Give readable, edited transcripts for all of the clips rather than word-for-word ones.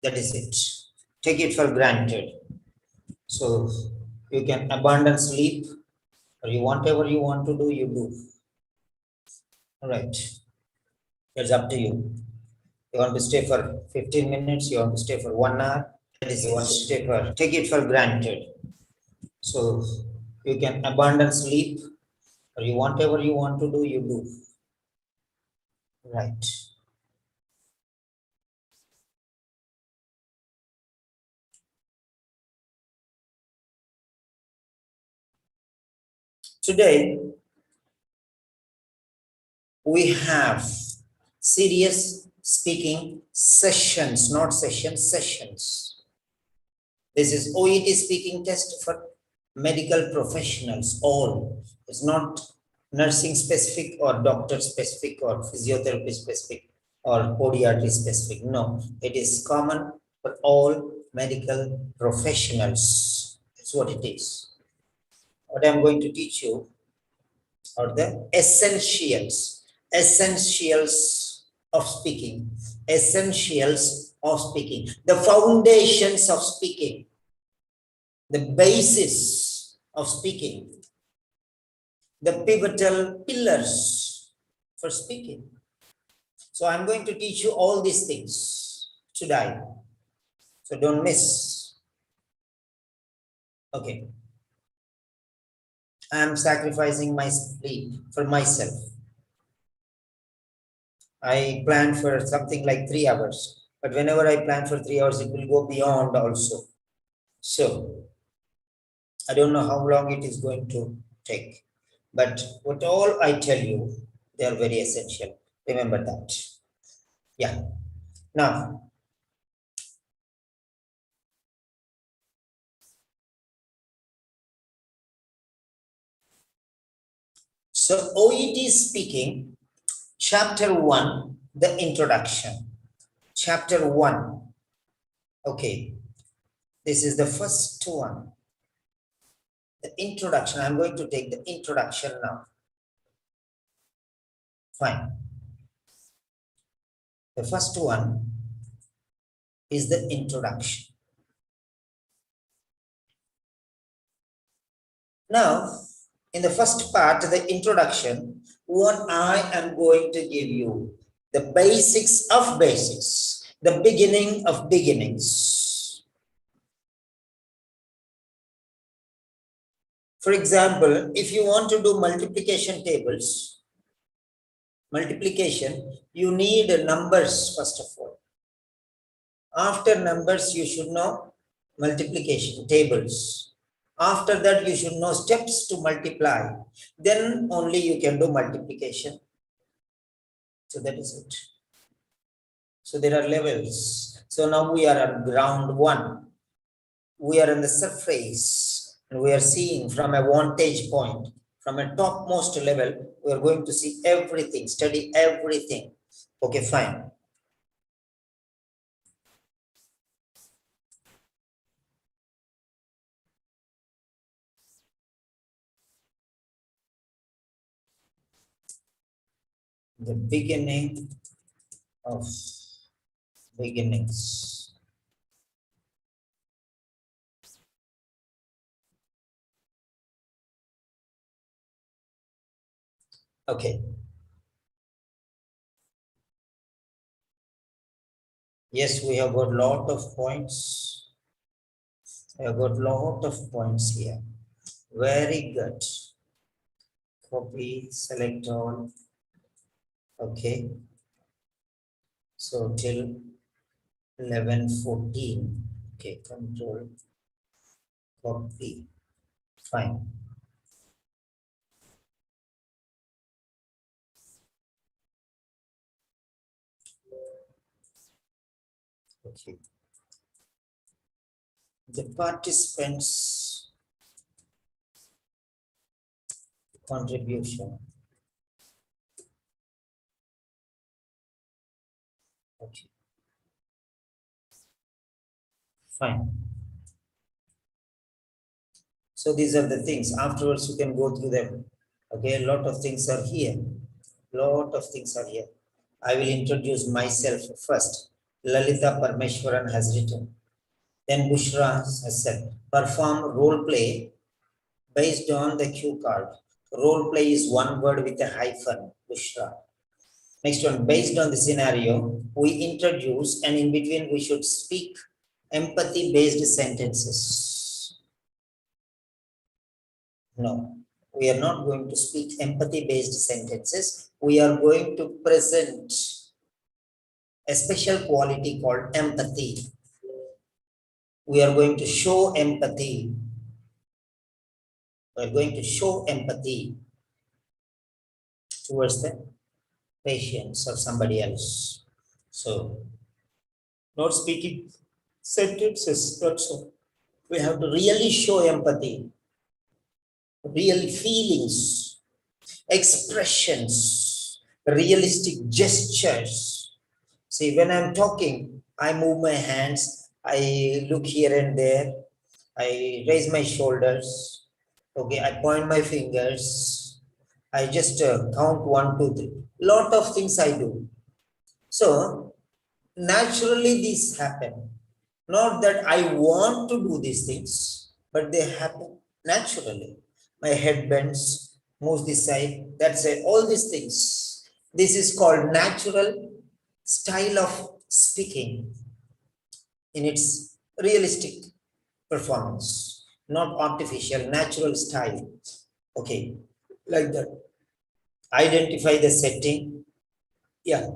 That is it. Take it for granted. So you can abandon sleep, or you whatever you want to do, you do. All right. It's up to you. You want to stay for 15 minutes, you want to stay for 1 hour, that is you want to stay for, take it for granted. So you can abandon sleep, or you whatever you want to do, you do. Right. Today, we have serious speaking sessions, not sessions, sessions. This is OET speaking test for medical professionals, all. It's not nursing specific or doctor specific or physiotherapy specific or podiatry specific. No, it is common for all medical professionals. That's what it is. What I'm going to teach you are the essentials of speaking, the foundations of speaking, the basis of speaking, the pivotal pillars for speaking. So I'm going to teach you all these things today. So don't miss. Okay. I'm sacrificing my sleep for myself. I plan for something like 3 hours, but whenever I plan for 3 hours, it will go beyond also. So I don't know how long it is going to take, but what all I tell you, they are very essential. Remember that. Yeah. Now, so OET speaking, chapter 1, the introduction. Chapter 1. Okay. This is the first one. The introduction. I'm going to take the introduction now. Fine. The first one is the introduction. Now, in the first part, the introduction, what I am going to give you, the basics of basics, the beginning of beginnings. For example, if you want to do multiplication tables, you need numbers first of all. After numbers, you should know multiplication tables. After that, you should know steps to multiply. Then only you can do multiplication. So that is it. So there are levels. So now we are on ground 1. We are on the surface and we are seeing from a vantage point, from a topmost level, we are going to see everything, study everything. Okay, fine. The beginning of beginnings. Okay. Yes, we have got lot of points. I have got lot of points here. Very good. Copy, select all. Okay. So till 11:14. Okay, control, copy. Fine. Okay. The participants' contribution. Okay. Fine. So these are the things. Afterwards, you can go through them. Okay, a lot of things are here. Lot of things are here. I will introduce myself first. Lalita Parmeshwaran has written. Then Bushra has said, perform role play based on the cue card. Role play is one word with a hyphen, Bushra. Next one, based on the scenario, we introduce and in between we should speak empathy-based sentences. No, we are not going to speak empathy-based sentences. We are going to present a special quality called empathy. We are going to show empathy. We are going to show empathy towards the patients or somebody else. So, not speaking sentences, that's all. We have to really show empathy, real feelings, expressions, realistic gestures. See, when I'm talking, I move my hands, I look here and there, I raise my shoulders, okay, I point my fingers, I just count 1, 2, 3. Lot of things I do. So, naturally, these happen. Not that I want to do these things, but they happen naturally. My head bends, moves this side, that side, all these things. This is called natural style of speaking in its realistic performance, not artificial, natural style. Okay, like that. Identify the setting. Yeah,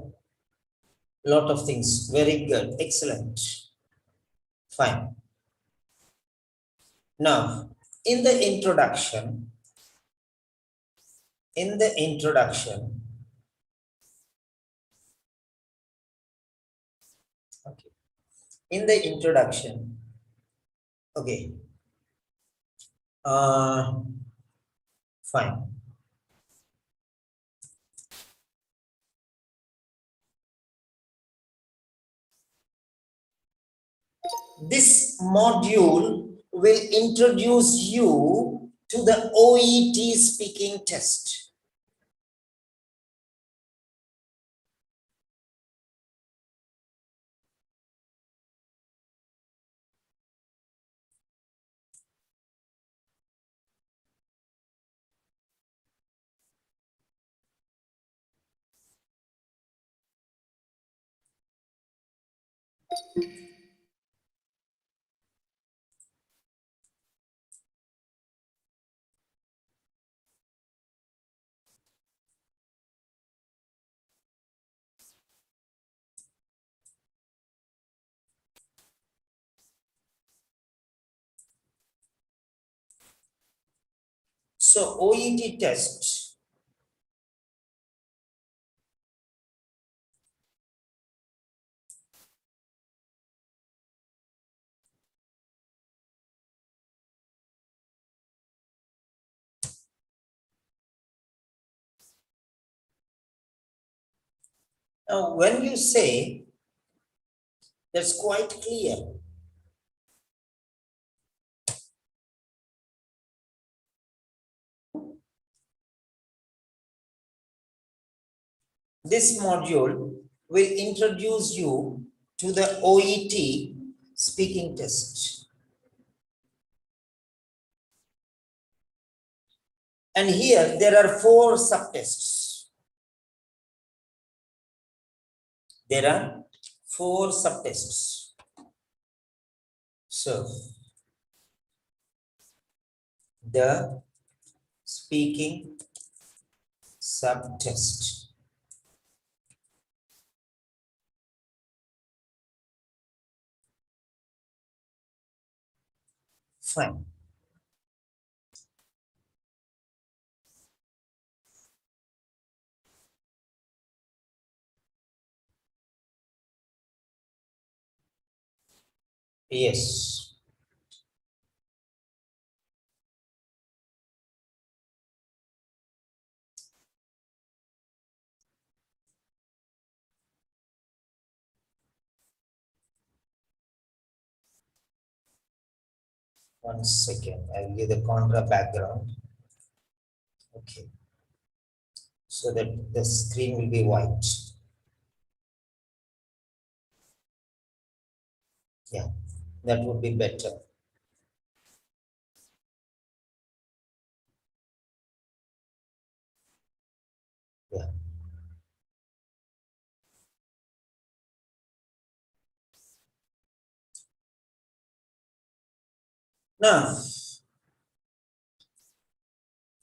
lot of things. Very good. Excellent. Fine. Now, in the introduction, in the introduction, okay, in the introduction, okay, uh, fine. This module will introduce you to the OET speaking test. So OET test, now when you say, that's quite clear. This module will introduce you to the OET speaking test. And here there are 4 subtests. There are 4 subtests. So, the speaking subtest. Fine. Yes. One second. I'll give the contra background. Okay. So that the screen will be white. Yeah, that would be better. Yeah.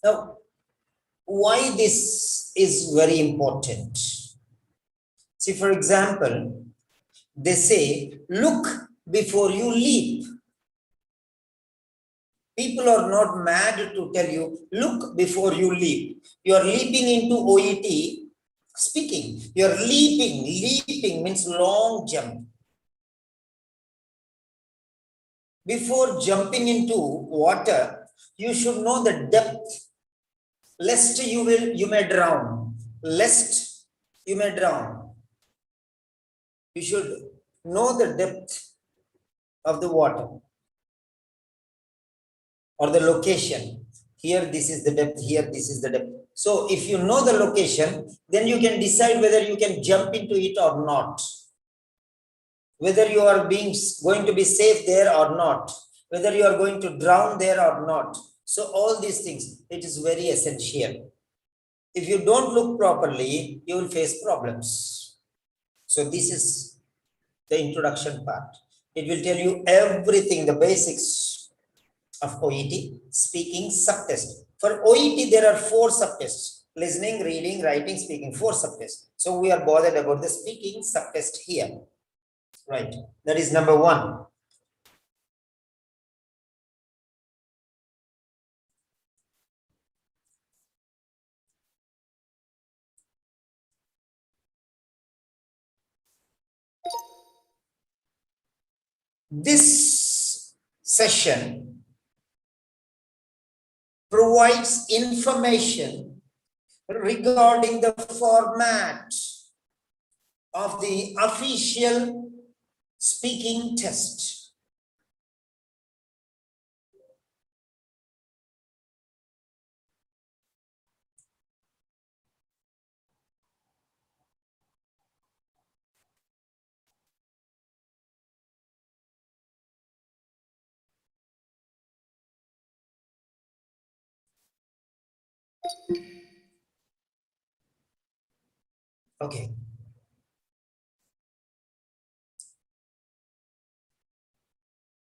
Now, why this is very important? See, for example, they say, look before you leap. People are not mad to tell you, look before you leap. You are leaping into OET speaking. You are leaping. Leaping means long jump. Before jumping into water, you should know the depth, lest you may drown. Lest you may drown. You should know the depth of the water or the location. Here, this is the depth. Here, this is the depth. So, if you know the location, then you can decide whether you can jump into it or not. Whether you are going to be safe there or not. Whether you are going to drown there or not. So, all these things, it is very essential. If you don't look properly, you will face problems. So, this is the introduction part. It will tell you everything, the basics of OET, speaking, subtest. For OET, there are 4 subtests: listening, reading, writing, speaking, 4 subtests. So we are bothered about the speaking subtest here. Right. That is number 1. This session provides information regarding the format of the official speaking test. Okay.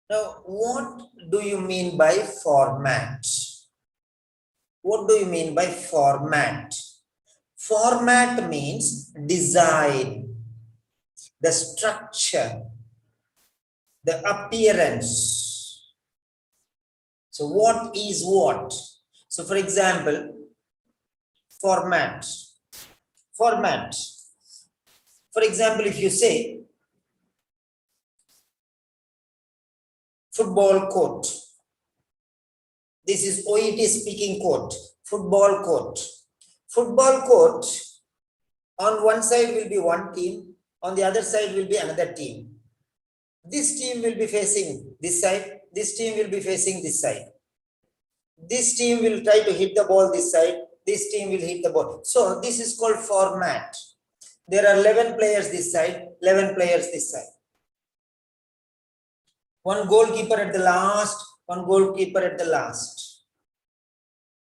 Now, what do you mean by format? What do you mean by format? Format means design, the structure, the appearance. So, what is what? So, for example, format. Format. For example, if you say football court, this is OET speaking court, football court. Football court, on one side will be one team, on the other side will be another team. This team will be facing this side, this team will be facing this side. This team will try to hit the ball this side, this team will hit the ball. So this is called format. There are 11 players this side, 11 players this side. One goalkeeper at the last, one goalkeeper at the last.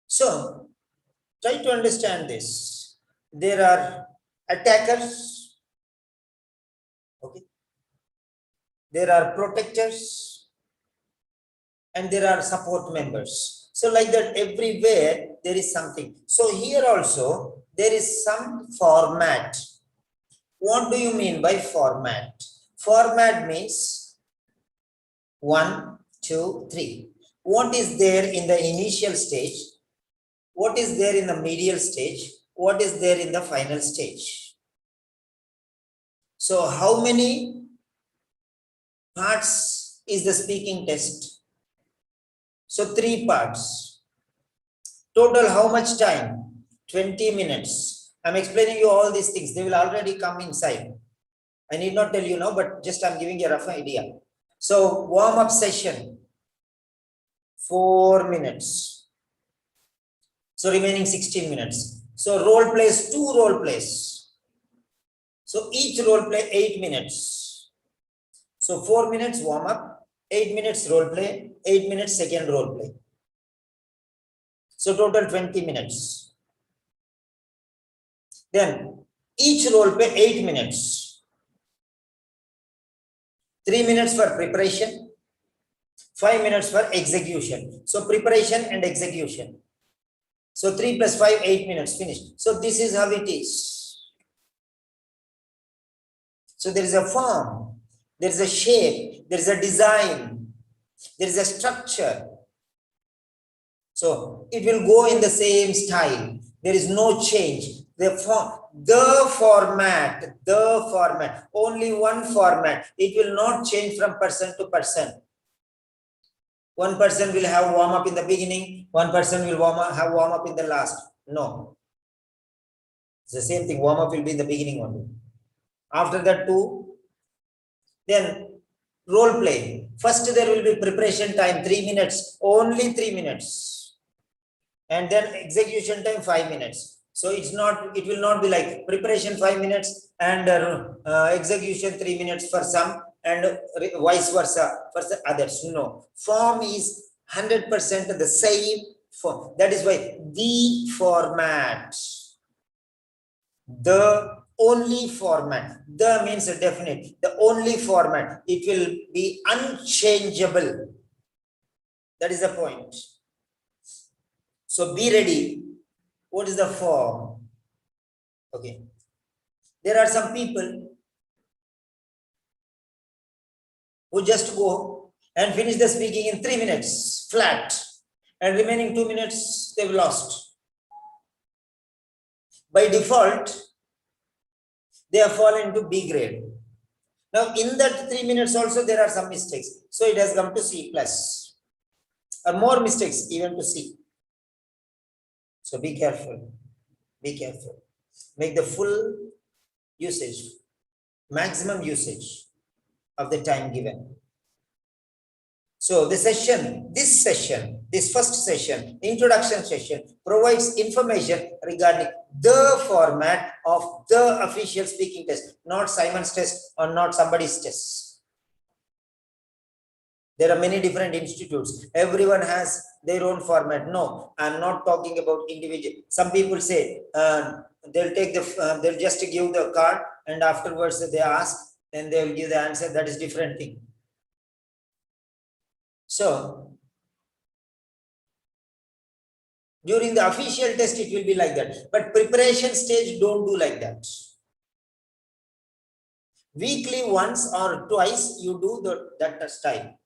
So try to understand this. There are attackers, okay. There are protectors, and there are support members. So like that, everywhere there is something. So here also there is some format. What do you mean by format? Format means 1, 2, 3. What is there in the initial stage? What is there in the medial stage? What is there in the final stage? So how many parts is the speaking test? So 3 parts. Total how much time? 20 minutes. I'm explaining you all these things. They will already come inside. I need not tell you now, but just I'm giving you a rough idea. So warm-up session, 4 minutes. So remaining 16 minutes. So role plays, 2 role plays. So each role play 8 minutes. So 4 minutes warm up, 8 minutes role play, 8 minutes second role play. So total 20 minutes. Then each role play 8 minutes. 3 minutes for preparation, 5 minutes for execution. So preparation and execution. So 3 plus 5, 8 minutes, finished. So this is how it is. So there is a form, there is a shape, there is a design, there is a structure. So it will go in the same style. There is no change. The format, only one format. It will not change from person to person. One person will have warm up in the beginning, one person will have warm up in the last. No. It's the same thing. Warm up will be in the beginning only. After that, then role play. First, there will be preparation time, 3 minutes, only 3 minutes. And then execution time, 5 minutes. So it will not be like preparation 5 minutes and execution 3 minutes for some and vice versa for the others. No, form is 100% the same form. That is why the format, the only format, the means a definite, the only format, it will be unchangeable. That is the point. So be ready. What is the form? Okay. There are some people who just go and finish the speaking in 3 minutes flat, and remaining 2 minutes they've lost. By default, they have fallen into B grade. Now in that 3 minutes also there are some mistakes. So it has come to C plus, or more mistakes even to C. So be careful, be careful. Make the full usage, maximum usage of the time given. So this first session, introduction session, provides information regarding the format of the official speaking test, not Simon's test or not somebody's test. There are many different institutes. Everyone has their own format. No, I'm not talking about individual. Some people say they'll take they'll just give the card and afterwards they ask and they'll give the answer. That is different thing. So during the official test, it will be like that. But preparation stage, don't do like that. Weekly once or twice, you do that style.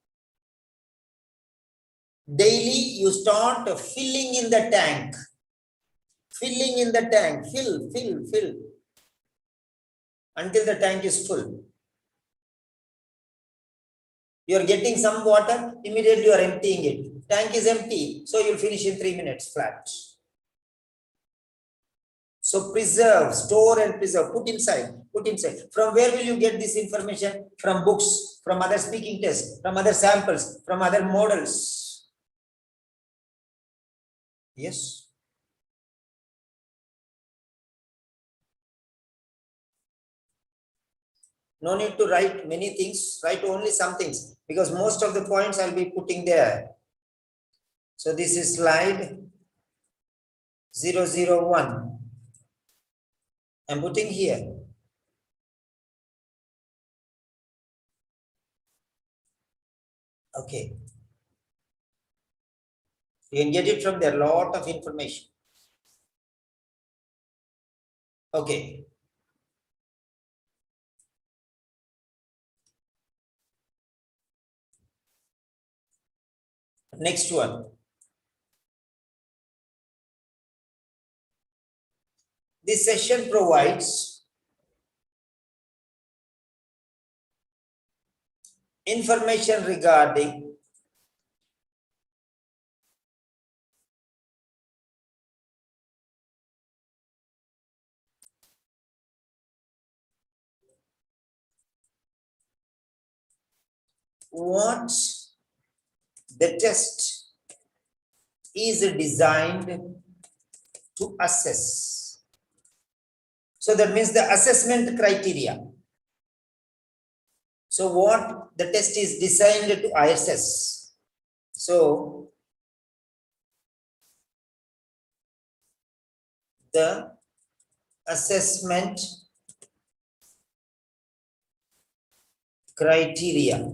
Daily, you start filling in the tank. Filling in the tank. Fill. Until the tank is full. You are getting some water, immediately you are emptying it. Tank is empty, so you'll finish in 3 minutes flat. So preserve, store and preserve, put inside. From where will you get this information? From books, from other speaking tests, from other samples, from other models. Yes. No need to write many things, write only some things, because most of the points I'll be putting there. So this is slide 001. I'm putting here. Okay. You can get it from there, lot of information. Okay. Next one. This session provides information regarding what the test is designed to assess. So that means the assessment criteria. So what the test is designed to assess. So the assessment criteria.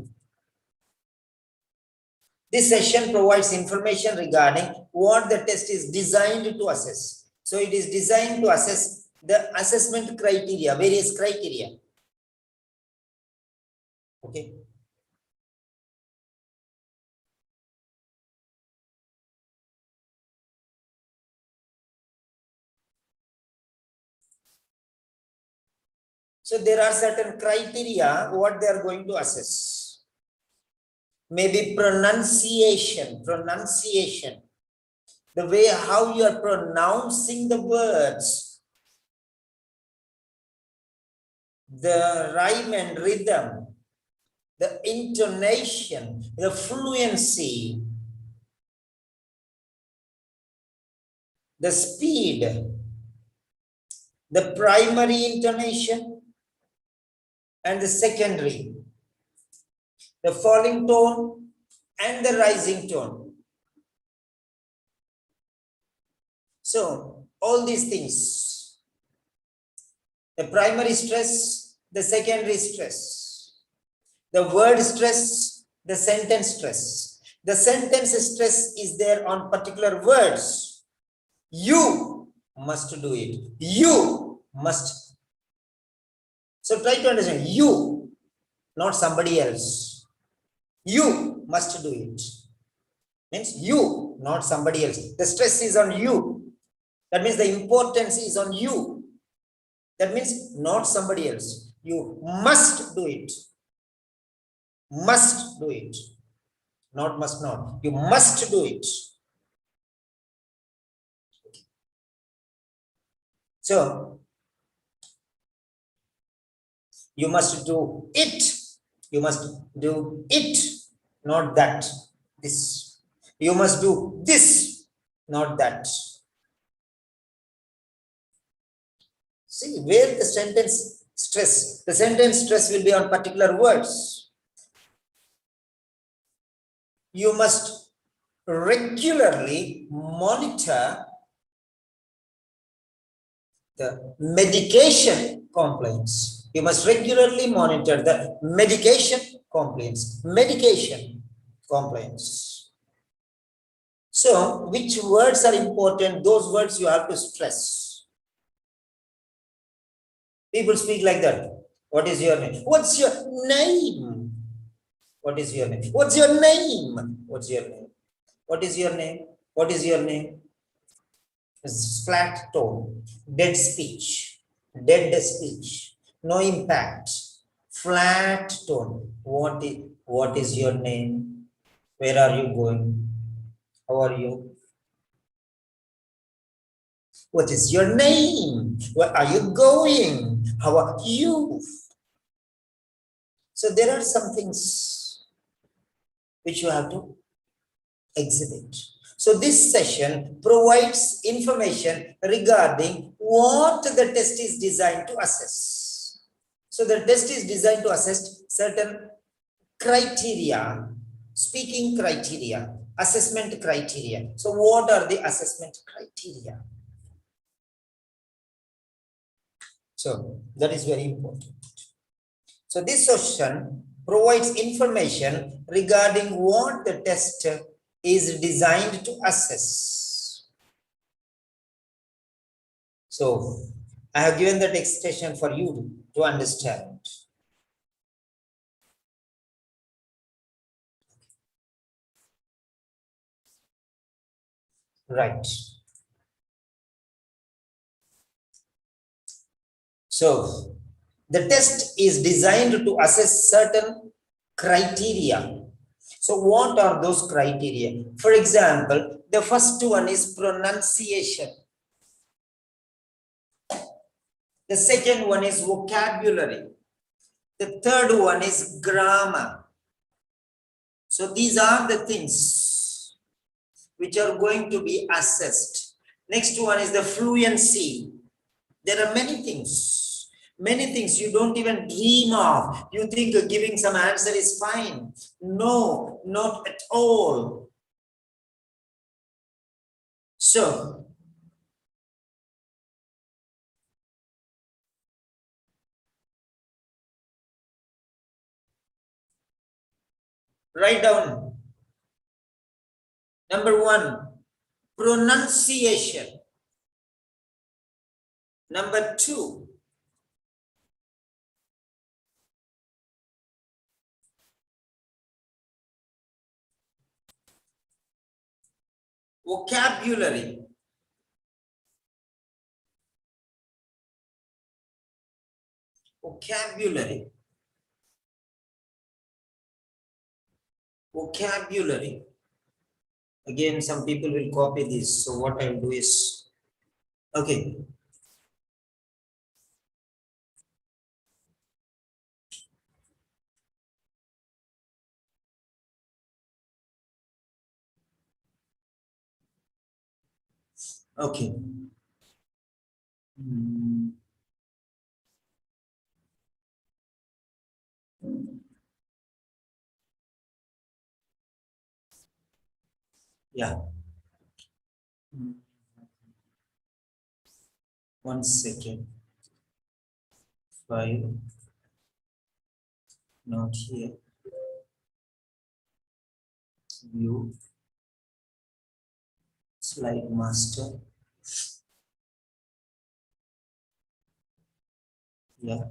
This session provides information regarding what the test is designed to assess. So it is designed to assess the assessment criteria, various criteria. Okay. So there are certain criteria what they are going to assess. Maybe pronunciation, the way how you are pronouncing the words, the rhyme and rhythm, the intonation, the fluency, the speed, the primary intonation and the secondary, the falling tone and the rising tone. So all these things, the primary stress, the secondary stress, the word stress, the sentence stress. The sentence stress is there on particular words. You must do it. You must. So try to understand. You, not somebody else. You must do it. Means you, not somebody else. The stress is on you. That means the importance is on you. That means not somebody else. You must do it. Must do it. Not must not. You must do it. So you must do it. You must do it, not that. This. You must do this, not that. See, where the sentence stress will be on particular words. You must regularly monitor the medication complaints. You must regularly monitor the medication complaints. So, which words are important? Those words you have to stress. People speak like that. What is your name? What's your name? What is your name? What's your name? What's your name? What is your name? What is your name? Flat tone, dead speech, no impact, flat tone. What is your name? Where are you going? How are you? What is your name? Where are you going? How are you? So there are some things which you have to exhibit. So this session provides information regarding what the test is designed to assess. So the test is designed to assess certain criteria, speaking criteria, assessment criteria. So what are the assessment criteria? So that is very important. So this session provides information regarding what the test is designed to assess. So I have given that expression for you to understand. Right. So the test is designed to assess certain criteria. So what are those criteria? For example, the first one is pronunciation. The second one is vocabulary. The third one is grammar. So these are the things which are going to be assessed. Next one is the fluency. There are many things Many things you don't even dream of. You think giving some answer is fine. No, not at all. So, write down. Number one, pronunciation. Number two, vocabulary. Vocabulary. Vocabulary. Again, some people will copy this. So what I'll do is, okay. Okay. Hmm. Yeah. 1 second. 5. Not here. View. Slide master. Yeah.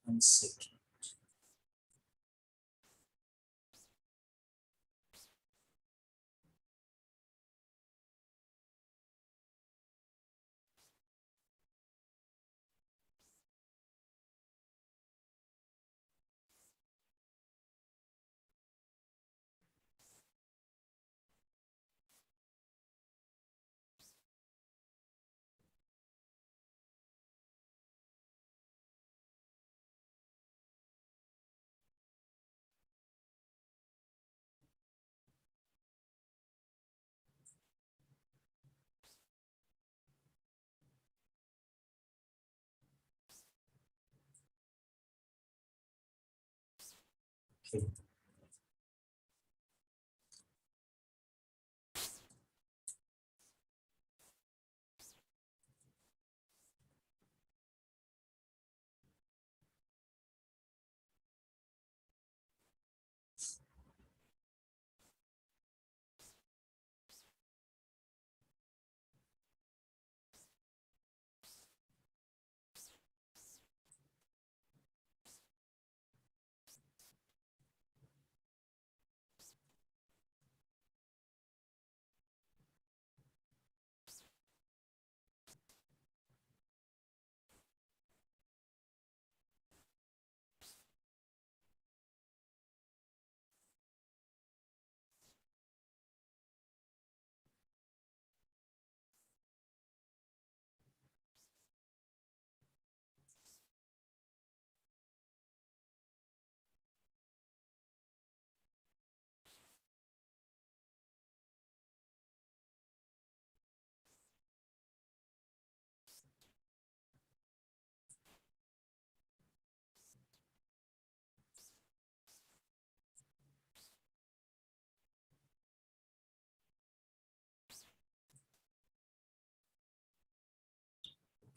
One second. Okay.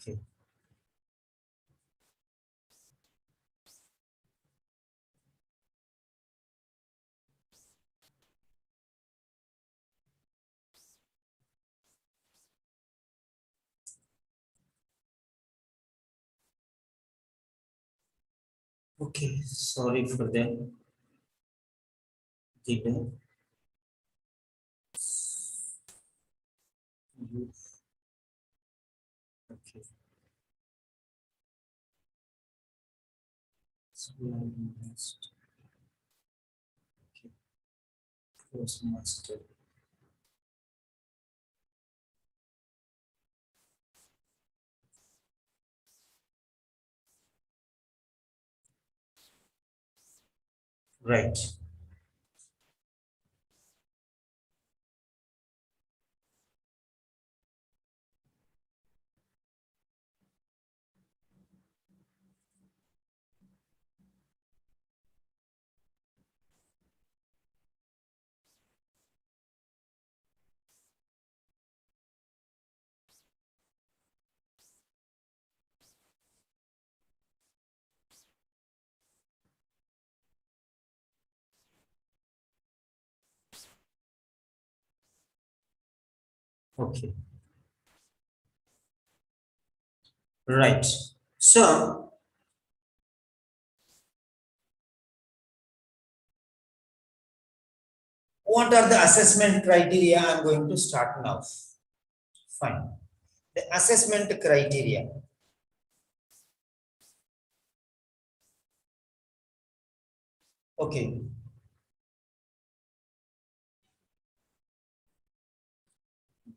Okay. Okay. Sorry for the delay. Okay. Slide master. Okay. Close master. Right. Okay. Right. So, what are the assessment criteria? I'm going to start now. Fine. The assessment criteria. Okay.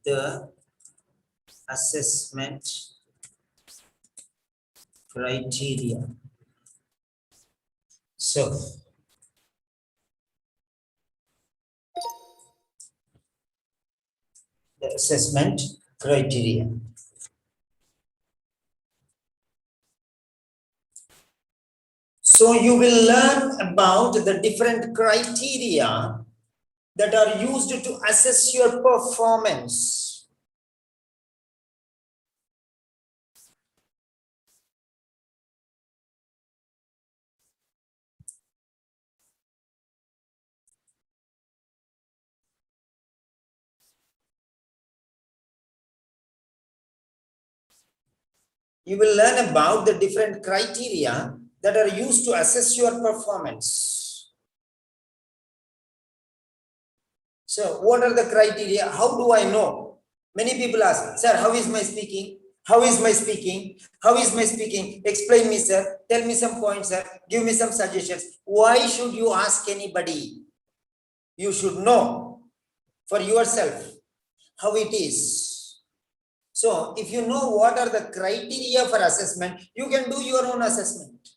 The assessment criteria. So, the assessment criteria. So, you will learn about the different criteria that are used to assess your performance. You will learn about the different criteria that are used to assess your performance. So, what are the criteria? How do I know? Many people ask, sir, how is my speaking? How is my speaking? How is my speaking? Explain me, sir. Tell me some points, sir. Give me some suggestions. Why should you ask anybody? You should know for yourself how it is. So, if you know what are the criteria for assessment, you can do your own assessment.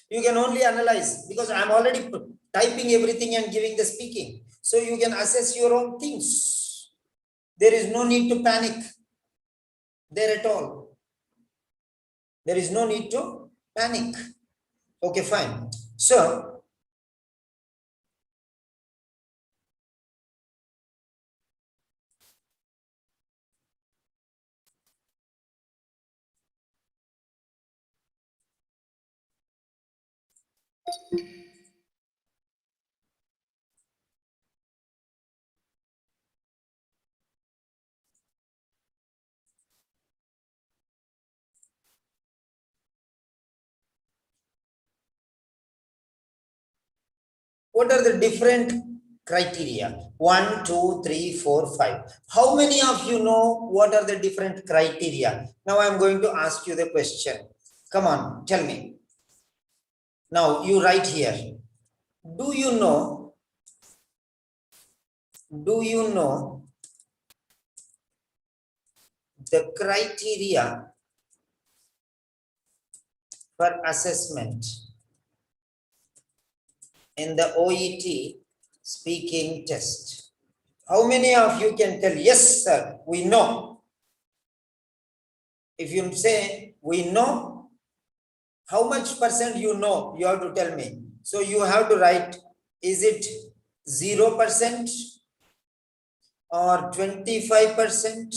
You can only analyze because I'm already typing everything and giving the speaking. So, you can assess your own things. There is no need to panic there at all. There is no need to panic. Okay, fine. So, what are the different criteria? 1, 2, 3, 4, 5. How many of you know what are the different criteria? Now I'm going to ask you the question. Come on, tell me. Now you write here. Do you know the criteria for assessment in the OET speaking test? How many of you can tell, yes, sir, we know? If you say, we know, how much percent you know, you have to tell me. So you have to write, is it 0% or 25%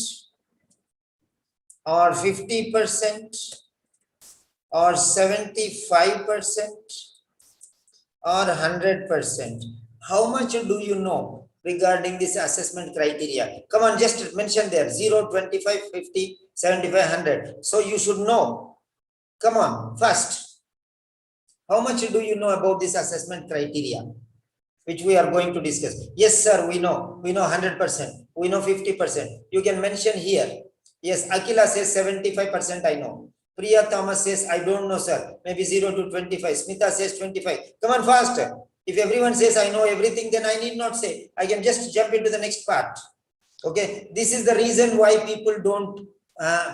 or 50% or 75% or 100%? How much do you know regarding this assessment criteria? Come on, just mention there 0, 25, 50, 75, 100. So you should know. Come on, first. How much do you know about this assessment criteria, which we are going to discuss? Yes, sir, we know. We know 100%. We know 50%. You can mention here. Yes, Akila says 75% I know. Priya Thomas says, I don't know, sir. Maybe 0 to 25. Smita says 25. Come on, faster. If everyone says I know everything, then I need not say. I can just jump into the next part. Okay, this is the reason why people don't,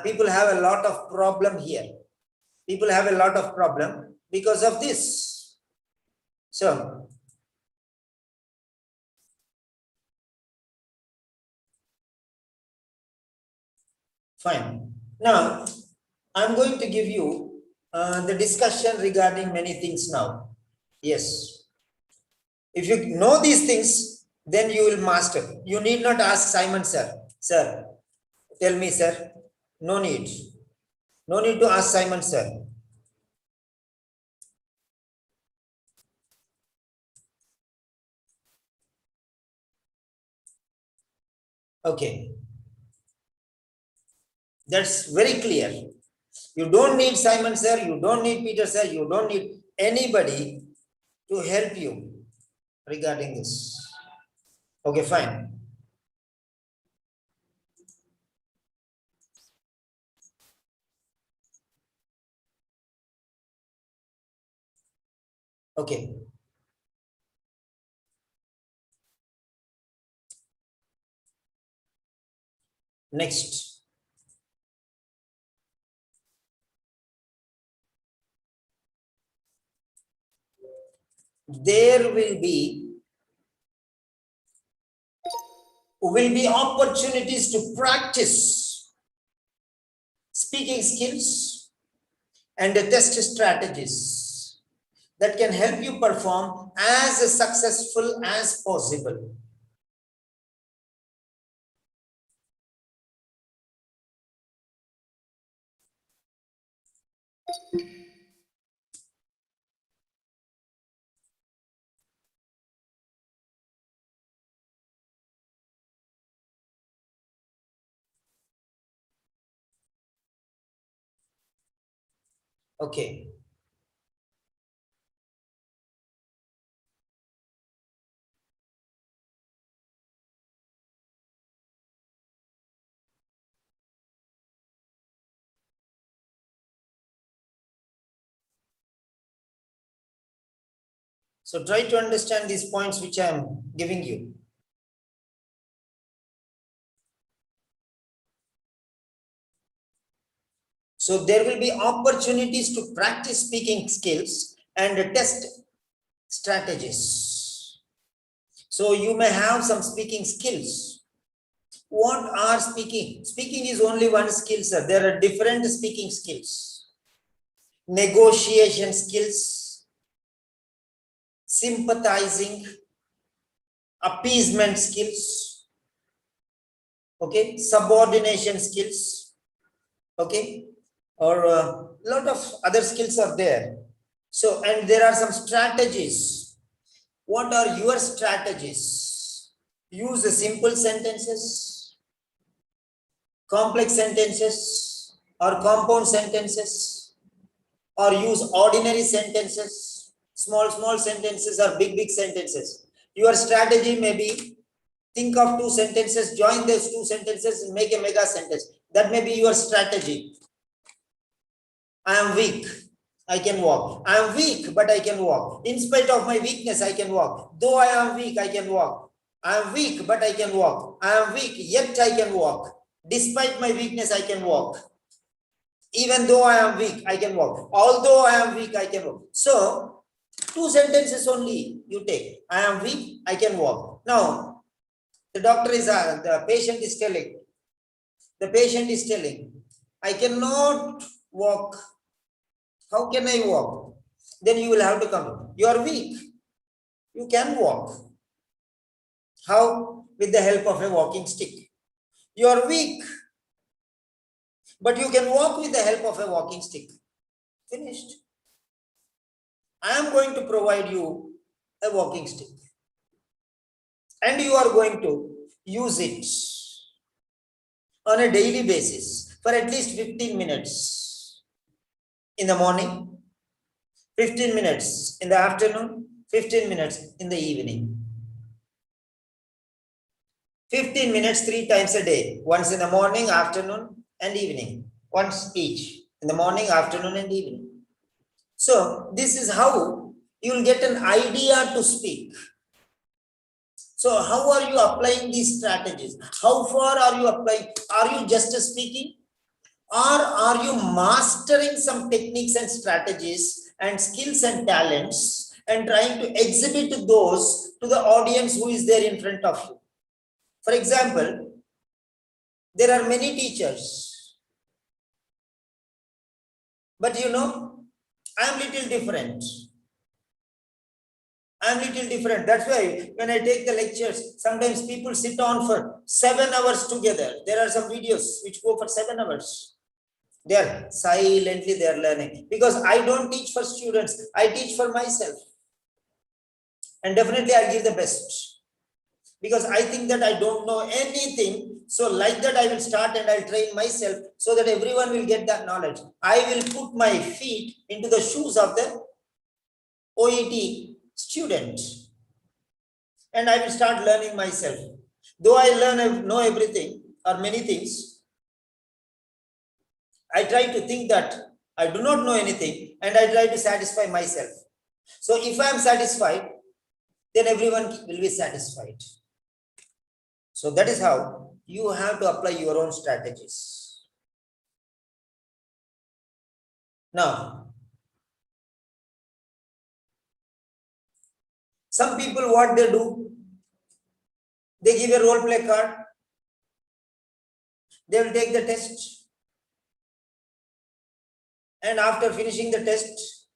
people have a lot of problem here. People have a lot of problem because of this. So, Fine. Now, I'm going to give you the discussion regarding many things now. Yes. If you know these things, then you will master. You need not ask Simon, sir. Sir, tell me, sir. No need. No need to ask Simon, sir. Okay. That's very clear. You don't need Simon, sir. You don't need Peter, sir. You don't need anybody to help you regarding this. Okay, fine. Okay. Next. There will be opportunities to practice speaking skills and test strategies that can help you perform as successful as possible. Okay. So try to understand these points which I am giving you. So there will be opportunities to practice speaking skills and test strategies. So you may have some speaking skills. What are speaking? Speaking is only one skill, sir. There are different speaking skills. Negotiation skills, sympathizing, appeasement skills, okay, subordination skills, okay, or a lot of other skills are there. So, and there are some strategies. What are your strategies? Use the simple sentences, complex sentences, or compound sentences, or use ordinary sentences, small sentences or big sentences. Your strategy may be think of two sentences, join those two sentences and make a mega sentence. That may be your strategy. I am weak, I can walk. I am weak, but I can walk. In spite of my weakness, I can walk. Though I am weak, I can walk. I am weak, but I can walk. I am weak, yet I can walk. Despite my weakness, I can walk. Even though I am weak, I can walk. Although I am weak, I can walk. So, two sentences only you take. I am weak, I can walk. Now, the patient is telling, I cannot walk. How can I walk? Then you will have to come. You are weak. You can walk. How? With the help of a walking stick. You are weak, but you can walk with the help of a walking stick. Finished. I am going to provide you a walking stick. And you are going to use it on a daily basis for at least 15 minutes in the morning, 15 minutes in the afternoon, 15 minutes in the evening. 15 minutes 3 times a day, once in the morning, afternoon, and evening, once each in the morning, afternoon, and evening. So, this is how you will get an idea to speak. So, how are you applying these strategies? How far are you applying? Are you just speaking? Or are you mastering some techniques and strategies and skills and talents and trying to exhibit those to the audience who is there in front of you? For example, there are many teachers But you know, I'm little different. I'm little different. That's why when I take the lectures, sometimes people sit on for 7 hours together. There are some videos which go for 7 hours. They are silently they are learning, because I don't teach for students, I teach for myself. And definitely I'll give the best, because I think that I don't know anything. So like that, I will start and I'll train myself so that everyone will get that knowledge. I will put my feet into the shoes of the OET student, and I will start learning myself. Though I know everything or many things, I try to think that I do not know anything, and I try to satisfy myself. So if I am satisfied, then everyone will be satisfied. So that is how you have to apply your own strategies. Now, some people, what they do, they give a role play card, they will take the test, and after finishing the test,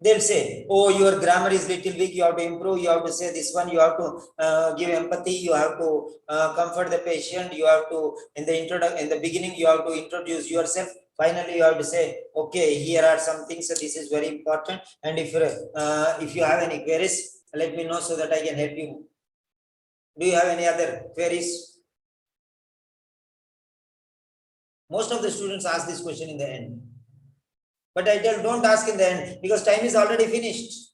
they'll say, oh, your grammar is little weak, you have to improve, you have to say this one, you have to give empathy, you have to comfort the patient, you have to, in the beginning, you have to introduce yourself. Finally, you have to say, okay, here are some things, so this is very important. And if you have any queries, let me know so that I can help you. Do you have any other queries? Most of the students ask this question in the end. But I tell, don't ask in the end, because time is already finished.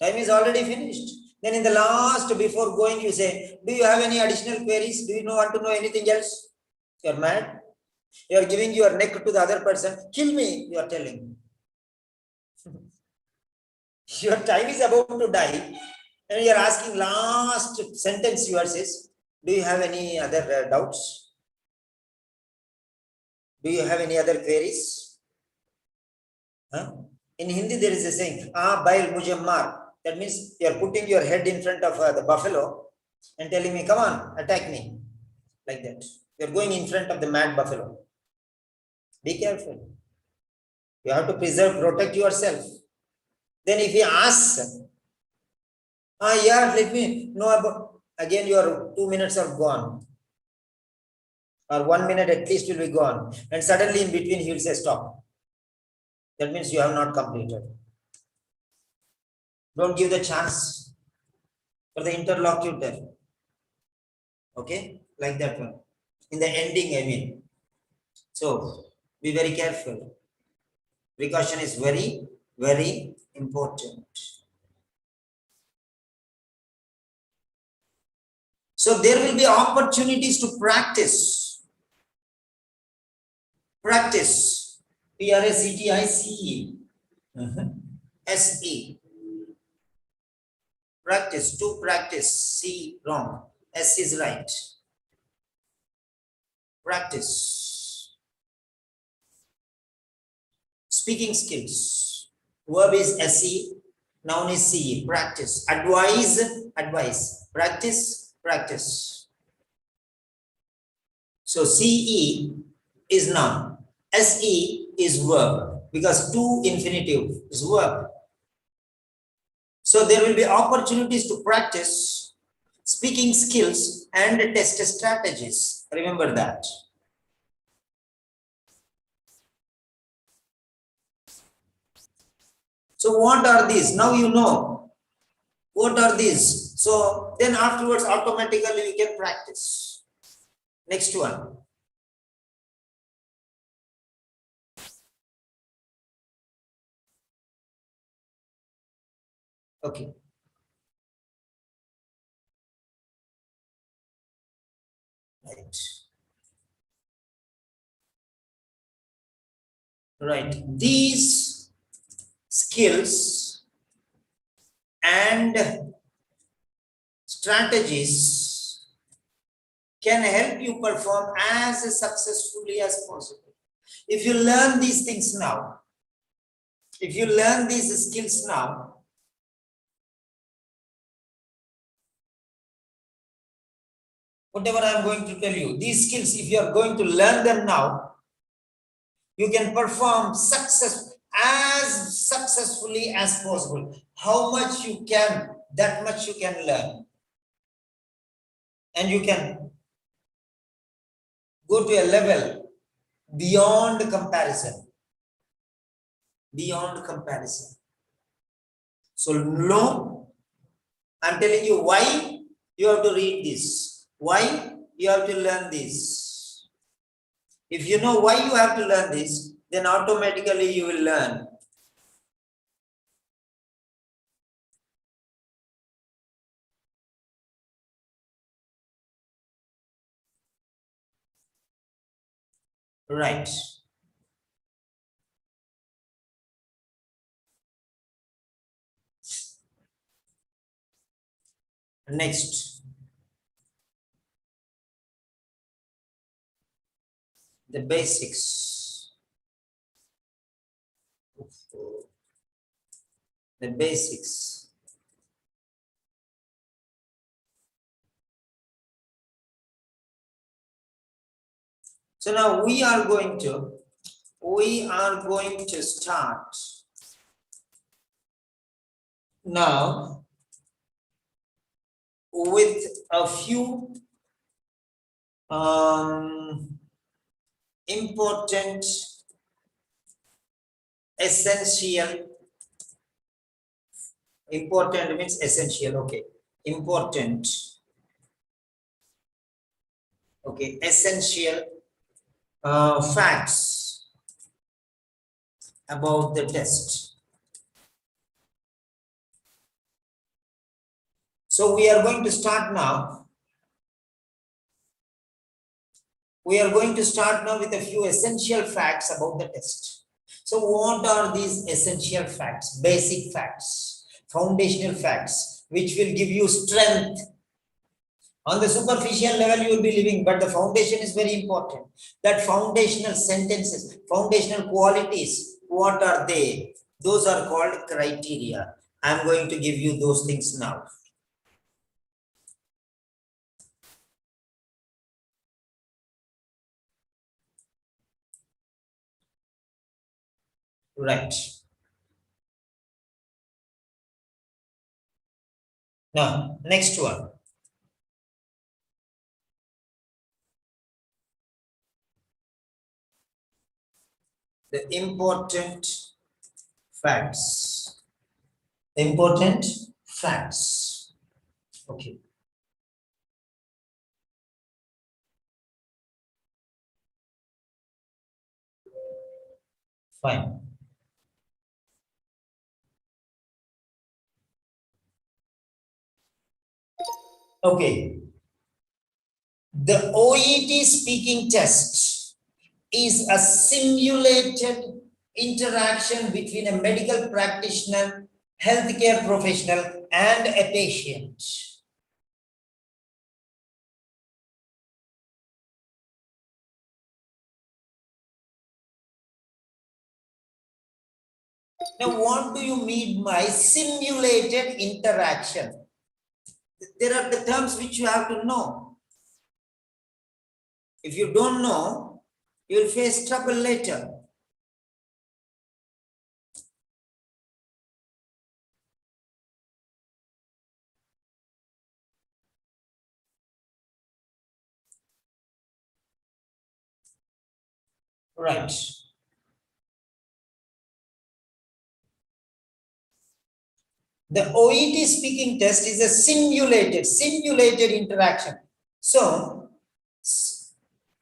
Time is already finished. Then in the last, before going, you say, do you have any additional queries? Do you want to know anything else? You're mad. You're giving your neck to the other person. Kill me, you're telling. Your time is about to die, and you're asking last sentence yours is, do you have any other doubts? Do you have any other queries? Huh? In Hindi, there is a saying, bail mujhe maar. That means you're putting your head in front of the buffalo and telling me, come on, attack me. Like that. You're going in front of the mad buffalo. Be careful. You have to protect yourself. Then if he asks, yeah, let me know about, again your 2 minutes are gone. Or 1 minute at least will be gone. And suddenly in between he will say, stop. That means you have not completed. Don't give the chance for the interlocutor. Okay, like that one. In the ending, I mean. So be very careful. Precaution is very, very important. So there will be opportunities to practice. Practice. Practice. SE. Practice. To practice. C wrong. S is right. Practice. Speaking skills. Verb is SE. Noun is CE. Practice. Advise. Advice. Practice. Practice. So CE is noun. SE is verb, because to infinitive is verb. So there will be opportunities to practice speaking skills and test strategies. Remember that. So what are these? Now you know what are these. So then afterwards automatically you can practice. Next one. Okay. Right. Right. These skills and strategies can help you perform as successfully as possible. If you learn these things now, if you learn these skills now, whatever I am going to tell you, these skills, if you are going to learn them now, You can perform as successfully as possible. How much you can, that much you can learn. And you can go to a level beyond comparison. Beyond comparison. So no, I'm telling you why you have to read this. Why you have to learn this. If you know why you have to learn this, then automatically you will learn. Right. Next, the basics. The basics. So now we are going to start now with a few important, essential. Important means essential. Okay, important. Okay, essential facts about the test. So we are going to start now. We are going to start now with a few essential facts about the test. So what are these essential facts, basic facts, foundational facts, which will give you strength? On the superficial level, you will be living, but the foundation is very important. That foundational sentences, foundational qualities, what are they? Those are called criteria. I'm going to give you those things now. Right. Now, next one. The important facts. Important facts. Okay. Fine. Okay. The OET speaking test is a simulated interaction between a medical practitioner, healthcare professional, and a patient. Now, what do you mean by simulated interaction? There are the terms which you have to know. If you don't know, you will face trouble later. Right. The OET speaking test is a simulated interaction. So,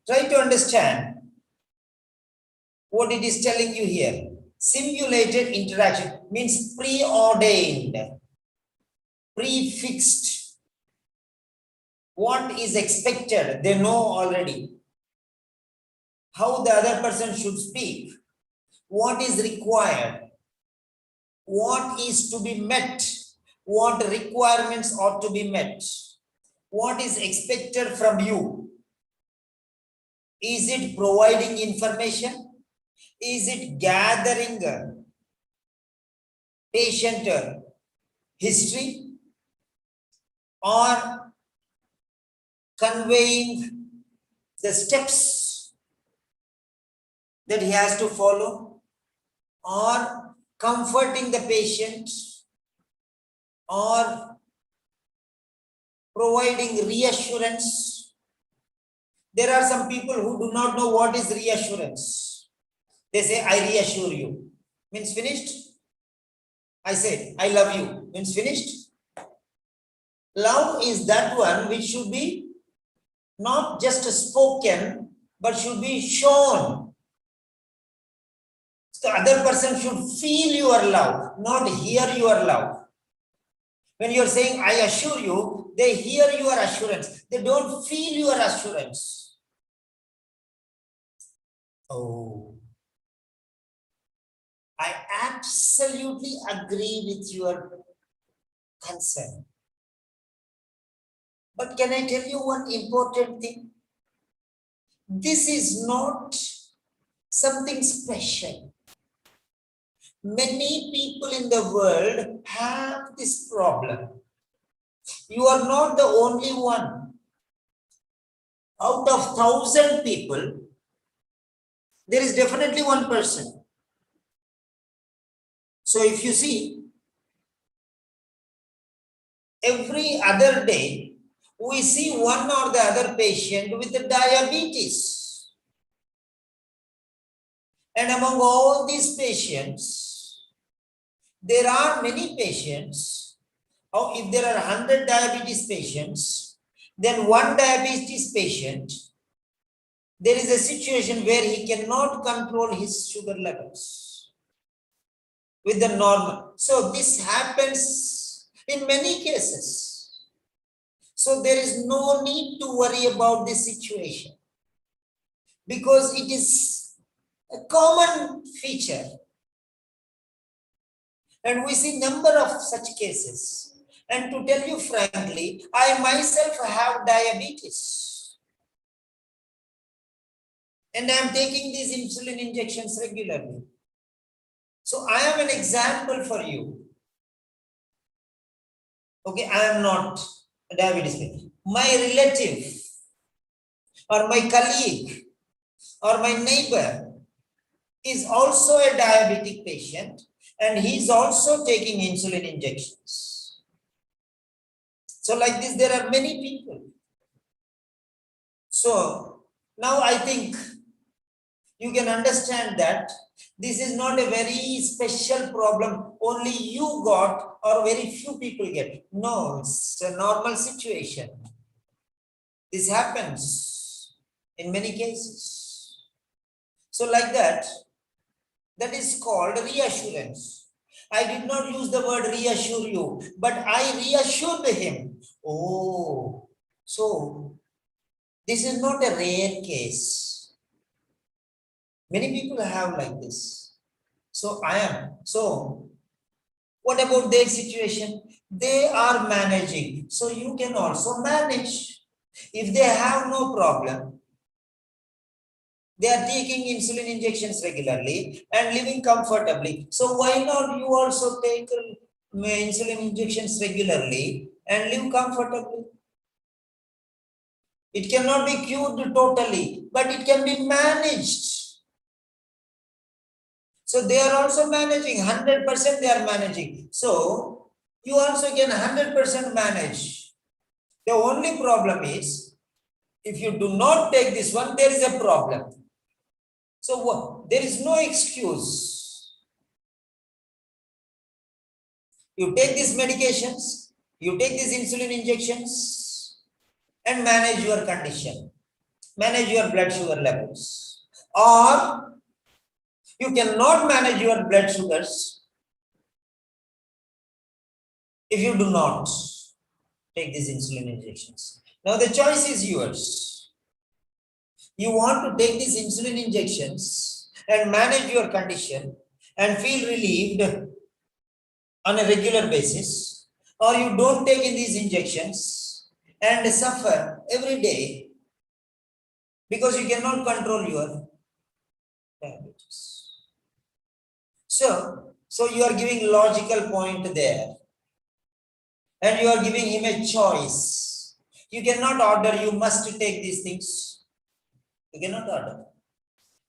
try to understand what it is telling you here. Simulated interaction means preordained, prefixed. What is expected, they know already. How the other person should speak, what is required, what is to be met, what requirements ought to be met, what is expected from you. Is it providing information? Is it gathering patient history or conveying the steps that he has to follow, or comforting the patient, or providing reassurance. There are some people who do not know what is reassurance. They say, I reassure you. Means finished? I say, I love you. Means finished? Love is that one which should be not just spoken, but should be shown. So the other person should feel your love, not hear your love. When you're saying, I assure you, they hear your assurance. They don't feel your assurance. Oh, I absolutely agree with your concern. But can I tell you one important thing? This is not something special. Many people in the world have this problem. You are not the only one. Out of 1,000 people, there is definitely one person. So if you see, every other day, we see one or the other patient with diabetes. And among all these patients, there are many patients. If there are 100 diabetes patients, then one diabetes patient, there is a situation where he cannot control his sugar levels with the normal. So this happens in many cases. So there is no need to worry about this situation because it is a common feature. And we see number of such cases. And to tell you frankly, I myself have diabetes. And I am taking these insulin injections regularly. So I am an example for you. Okay, I am not a diabetes patient. My relative or my colleague or my neighbor is also a diabetic patient and he is also taking insulin injections. So like this, there are many people. So now I think you can understand that this is not a very special problem only you got or very few people get. No, it's a normal situation. This happens in many cases. So like that is called reassurance. I did not use the word reassure you, but I reassured him. Oh, so this is not a rare case. Many people have like this. So I am. So what about their situation? They are managing. So you can also manage. If they have no problem, they are taking insulin injections regularly and living comfortably. So why not you also take insulin injections regularly and live comfortably? It cannot be cured totally, but it can be managed. So they are also managing, 100% they are managing. So you also can 100% manage. The only problem is, if you do not take this one, there is a problem. So what? There is no excuse. You take these medications, you take these insulin injections and manage your condition, manage your blood sugar levels. Or you cannot manage your blood sugars if you do not take these insulin injections. Now the choice is yours. You want to take these insulin injections and manage your condition and feel relieved on a regular basis, or you don't take in these injections and suffer every day because you cannot control your diabetes. So you are giving logical point there. And you are giving him a choice. You cannot order, you must take these things. You cannot order.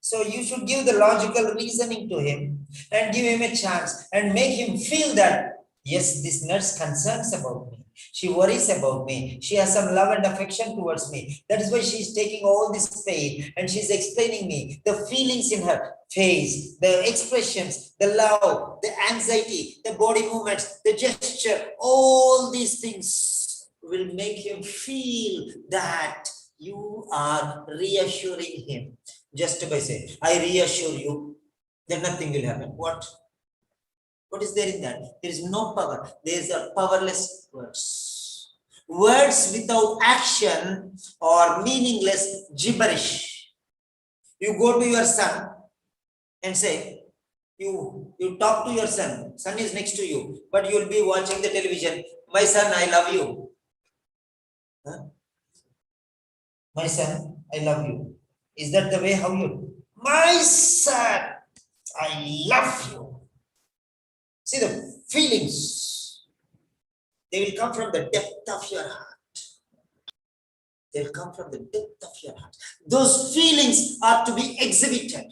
So you should give the logical reasoning to him and give him a chance and make him feel that, yes, this nurse concerns about me. She worries about me. She has some love and affection towards me. That is why she's taking all this pain and she's explaining me the feelings in her face, the expressions, the love, the anxiety, the body movements, the gesture, all these things will make him feel that you are reassuring him. Just by saying, I reassure you that nothing will happen. What is there in that? There is no power. There is a powerless words. Words without action or meaningless gibberish. You go to your son and say, you talk to your son. Son is next to you, but you will be watching the television. My son, I love you. Huh? My son, I love you. Is that the way how you? My son, I love you. See the feelings. They will come from the depth of your heart. They will come from the depth of your heart. Those feelings are to be exhibited.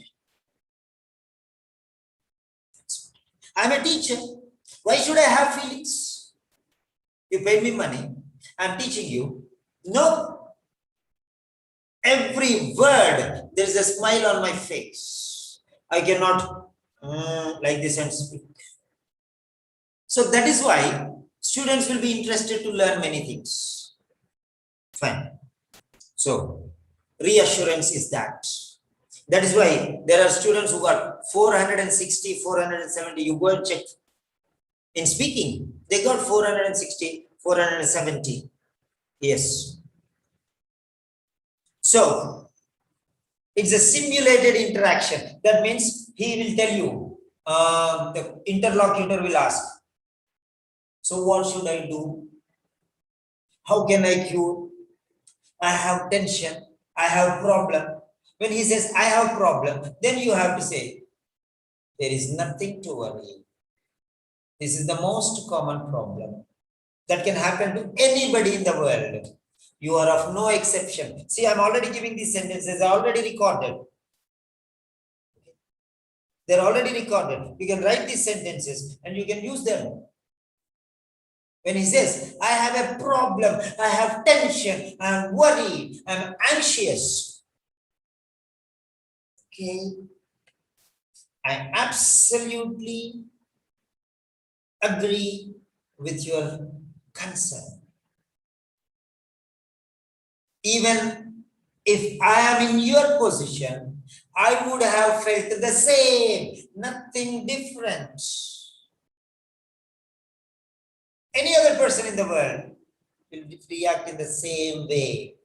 I'm a teacher. Why should I have feelings? You pay me money. I'm teaching you. No. Every word, there is a smile on my face. I cannot like this and speak. So that is why students will be interested to learn many things. Fine. So reassurance is that. That is why there are students who got 460, 470. You go and check. In speaking, they got 460, 470. Yes. So it's a simulated interaction. That means he will tell you, the interlocutor will ask, so what should I do? How can I cure? I have tension. I have problem. When he says, I have problem, then you have to say, there is nothing to worry. This is the most common problem that can happen to anybody in the world. You are of no exception. See, I'm already giving these sentences, already recorded. They're already recorded. You can write these sentences and you can use them. When he says, I have a problem, I have tension, I'm worried, I'm anxious. Okay. I absolutely agree with your concern. Even if I am in your position, I would have felt the same, nothing different. Any other person in the world will react in the same way.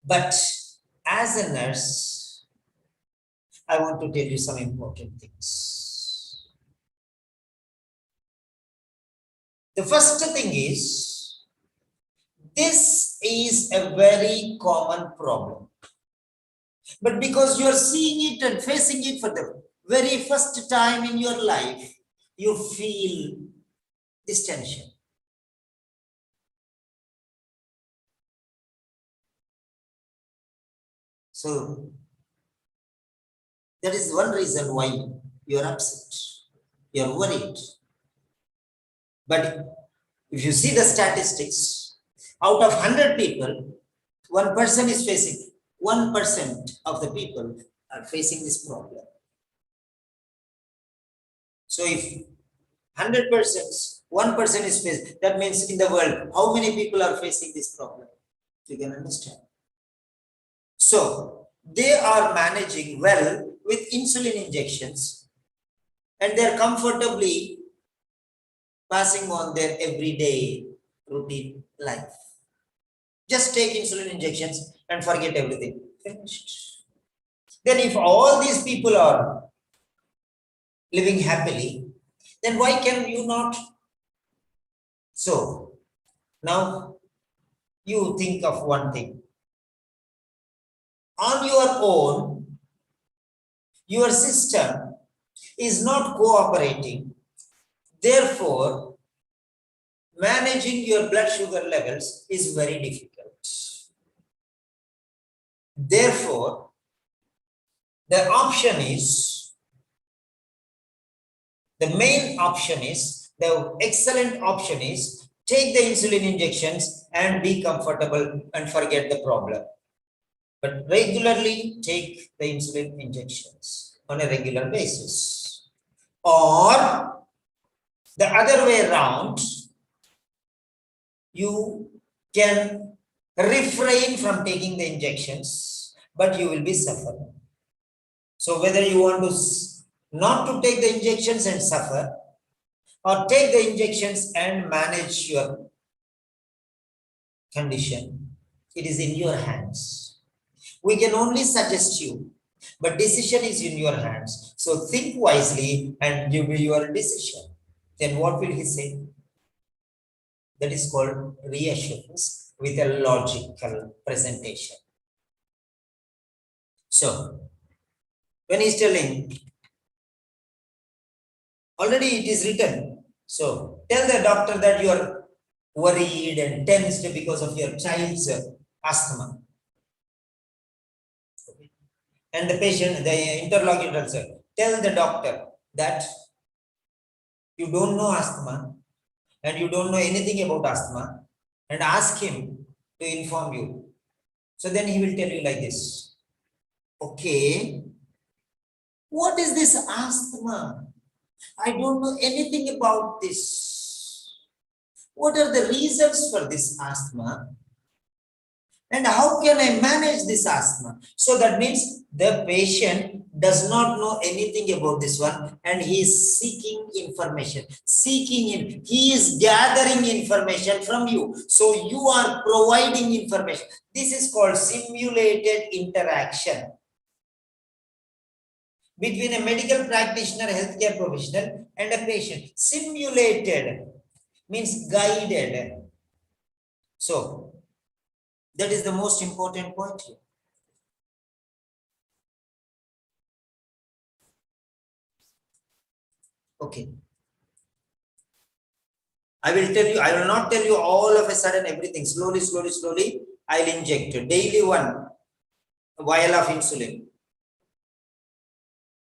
But as a nurse, I want to tell you some important things. The first thing is, this is a very common problem. But because you are seeing it and facing it for the very first time in your life, you feel this tension. So that is one reason why you are upset, you are worried. But if you see the statistics, out of 100 people, one person is facing, 1% of the people are facing this problem. So if 100 persons, 1% is facing, that means in the world, how many people are facing this problem? You can understand. So they are managing well with insulin injections and they're comfortably passing on their everyday routine life. Just take insulin injections and forget everything. Finished. Then if all these people are living happily, then why can you not? So now you think of one thing. On your own, your system is not cooperating. Therefore, managing your blood sugar levels is very difficult. Therefore, The option is, the main option is, the excellent option is, take the insulin injections and be comfortable and forget the problem. But regularly take the insulin injections on a regular basis. Or the other way around, you can refrain from taking the injections, but you will be suffering. So whether you want to not to take the injections and suffer, or take the injections and manage your condition, it is in your hands. We can only suggest you, but decision is in your hands. So think wisely and give me your decision. Then what will he say? That is called reassurance with a logical presentation. So when he's telling, already it is written. So tell the doctor that you are worried and tensed because of your child's asthma. And the patient, the interlocutor said, tell the doctor that you don't know asthma and you don't know anything about asthma, and ask him to inform you. So then he will tell you like this. Okay, what is this asthma? I don't know anything about this. What are the reasons for this asthma? And how can I manage this asthma? So that means the patient does not know anything about this one, and he is seeking information. He is gathering information from you. So you are providing information. This is called simulated interaction between a medical practitioner, healthcare professional, and a patient. Simulated means guided. So that is the most important point here. Okay. I will not tell you all of a sudden everything. Slowly, I'll inject daily 1 vial of insulin.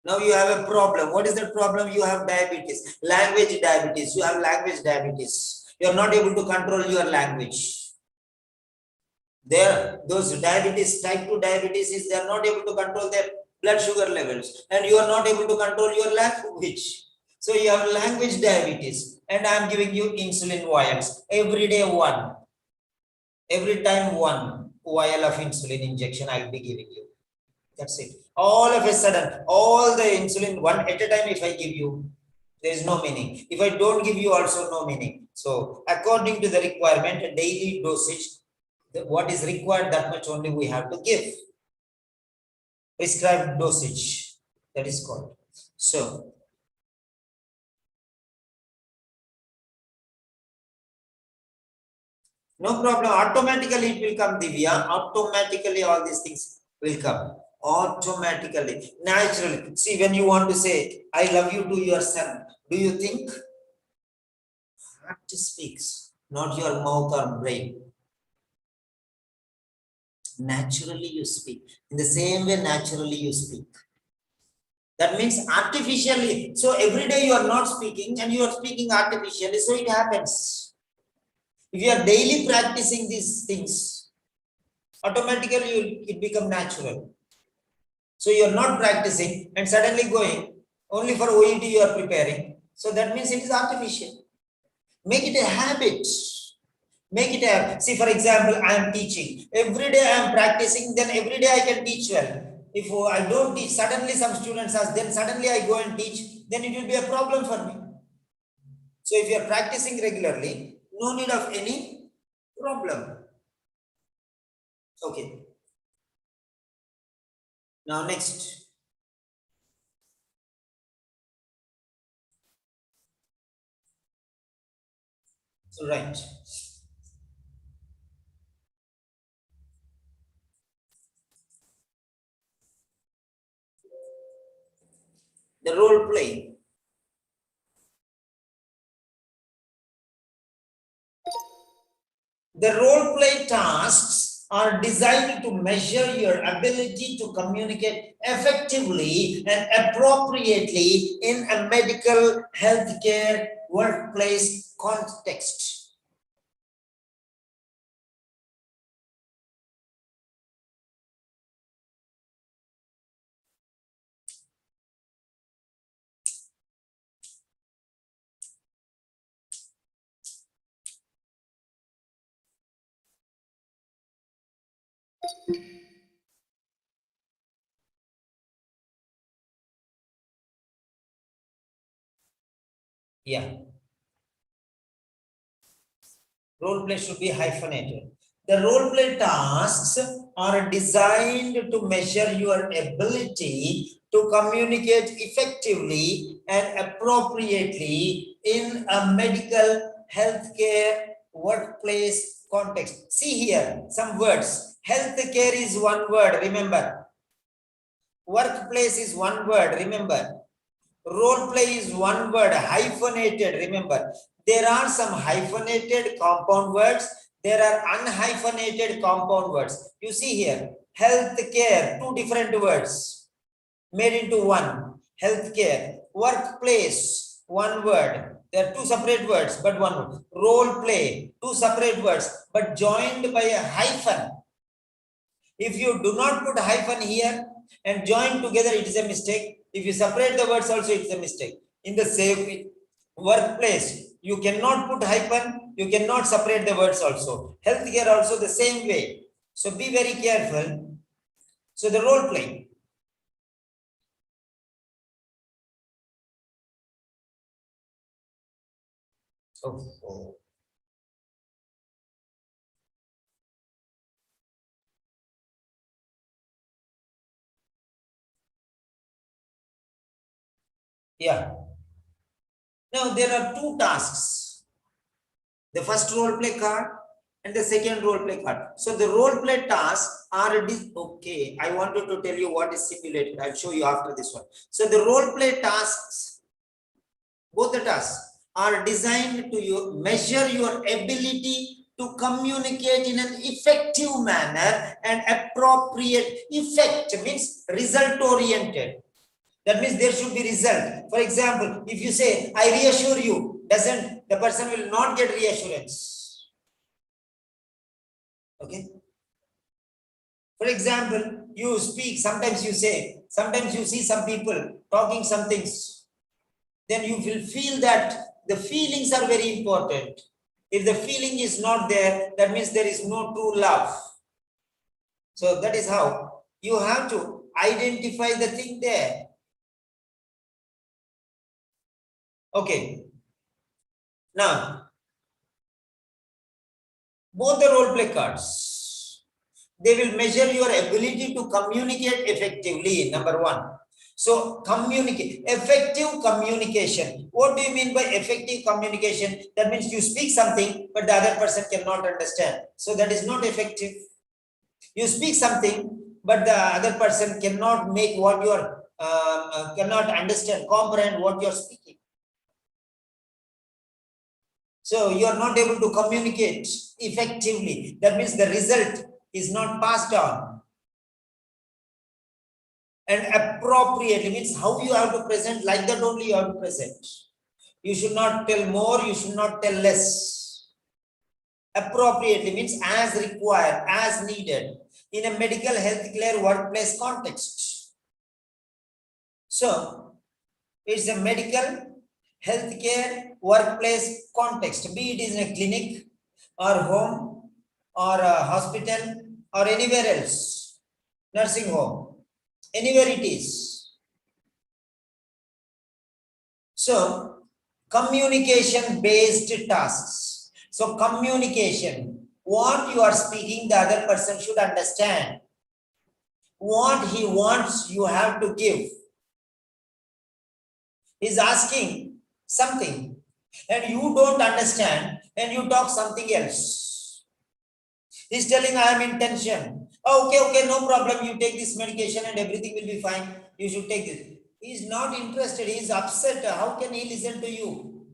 Now you have a problem. What is the problem? You have diabetes, language diabetes. You have language diabetes. You are not able to control your language. Those diabetes, type 2 diabetes is they are not able to control their blood sugar levels, and you are not able to control your language. So you have language diabetes, and I am giving you insulin vials every day 1. Every time 1 vial of insulin injection I will be giving you. That's it. All of a sudden, all the insulin 1 at a time, if I give you, there is no meaning. If I don't give you, also no meaning. So according to the requirement, a daily dosage, what is required, that much only we have to give. Prescribed dosage, that is called. So no problem, automatically it will come, Divya. Automatically all these things will come. Automatically, naturally. See, when you want to say, I love you to your son, do you think? Heart speaks, not your mouth or brain. Naturally you speak. In the same way, naturally you speak. That means artificially. So every day you are not speaking and you are speaking artificially. So it happens. If you are daily practicing these things, automatically it become natural. So you are not practicing and suddenly going, only for OET you are preparing. So that means it is artificial. Make it a habit. Make it a, see, for example, I am teaching. Every day I am practicing, then every day I can teach well. If I don't teach, suddenly some students ask, then suddenly I go and teach, then it will be a problem for me. So if you are practicing regularly, no need of any problem. Okay. Now next. So right. The role play. The role play tasks are designed to measure your ability to communicate effectively and appropriately in a medical, healthcare, workplace context. Yeah. Role play should be hyphenated. The role play tasks are designed to measure your ability to communicate effectively and appropriately in a medical, healthcare, workplace context. See here some words. Healthcare is one word, remember. Workplace is one word, remember. Role play is one word, hyphenated, remember. There are some hyphenated compound words. There are unhyphenated compound words. You see here, healthcare, two different words made into one. Healthcare, workplace, one word. There are two separate words, but one word. Role play, two separate words, but joined by a hyphen. If you do not put hyphen here and join together, it is a mistake. If you separate the words also, it's a mistake. In the same workplace, you cannot put hyphen, you cannot separate the words also. Healthcare also the same way. So be very careful. So the role play. Oh. Yeah. Now there are two tasks. The first role play card and the second role play card. So the role play tasks are okay. I wanted to tell you what is simulated. I'll show you after this one. So the role play tasks, both the tasks are designed to measure your ability to communicate in an effective manner and appropriate. Effect means result oriented. That means there should be result. For example, if you say, I reassure you, doesn't, the person will not get reassurance. Okay. For example, you speak, sometimes you say, sometimes you see some people talking some things, then you will feel that the feelings are very important. If the feeling is not there, that means there is no true love. So that is how you have to identify the thing there. Okay. Now, both the role play cards, they will measure your ability to communicate effectively, number one. So communicate, effective communication. What do you mean by effective communication? That means you speak something, but the other person cannot understand. So that is not effective. You speak something, but the other person cannot make what you are, cannot understand, comprehend what you are speaking. So you are not able to communicate effectively. That means the result is not passed on. And appropriately means how you have to present, like that only you have to present. You should not tell more, you should not tell less. Appropriately means as required, as needed in a medical healthcare workplace context. So it's a medical healthcare workplace context, be it in a clinic or home or a hospital or anywhere else, nursing home, anywhere it is. So communication based tasks. So communication, what you are speaking, the other person should understand. What he wants, you have to give. He's asking something and you don't understand and you talk something else. He's telling, I am in tension. Oh, okay, no problem. You take this medication and everything will be fine. You should take it. He's not interested. He's upset. How can he listen to you?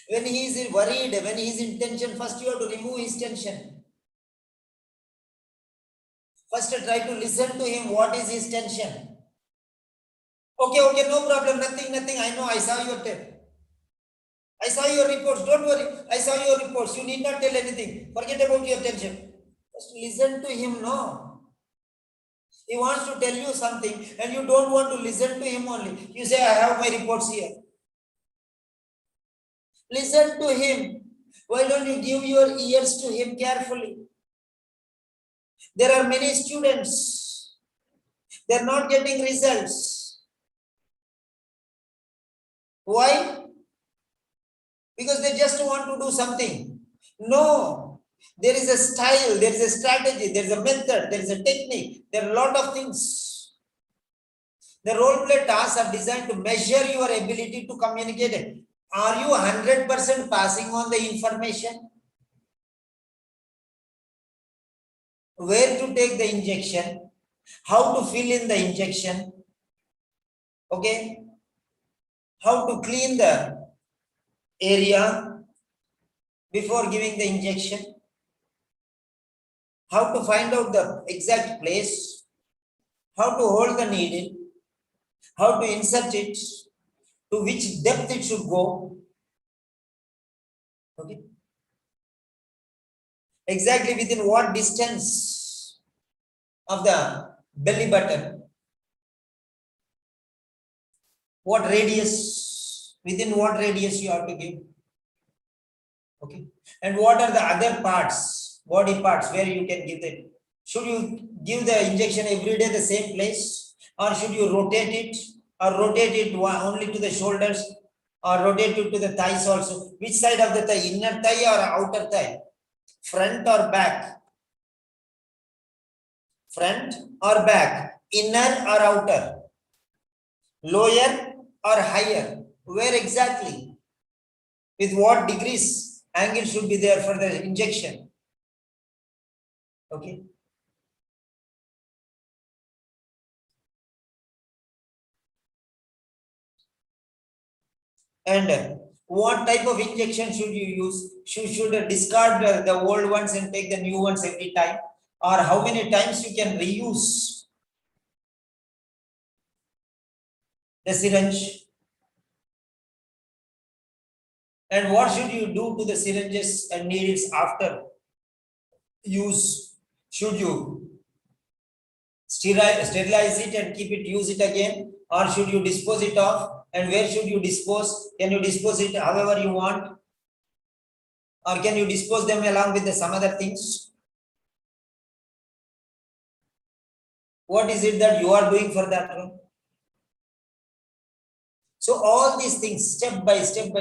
When he is worried, when he is in tension, first you have to remove his tension. First try to listen to him. What is his tension? Okay, no problem. Nothing. I know. I saw your tape. I saw your reports. Don't worry. I saw your reports. You need not tell anything. Forget about your tension. Just listen to him. No. He wants to tell you something and you don't want to listen to him only. You say, I have my reports here. Listen to him. Why don't you give your ears to him carefully? There are many students. They're not getting results. Why? Because they just want to do something. No. There is a style, there is a strategy, there is a method, there is a technique. There are a lot of things. The role play tasks are designed to measure your ability to communicate. Are you 100% passing on the information? Where to take the injection? How to fill in the injection? Okay? How to clean the area before giving the injection? How to find out the exact place? How to hold the needle? How to insert it? To which depth it should go? Okay? Exactly within what distance of the belly button? What radius? Within what radius you have to give? Okay. And what are the other parts, body parts where you can give it? Should you give the injection every day the same place? Or should you rotate it? Or rotate it only to the shoulders? Or rotate it to the thighs also? Which side of the thigh? Inner thigh or outer thigh? Front or back? Front or back? Inner or outer? Lower or higher? Where exactly? With what degrees angle should be there for the injection? Okay. And what type of injection should you use? Should discard the old ones and take the new ones every time? Or how many times you can reuse the syringe? And what should you do to the syringes and needles after use? Should you sterilize it and keep it, use it again? Or should you dispose it off? And where should you dispose? Can you dispose it however you want? Or can you dispose them along with some other things? What is it that you are doing for that one? So all these things, step by step,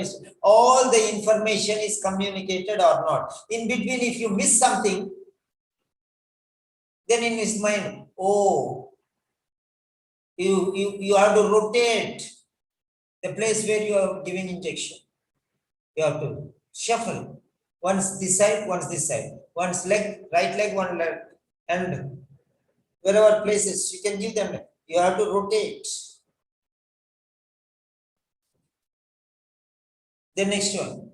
all the information is communicated or not. In between, if you miss something, then in his mind, oh, you have to rotate the place where you are giving injection. You have to shuffle. Once this side, once this side. Once leg, right leg, one leg. And wherever places, you can give them. You have to rotate. The next one.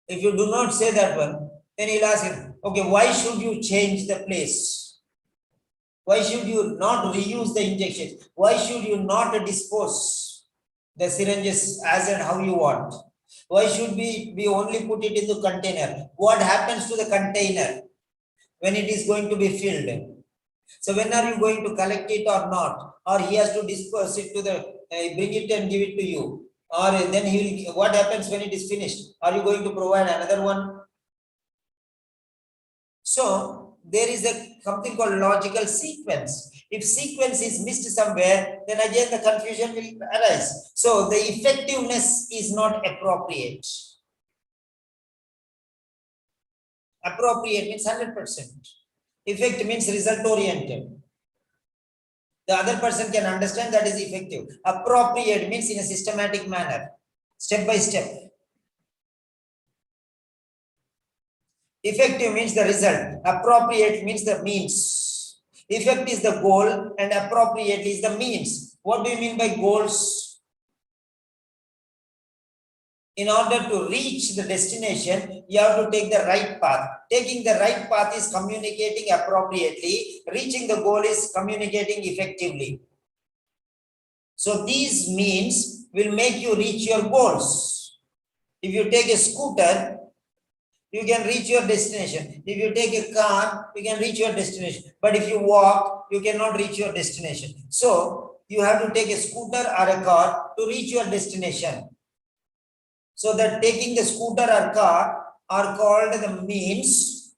If you do not say that one, then he'll ask him, okay, why should you change the place? Why should you not reuse the injection? Why should you not dispose the syringes as and how you want? Why should we only put it in the container? What happens to the container when it is going to be filled? So when are you going to collect it or not? Or he has to disperse it to the, bring it and give it to you. Or then he will, what happens when it is finished? Are you going to provide another one? So there is something called logical sequence. If sequence is missed somewhere, then again the confusion will arise. So the effectiveness is not appropriate. Appropriate means 100%. Effect means result oriented. The other person can understand that is effective. Appropriate means in a systematic manner, step by step. Effective means the result. Appropriate means the means. Effect is the goal and appropriate is the means. What do you mean by goals? in order to reach the destination, you have to take the right path. Taking the right path is communicating appropriately. Reaching the goal is communicating effectively. So these means will make you reach your goals. If you take a scooter, you can reach your destination. If you take a car, you can reach your destination. But if you walk, you cannot reach your destination. So you have to take a scooter or a car to reach your destination. So that taking the scooter or car are called the means,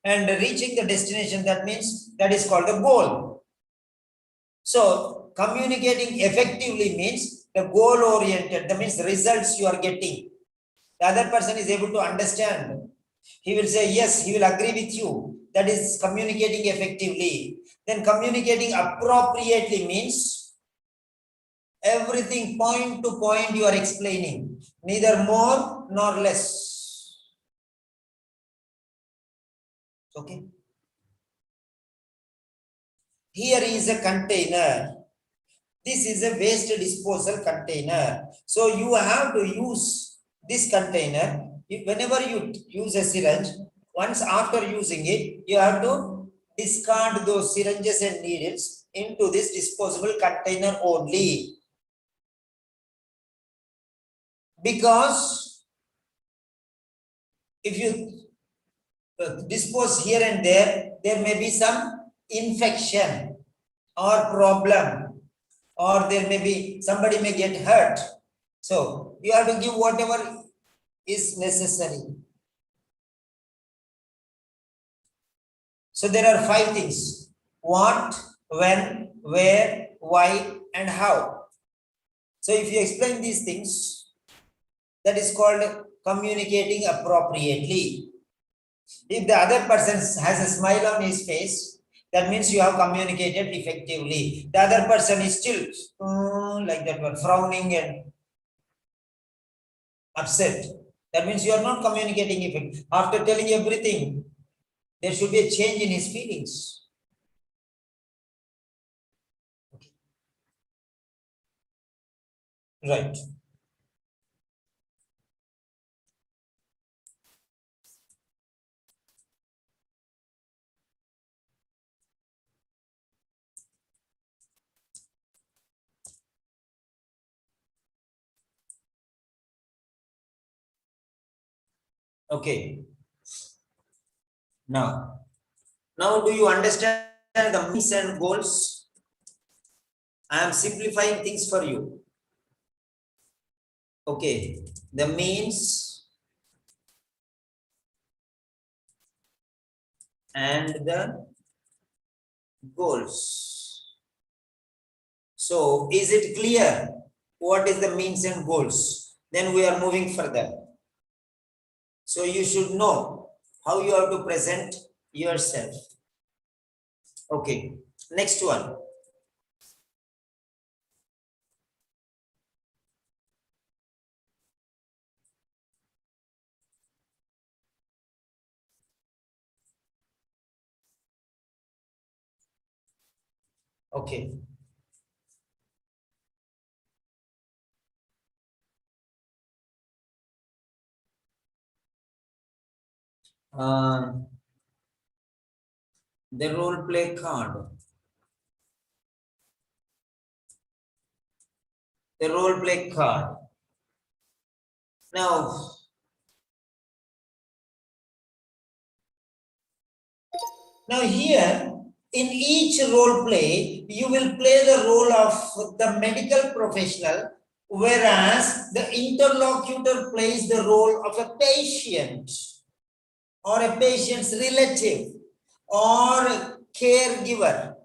and reaching the destination, that means that is called the goal. So communicating effectively means the goal oriented, that means the results you are getting. The other person is able to understand. He will say, yes, he will agree with you. That is communicating effectively. Then communicating appropriately means everything point to point you are explaining, neither more nor less. Okay. Here is a container. This is a waste disposal container. So you have to use this container. Whenever you use a syringe, once after using it, you have to discard those syringes and needles into this disposable container only. Because if you dispose here and there may be some infection or problem, or there may be somebody may get hurt. So you have to give whatever is necessary. So there are 5 things: what, when, where, why, and how. So if you explain these things, that is called communicating appropriately. If the other person has a smile on his face, that means you have communicated effectively. The other person is still like that one, frowning and upset. That means you are not communicating effectively. After telling everything, there should be a change in his feelings. Okay. Right. Okay. Now do you understand the means and goals? I am simplifying things for you. Okay. The means and the goals. So is it clear what is the means and goals? Then we are moving further. So you should know how you have to present yourself. Okay, next one. Okay. The role play card. The role play card. Now here, in each role play, you will play the role of the medical professional, whereas the interlocutor plays the role of a patient or a patient's relative or caregiver.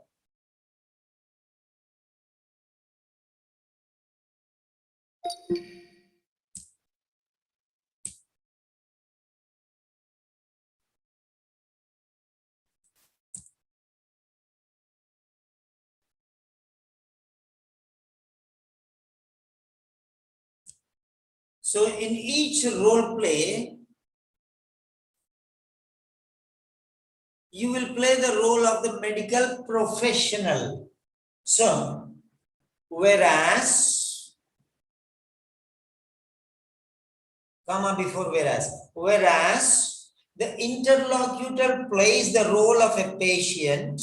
So in each role play, you will play the role of the medical professional. So, whereas comma before whereas. Whereas the interlocutor plays the role of a patient,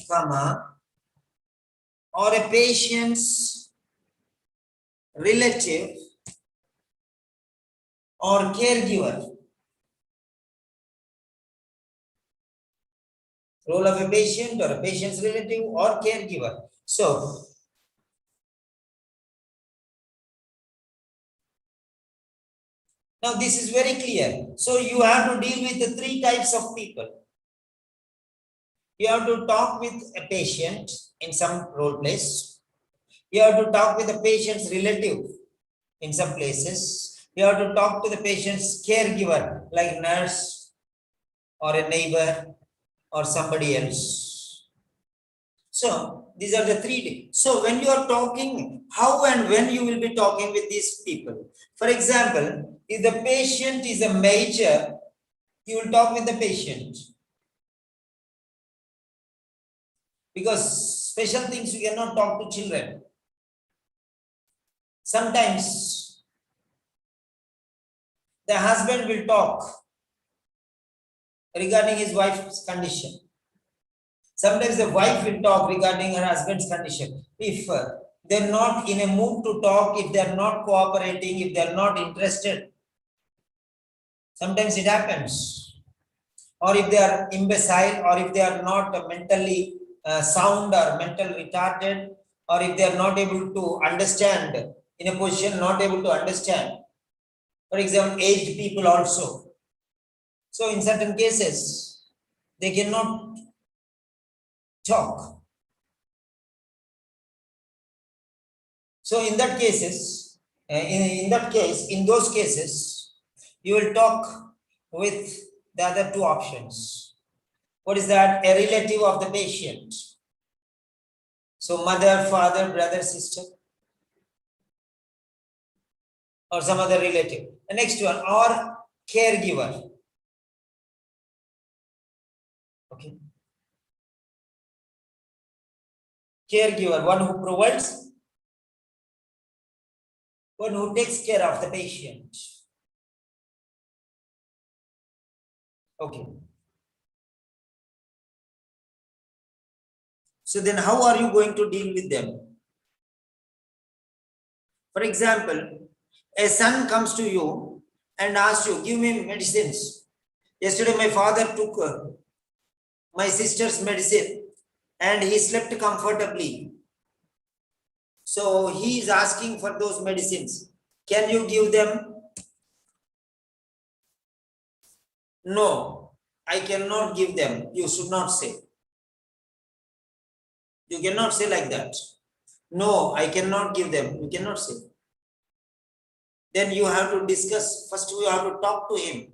comma, or a patient's relative or caregiver. Role of a patient or a patient's relative or caregiver. So, now this is very clear. So you have to deal with the three types of people. You have to talk with a patient in some role place. You have to talk with the patient's relative in some places. You have to talk to the patient's caregiver, like nurse or a neighbor or somebody else. So these are the three. So when you are talking, how and when you will be talking with these people. For example, if the patient is a major, you will talk with the patient. Because special things you cannot talk to children. Sometimes the husband will talk regarding his wife's condition. Sometimes the wife will talk regarding her husband's condition. If they're not in a mood to talk, if they're not cooperating, if they're not interested, sometimes it happens. Or if they are imbecile, or if they are not mentally sound or mentally retarded, or if they are not able to understand, in a position not able to understand. For example, aged people also. So in certain cases, they cannot talk. So in that cases, in those cases, you will talk with the other two options. What is that? A relative of the patient. So mother, father, brother, sister, or some other relative. The next one, or caregiver. Okay. Caregiver, one who provides, one who takes care of the patient. Okay. So then how are you going to deal with them? For example, a son comes to you and asks you, give me medicines. Yesterday my father took my sister's medicine and he slept comfortably. So he is asking for those medicines. Can you give them? No, I cannot give them. You should not say. You cannot say like that. No, I cannot give them. You cannot say. Then you have to discuss. First, you have to talk to him.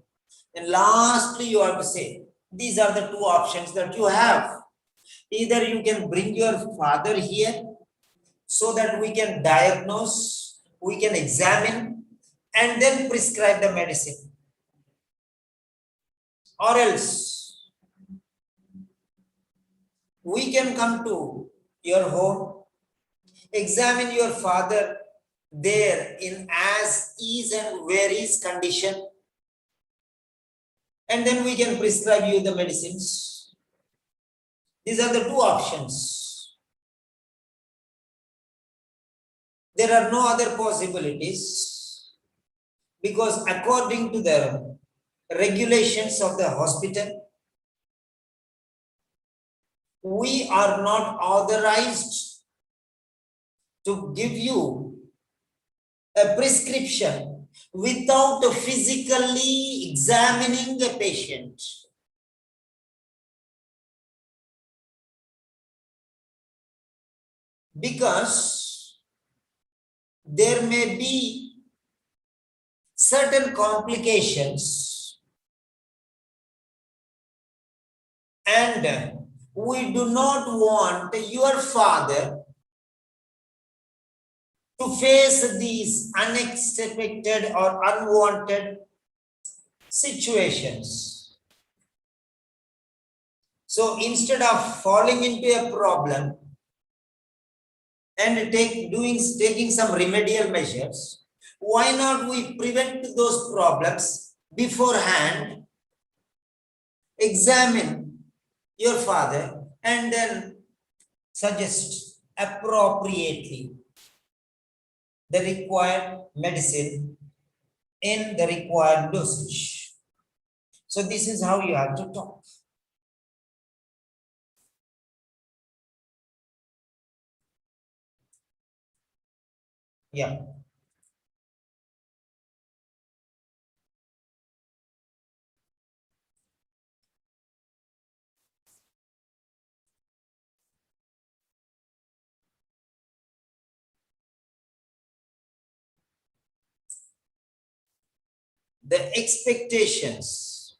And lastly, you have to say, these are the two options that you have. Either you can bring your father here so that we can diagnose, we can examine, and then prescribe the medicine. Or else, we can come to your home, examine your father there in as is and where is condition, and then we can prescribe you the medicines. These are the two options. There are no other possibilities because according to the regulations of the hospital, we are not authorized to give you a prescription without physically examining the patient. Because there may be certain complications and we do not want your father to face these unexpected or unwanted situations. So instead of falling into a problem and taking some remedial measures, Why not we prevent those problems beforehand, examine your father and then suggest appropriately the required medicine in the required dosage. So this is how you have to talk. Yeah. The expectations.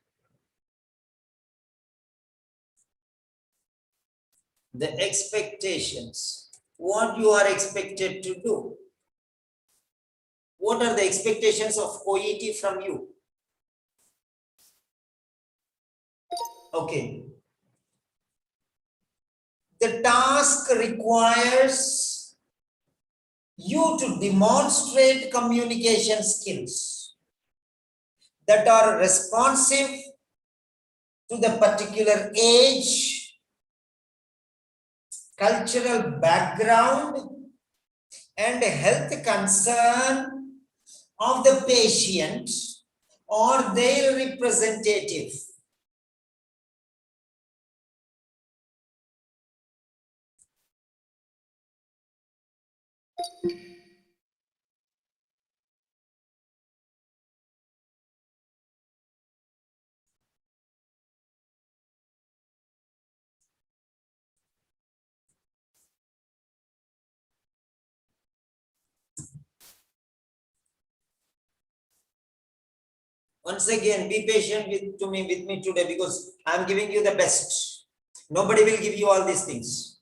The expectations. What you are expected to do. What are the expectations of OET from you? Okay. The task requires you to demonstrate communication skills that are responsive to the particular age, cultural background, and health concern of the patient or their representative. Once again, be patient with me today, because I'm giving you the best. Nobody will give you all these things.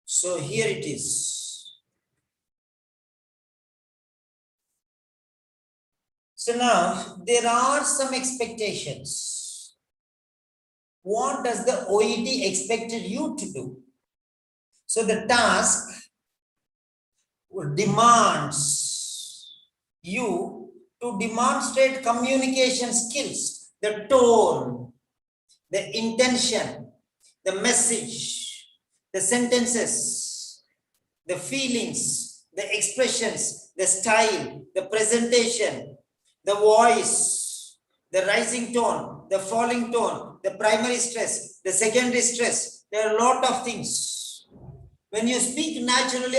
So here it is. So now there are some expectations. What does the OET expected you to do? So the task demands you to demonstrate communication skills, the tone, the intention, the message, the sentences, the feelings, the expressions, the style, the presentation, the voice, the rising tone, the falling tone, the primary stress, the secondary stress. There are a lot of things. When you speak naturally,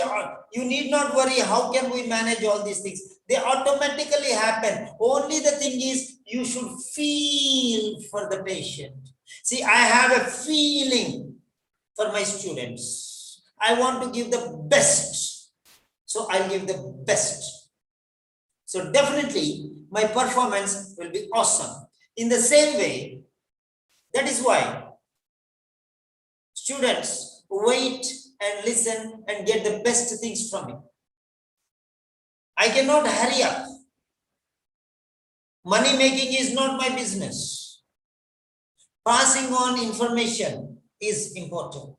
you need not worry, how can we manage all these things? They automatically happen. Only the thing is, you should feel for the patient. See, I have a feeling for my students. I want to give the best. So I'll give the best. So definitely my performance will be awesome. In the same way, that is why students wait and listen and get the best things from me. I cannot hurry up. Money making is not my business. Passing on information is important.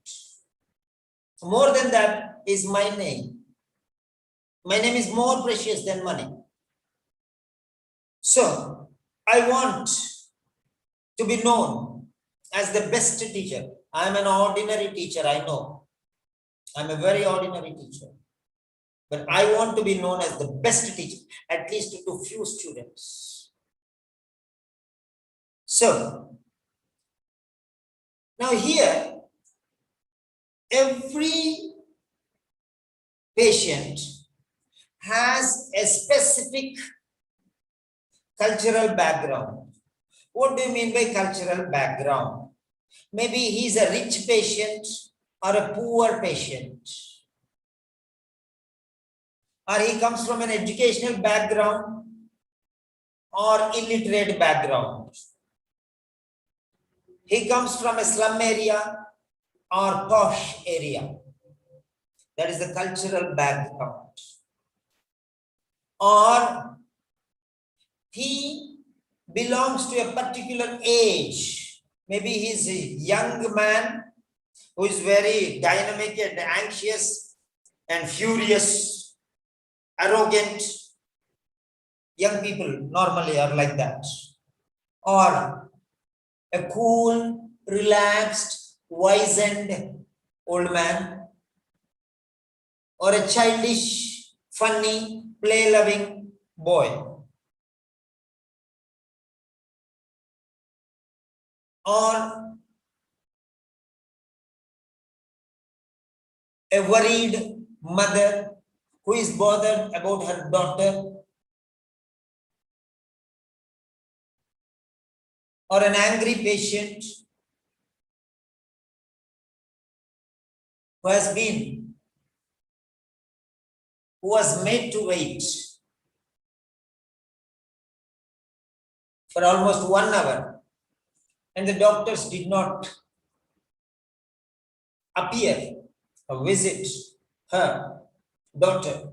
More than that is my name. My name is more precious than money. So I want to be known as the best teacher. I am an ordinary teacher, I know. I'm a very ordinary teacher. But I want to be known as the best teacher, at least to few students. So Now here, every patient has a specific cultural background. What do you mean by cultural background? Maybe he's a rich patient or a poor patient, or he comes from an educational background or illiterate background. He comes from a slum area or posh area. That is the cultural background. Or he belongs to a particular age. Maybe he's a young man who is very dynamic and anxious and furious, arrogant. Young people normally are like that. Or a cool, relaxed, wizened old man. Or a childish, funny, play-loving boy. Or a worried mother who is bothered about her daughter, or an angry patient who was made to wait for almost 1 hour, and the doctors did not appear or visit her daughter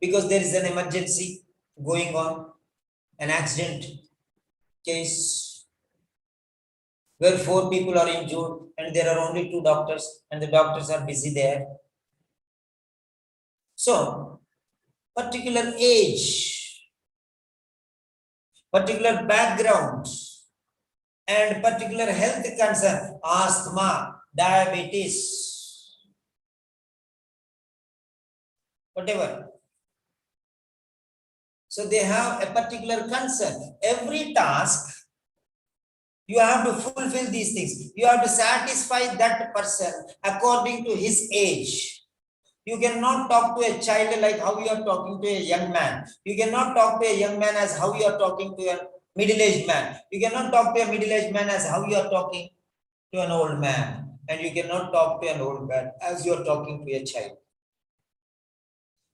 because there is an emergency going on, an accident case where 4 people are injured and there are only 2 doctors and the doctors are busy there. So, particular age, particular background, and particular health concern, asthma, diabetes, whatever. So they have a particular concern. Every task, you have to fulfill these things. You have to satisfy that person according to his age. You cannot talk to a child like how you are talking to a young man. You cannot talk to a young man as how you are talking to a middle-aged man. You cannot talk to a middle-aged man as how you are talking to an old man. And you cannot talk to an old man as you are talking to a child.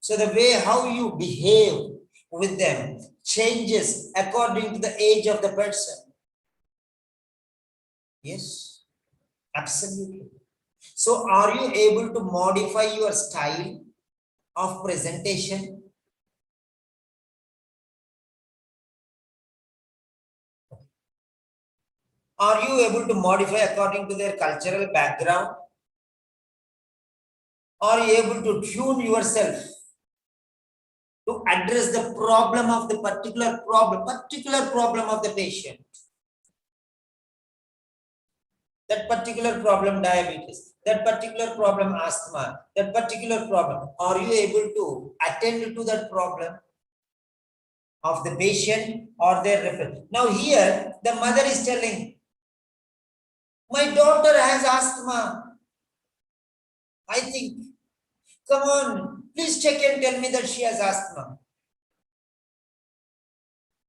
So the way how you behave with them changes according to the age of the person. Yes, absolutely. So are you able to modify your style of presentation? Are you able to modify according to their cultural background? Are you able to tune yourself to address the problem of the particular problem of the patient? That particular problem diabetes, that particular problem asthma, that particular problem. Are you able to attend to that problem of the patient or their reference? Now here the mother is telling, my daughter has asthma. I think, come on, please check and tell me that she has asthma.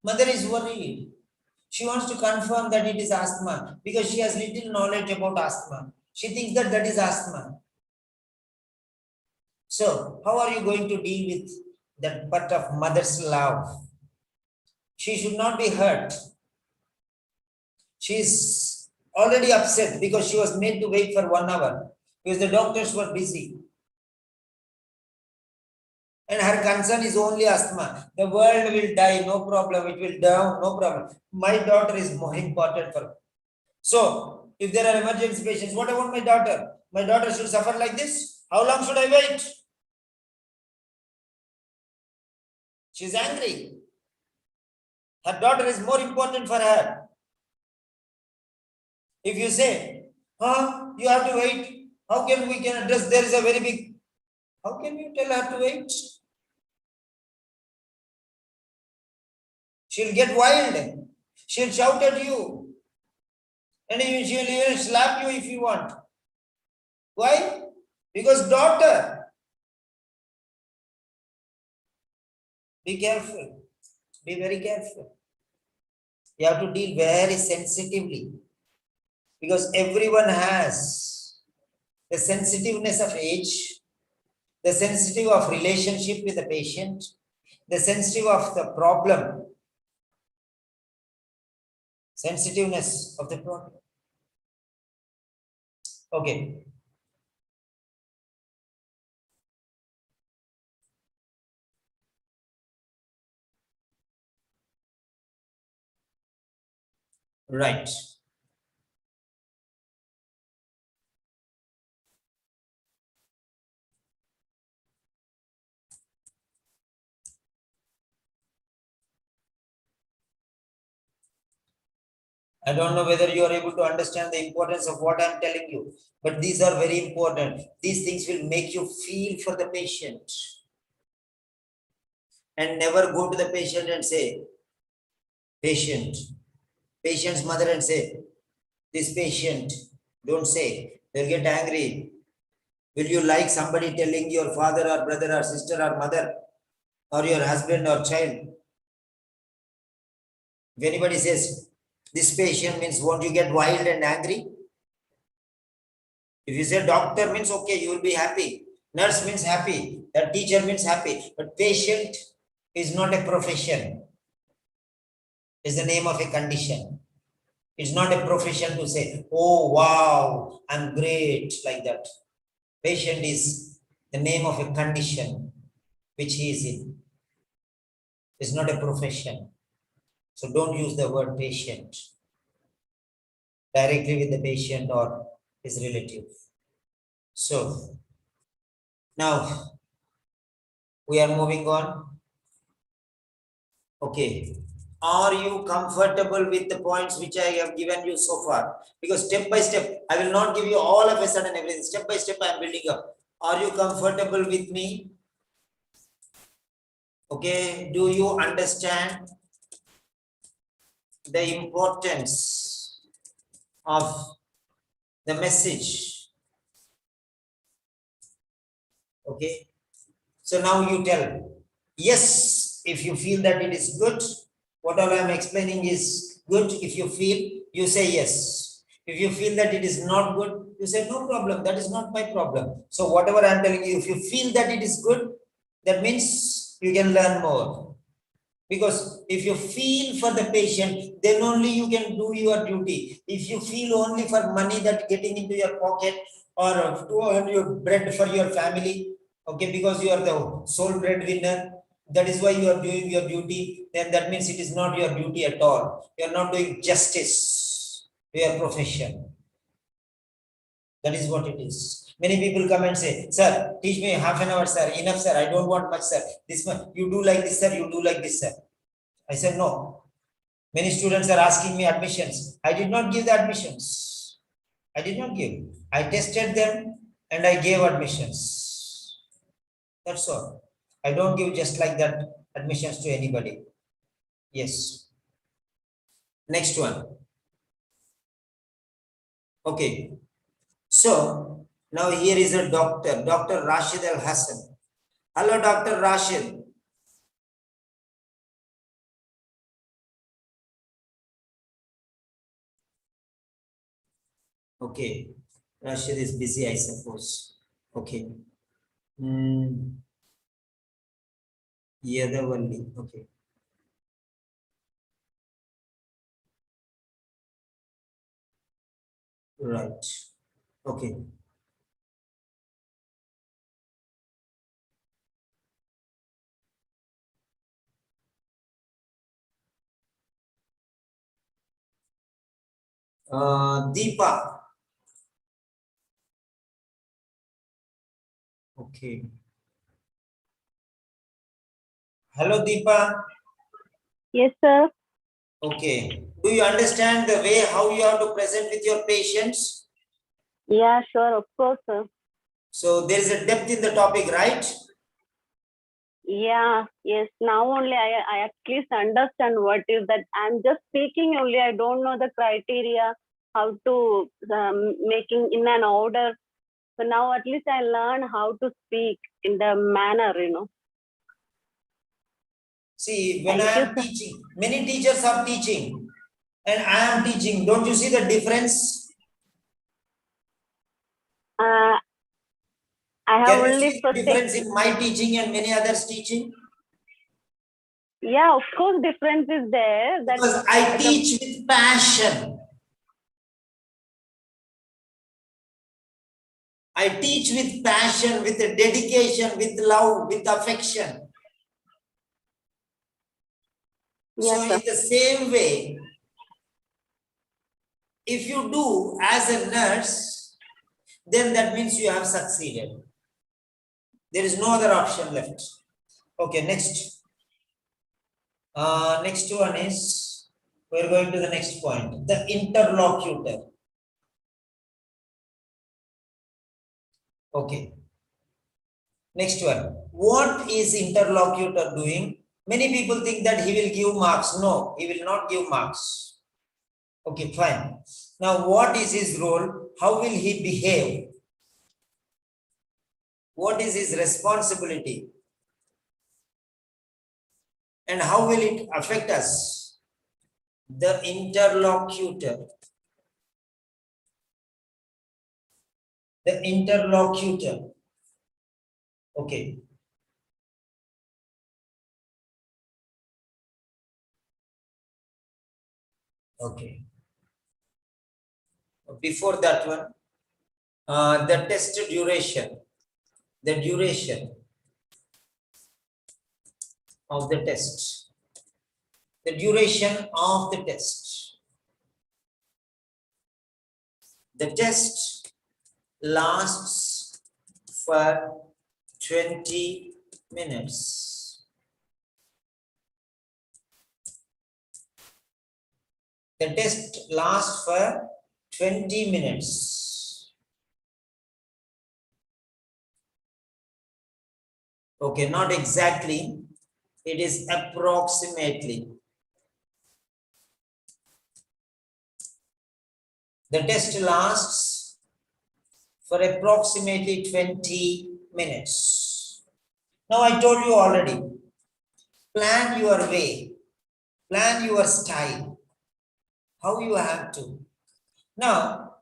Mother is worried. She wants to confirm that it is asthma because she has little knowledge about asthma. She thinks that that is asthma. So how are you going to deal with that part of mother's love? She should not be hurt. She is already upset because she was made to wait for 1 hour because the doctors were busy. And her concern is only asthma. The world will die, no problem. It will down, no problem. My daughter is more important for her. So, if there are emergency patients, what about my daughter? My daughter should suffer like this? How long should I wait? She's angry. Her daughter is more important for her. If you say, you have to wait. How can we can address? There is a very big. How can you tell her to wait? She'll get wild. She'll shout at you. And usually he will slap you if you want. Why? Because daughter. Be careful. Be very careful. You have to deal very sensitively. Because everyone has the sensitiveness of age, the sensitive of relationship with the patient, the sensitive of the problem, sensitiveness of the problem. Okay. Right. I don't know whether you are able to understand the importance of what I'm telling you, but these are very important. These things will make you feel for the patient. And never go to the patient and say, patient's mother, and say, this patient, don't say, they'll get angry. Will you like somebody telling your father or brother or sister or mother or your husband or child? If anybody says, this patient means, won't you get wild and angry? If you say doctor means, okay, you will be happy. Nurse means happy. The teacher means happy. But patient is not a profession. It's the name of a condition. It's not a profession to say, oh, wow, I'm great, like that. Patient is the name of a condition which he is in. It's not a profession. So don't use the word patient directly with the patient or his relative. So now we are moving on. Okay. Are you comfortable with the points which I have given you so far? Because step by step, I will not give you all of a sudden everything. Step by step, I am building up. Are you comfortable with me? Okay. Do you understand the importance of the message? Okay. So now you tell, yes, if you feel that it is good, what all I am explaining is good. If you feel, you say yes. If you feel that it is not good, you say no problem, that is not my problem. So whatever I am telling you, if you feel that it is good, that means you can learn more. Because if you feel for the patient, then only you can do your duty. If you feel only for money that getting into your pocket or to earn your bread for your family, okay, because you are the sole breadwinner, that is why you are doing your duty, then that means it is not your duty at all. You are not doing justice to your profession. That is what it is. Many people come and say, sir, teach me half an hour, sir. Enough, sir. I don't want much, sir. This one, you do like this, sir. You do like this, sir. I said, no. Many students are asking me admissions. I did not give the admissions. I did not give. I tested them and I gave admissions. That's all. I don't give just like that admissions to anybody. Yes. Next one. Okay. So now here is a doctor, Dr. Rashid Al Hassan. Hello, Dr. Rashid. Okay. Rashid is busy, I suppose. Okay. Yadavalli. Okay. Right. Okay. Deepa. Okay. Hello, Deepa. Yes, sir. Okay. Do you understand the way how you have to present with your patients? Yeah, sure, of course, sir. So there is a depth in the topic, right? Yeah, yes. Now only I at least understand what is that. I'm just speaking only. I don't know the criteria, how to making in an order. So now at least I learn how to speak in the manner. See, when I Thank you, am sir. teaching, many teachers are teaching and I am teaching. Don't you see the difference? I have Can you only see the first. difference in my teaching and many others teaching? Yeah, of course, difference is there. That Because I teach with passion. I teach with passion, with dedication, with love, with affection. yes, So sir. in the same way, if you do as a nurse, then that means you have succeeded. There is no other option left. Okay, next. Next one is, we're going to the next point, the interlocutor. Okay. Next one. What is interlocutor doing? Many people think that he will give marks. No, he will not give marks. Okay, fine. Now, what is his role? How will he behave? What is his responsibility? And how will it affect us? The interlocutor. The interlocutor. Okay. Okay. Before that one, the test duration. The duration of the test. The duration of the test. The test lasts for 20 minutes. The test lasts for 20 minutes. Okay, not exactly. It is approximately. The test lasts for approximately 20 minutes. Now I told you already, plan your way, plan your style, how you have to. Now,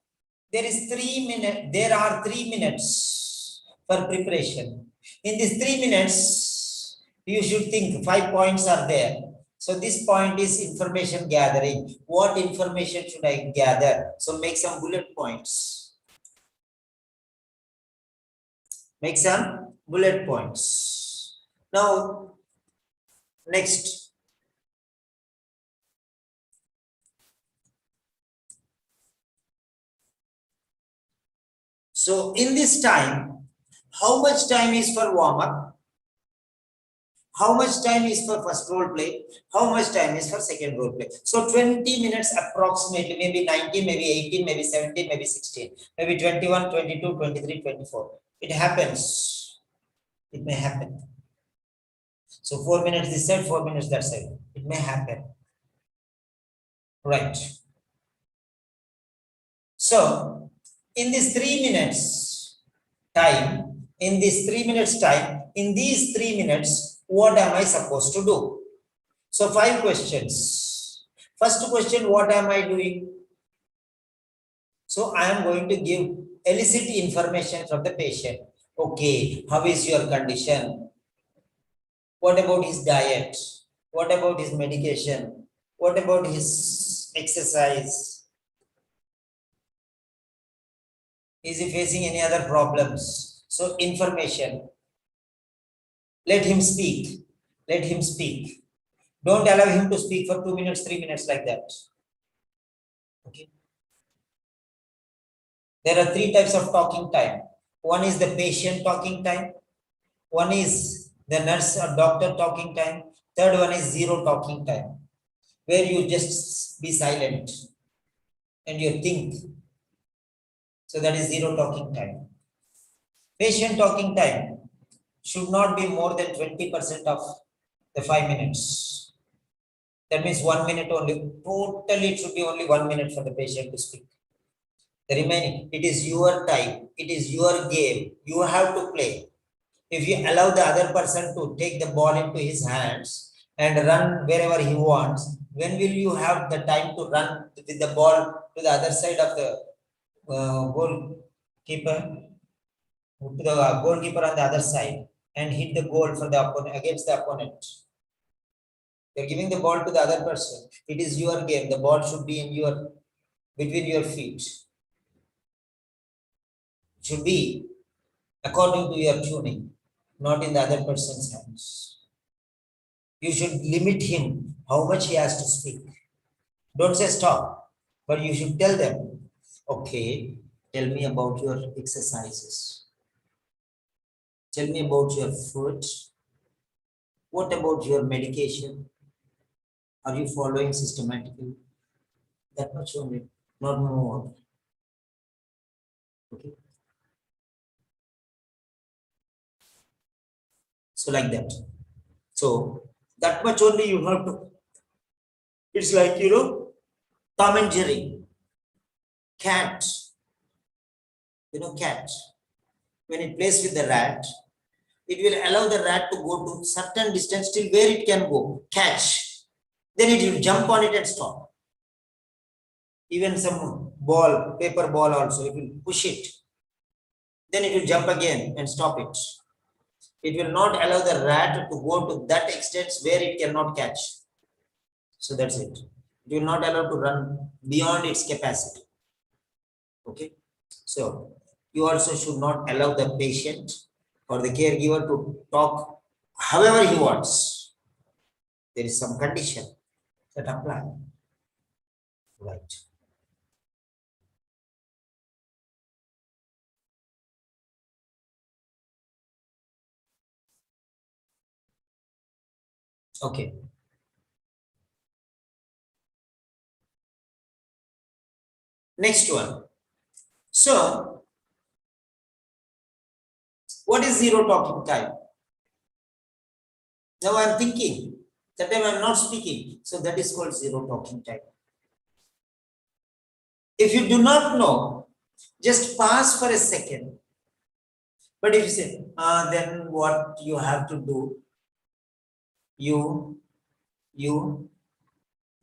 there are 3 minutes for preparation. In these 3 minutes, you should think 5 points are there. So this point is information gathering. What information should I gather? So make some bullet points. Make some bullet points. Now, next. So in this time, how much time is for warm up? How much time is for first role play? How much time is for second role play? So 20 minutes approximately, maybe 19, maybe 18, maybe 17, maybe 16, maybe 21, 22, 23, 24. It happens. It may happen. So 4 minutes this side, 4 minutes that side. It may happen. Right. So in this 3 minutes time, in these 3 minutes, what am I supposed to do? So 5 questions. First question, what am I doing? So I am going to elicit information from the patient. Okay, how is your condition? What about his diet? What about his medication? What about his exercise? Is he facing any other problems? So information. Let him speak. Let him speak. Don't allow him to speak for 2 minutes, 3 minutes like that. Okay. There are 3 types of talking time. One is the patient talking time. One is the nurse or doctor talking time. Third one is zero talking time, where you just be silent and you think. So that is zero talking time. Patient talking time should not be more than 20% of the 5 minutes. That means 1 minute only. Totally, it should be only 1 minute for the patient to speak. The remaining, it is your time, it is your game, you have to play. If you allow the other person to take the ball into his hands and run wherever he wants, when will you have the time to run with the ball to the other side of the goalkeeper, to the goalkeeper on the other side and hit the goal for the opponent against the opponent? You're giving the ball to the other person. It is your game. The ball should be in your between your feet. Should be according to your tuning, not in the other person's hands. You should limit him how much he has to speak. Don't say stop, but you should tell them, okay, tell me about your exercises. Tell me about your food. What about your medication? Are you following systematically? That much only, not more. Okay. So like that. So that much only you have to. It's like, Tom and Jerry. Cat. Cat. When it plays with the rat, it will allow the rat to go to certain distance till where it can go. Catch. Then it will jump on it and stop. Even some ball, paper ball also, it will push it. Then it will jump again and stop it. It will not allow the rat to go to that extent where it cannot catch. So that's it. It will not allow to run beyond its capacity. Okay. So you also should not allow the patient or the caregiver to talk however he wants. There is some condition that apply. Right. Okay. Next one. So, what is zero talking time? Now I'm thinking, that time I'm not speaking. So that is called zero talking time. If you do not know, just pause for a second. But if you say, then what you have to do, you,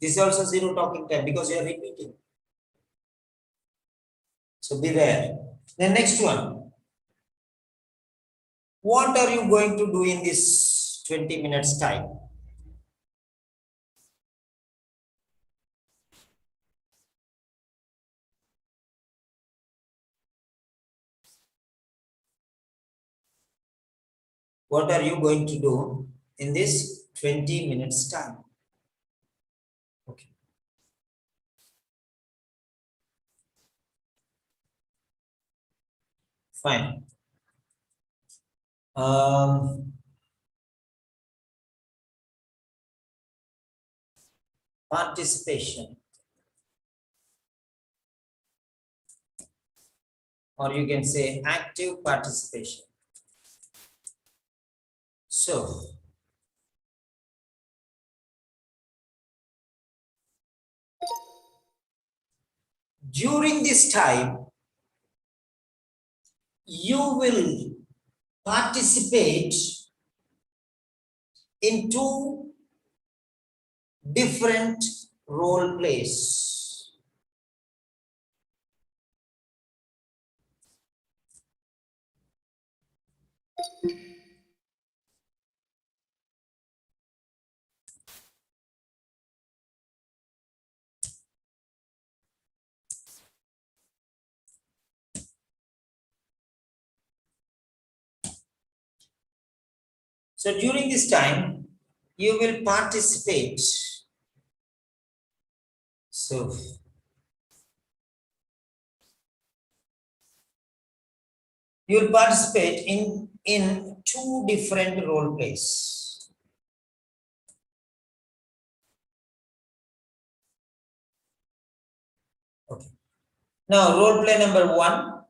this is also zero talking time because you are repeating. So beware. The next one. What are you going to do in this 20 minutes time? What are you going to do in this 20 minutes time? Okay. Fine. Participation. Or you can say active participation. So, during this time, you will participate in two different role plays. So during this time, you will participate. So you will participate in two different role plays. Okay. Now role play number 1,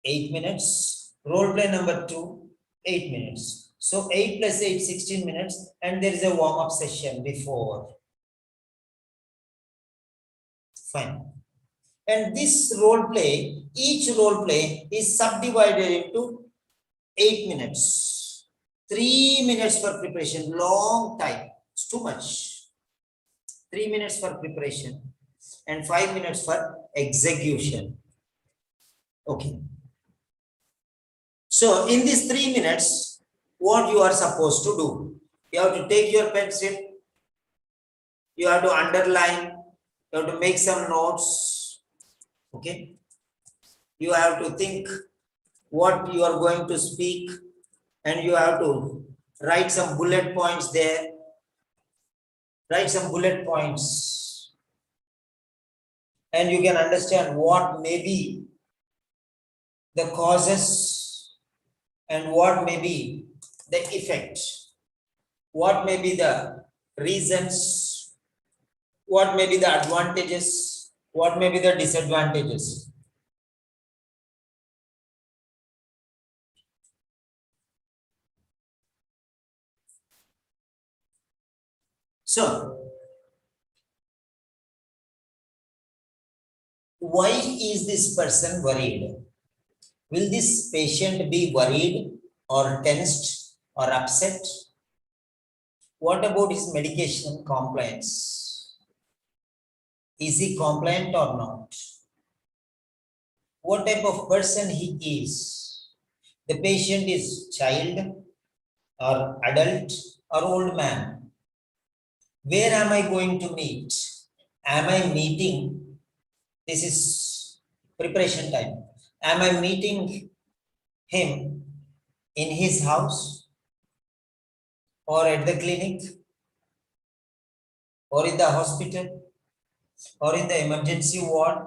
8 minutes. Role play number 2, 8 minutes. So 8 plus 8, 16 minutes, and there is a warm-up session before. Fine. And this role play, each role play is subdivided into 8 minutes. 3 minutes for preparation, long time, it's too much. 3 minutes for preparation and 5 minutes for execution. Okay. So in these 3 minutes, what you are supposed to do? You have to take your pencil, you have to underline, you have to make some notes. Okay. You have to think what you are going to speak, and you have to write some bullet points there. Write some bullet points, and you can understand what may be the causes and what may be the effect, what may be the reasons, what may be the advantages, what may be the disadvantages. So, why is this person worried? Will this patient be worried or tensed or upset? What about his medication compliance? Is he compliant or not? What type of person he is? The patient is child or adult or old man? Where am I going to meet? Am I meeting? This is preparation time. Am I meeting him in his house or at the clinic or in the hospital or in the emergency ward?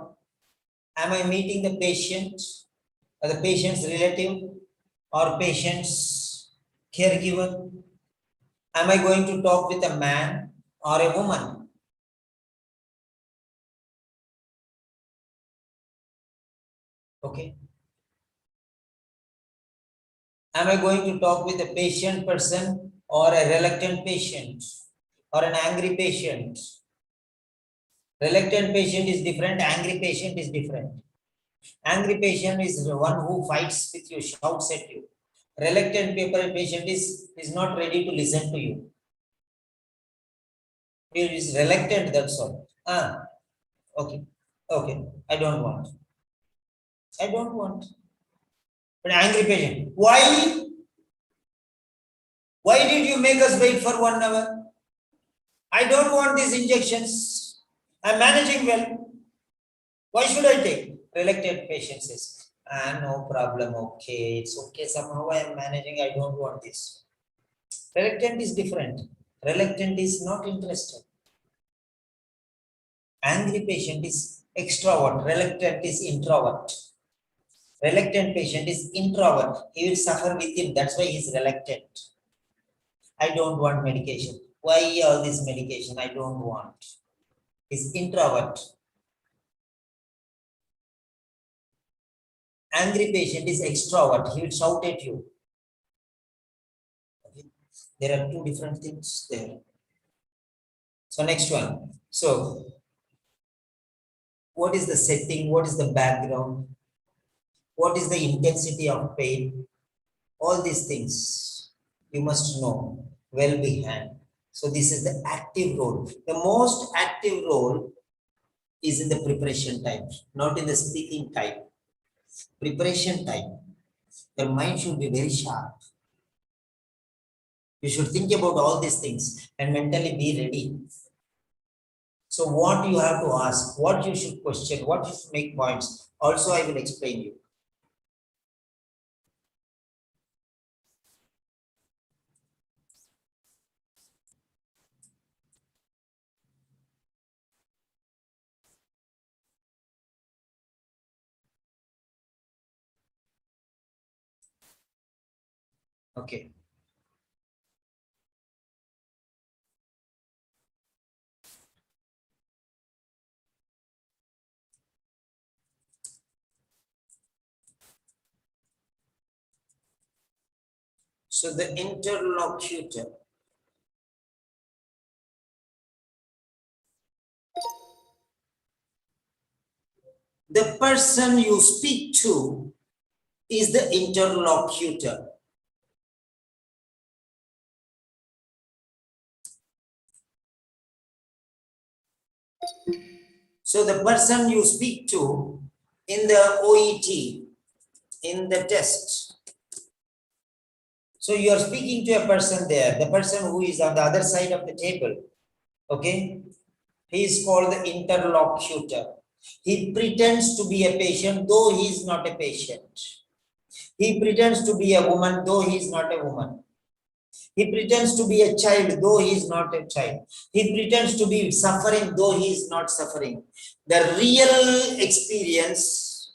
Am I meeting the patient or the patient's relative or patient's caregiver? Am I going to talk with a man or a woman? Okay. Am I going to talk with a patient person or a reluctant patient or an angry patient? Reluctant patient is different, angry patient is different. Angry patient is the one who fights with you, shouts at you. Reluctant patient is not ready to listen to you. He is reluctant, that's all. Okay, okay, I don't want. I don't want. But angry patient, why? Why did you make us wait for 1 hour? I don't want these injections. I'm managing well. Why should I take? Reluctant patient says, no problem, okay, it's okay. Somehow I am managing, I don't want this. Reluctant is different. Reluctant is not interested. Angry patient is extrovert. Reluctant is introvert. Reluctant patient is introvert. He will suffer within. That's why he's reluctant. I don't want medication. Why all this medication? I don't want. He's introvert. Angry patient is extrovert. He will shout at you. Okay. There are two different things there. So next one. So what is the setting? What is the background? What is the intensity of pain? All these things you must know well behind. So this is the active role. The most active role is in the preparation time, not in the speaking time. Preparation time, your mind should be very sharp. You should think about all these things and mentally be ready. So what you have to ask, what you should question, what you should make points, also I will explain you. Okay. So the interlocutor The person you speak to is the interlocutor. So the person you speak to in the OET, in the test. So you are speaking to a person there, the person who is on the other side of the table. Okay? He is called the interlocutor. He pretends to be a patient, though he is not a patient. He pretends to be a woman, though he is not a woman. He pretends to be a child, though he is not a child. He pretends to be suffering, though he is not suffering. The real experience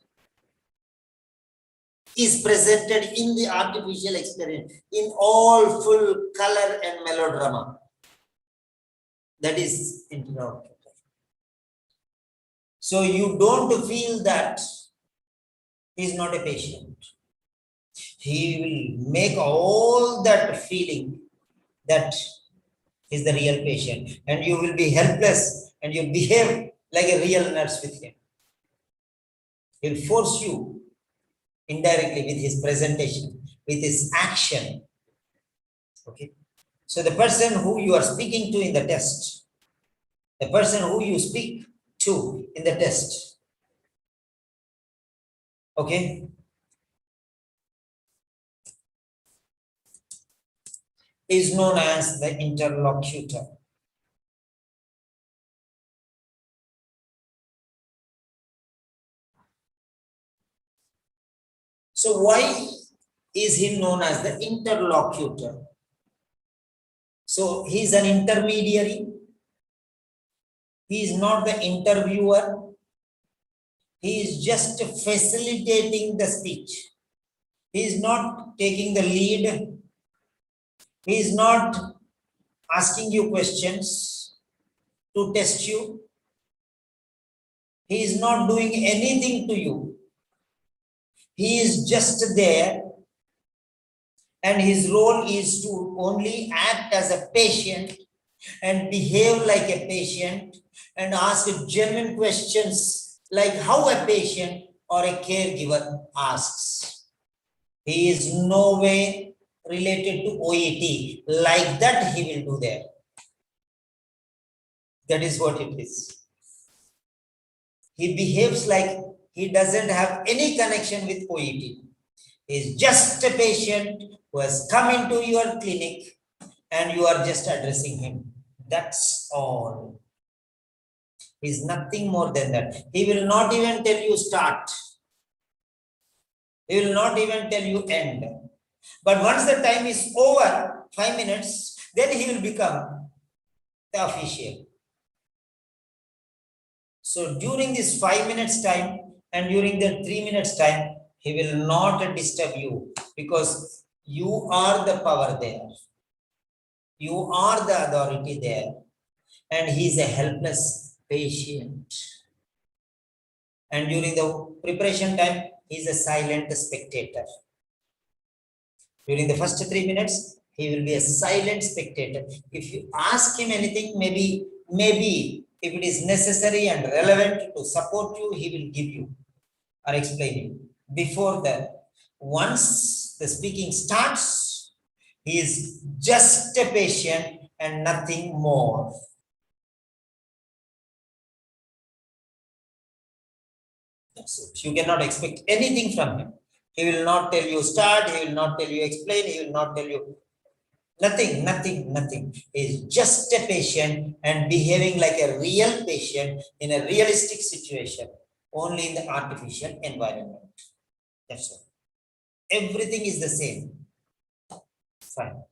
is presented in the artificial experience in all full color and melodrama. That is interlocutor. So you don't feel that he is not a patient. He will make all that feeling that is the real patient, and you will be helpless and you behave like a real nurse with him. He'll force you indirectly with his presentation, with his action. Okay. So the person who you are speaking to in the test, the person who you speak to in the test, okay, is known as the interlocutor. So why is he known as the interlocutor? So he is an intermediary. He is not the interviewer. He is just facilitating the speech. He is not taking the lead. He is not asking you questions to test you. He is not doing anything to you. He is just there, and his role is to only act as a patient and behave like a patient and ask genuine questions like how a patient or a caregiver asks. He is no way related to OET. Like that, he will do there. That is what it is. He behaves like he doesn't have any connection with OET. He is just a patient who has come into your clinic and you are just addressing him. That's all. He's nothing more than that. He will not even tell you start. He will not even tell you end. But once the time is over, 5 minutes, then he will become the official. So during this 5 minutes time and during the 3 minutes time, he will not disturb you because you are the power there. You are the authority there. And he is a helpless patient. And during the preparation time, he is a silent spectator. During the first 3 minutes, he will be a silent spectator. If you ask him anything, maybe if it is necessary and relevant to support you, he will give you or explain you. Before that, once the speaking starts, he is just a patient and nothing more. That's it. You cannot expect anything from him. He will not tell you start, he will not tell you explain, he will not tell you nothing. He is just a patient and behaving like a real patient in a realistic situation, only in the artificial environment. That's all. Everything is the same. Fine.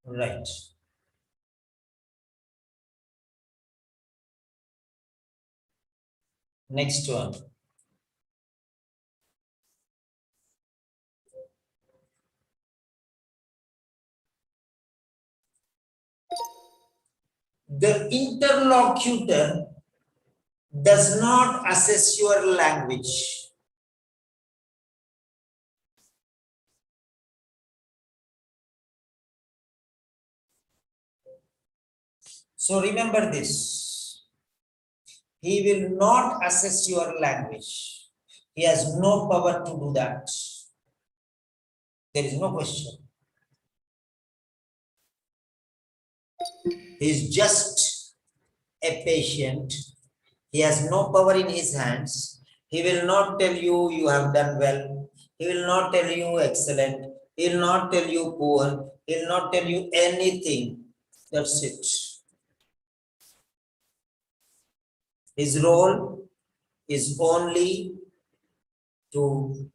Right. Next one. The interlocutor does not assess your language. So remember this. He will not assess your language. He has no power to do that. There is no question. He is just a patient. He has no power in his hands. He will not tell you you have done well. He will not tell you excellent. He will not tell you poor. He will not tell you anything. That's it. His role is only to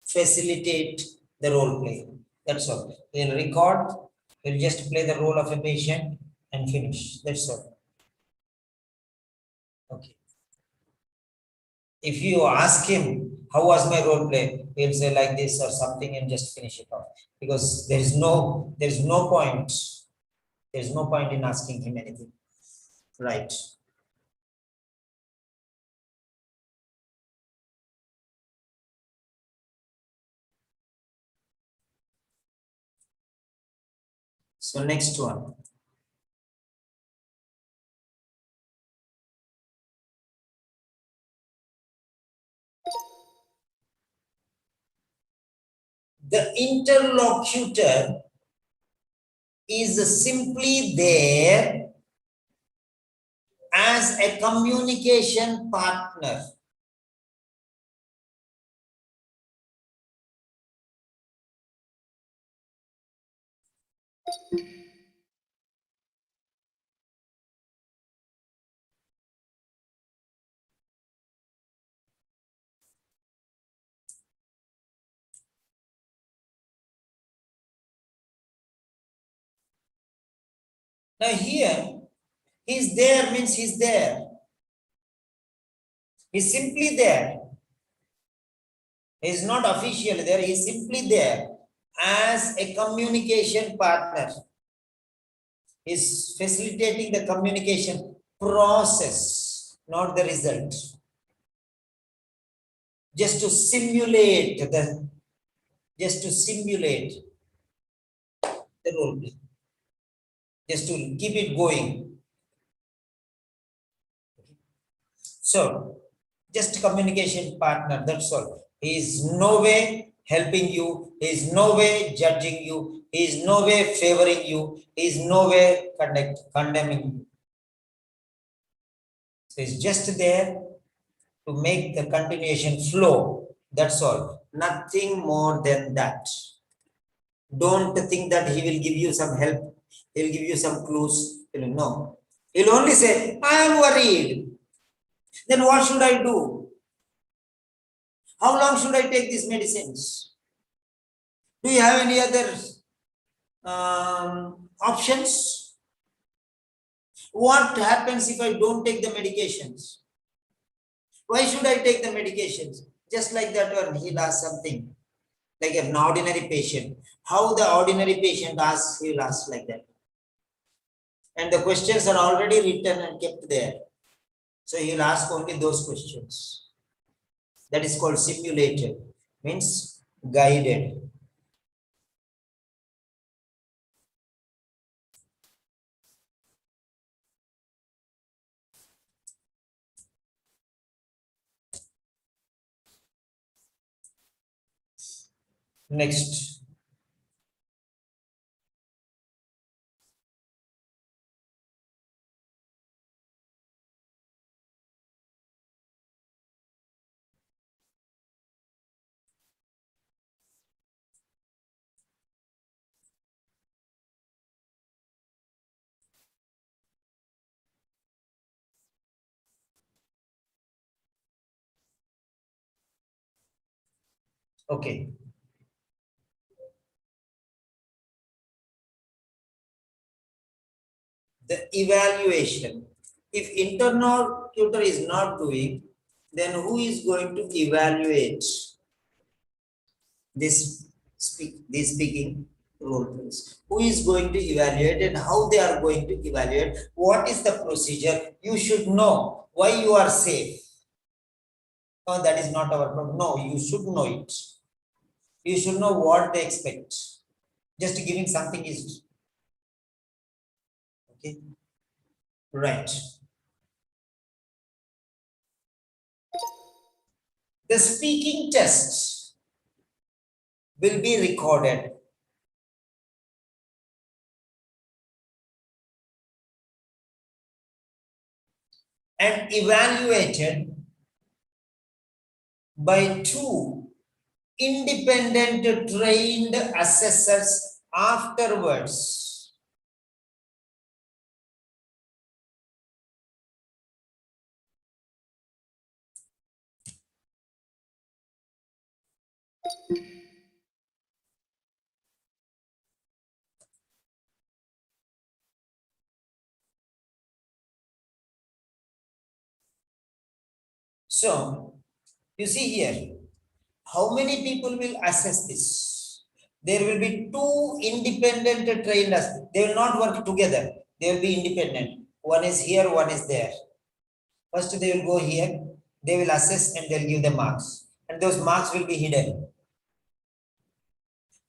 facilitate the role play. That's all. He'll record, he'll just play the role of a patient and finish. That's all. Okay. If you ask him, how was my role play? He'll say like this or something and just finish it off. Because there is no point. There's no point in asking him anything. Right. So next one. The interlocutor is simply there as a communication partner. Now here, he's there means he's there. He's simply there. He's not officially there, he's simply there as a communication partner. He's facilitating the communication process, not the result. Just to simulate the role play. Just to keep it going. So, just communication partner, that's all. He is no way helping you, he is no way judging you, he is no way favoring you, he is no way condemning you. So, he's just there to make the continuation flow, that's all. Nothing more than that. Don't think that he will give you some help, he'll give you some clues. No. He'll only say, I am worried. Then what should I do? How long should I take these medicines? Do you have any other options? What happens if I don't take the medications? Why should I take the medications? Just like that one, he'll ask something like an ordinary patient. How the ordinary patient asks, he'll ask like that. And the questions are already written and kept there. So he'll ask only those questions. That is called simulated, means guided. Next. Okay. The evaluation. If interlocutor is not doing, then who is going to evaluate this speaking? role plays. Who is going to evaluate and how they are going to evaluate? What is the procedure? You should know why you are safe. No, that is not our problem. No, you should know it. You should know what they expect. Just giving something is okay. Right. The speaking test will be recorded and evaluated by two independent trained assessors afterwards. So, you see here, how many people will assess this? There will be two independent trained assessors. They will not work together. They will be independent. One is here, one is there. First, they will go here. They will assess and they'll give the marks. And those marks will be hidden.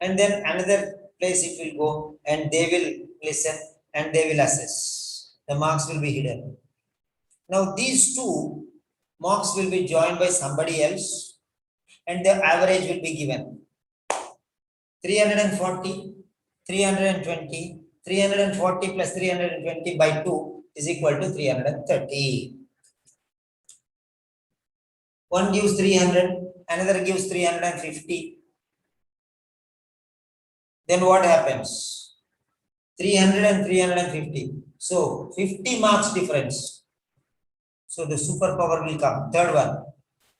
And then another place it will go and they will listen and they will assess. The marks will be hidden. Now, these two marks will be joined by somebody else and the average will be given 340, 320, 340 plus 320 by 2 is equal to 330. One gives 300, another gives 350. Then what happens? 300 and 350. So 50 marks difference. So the superpower will come. Third one,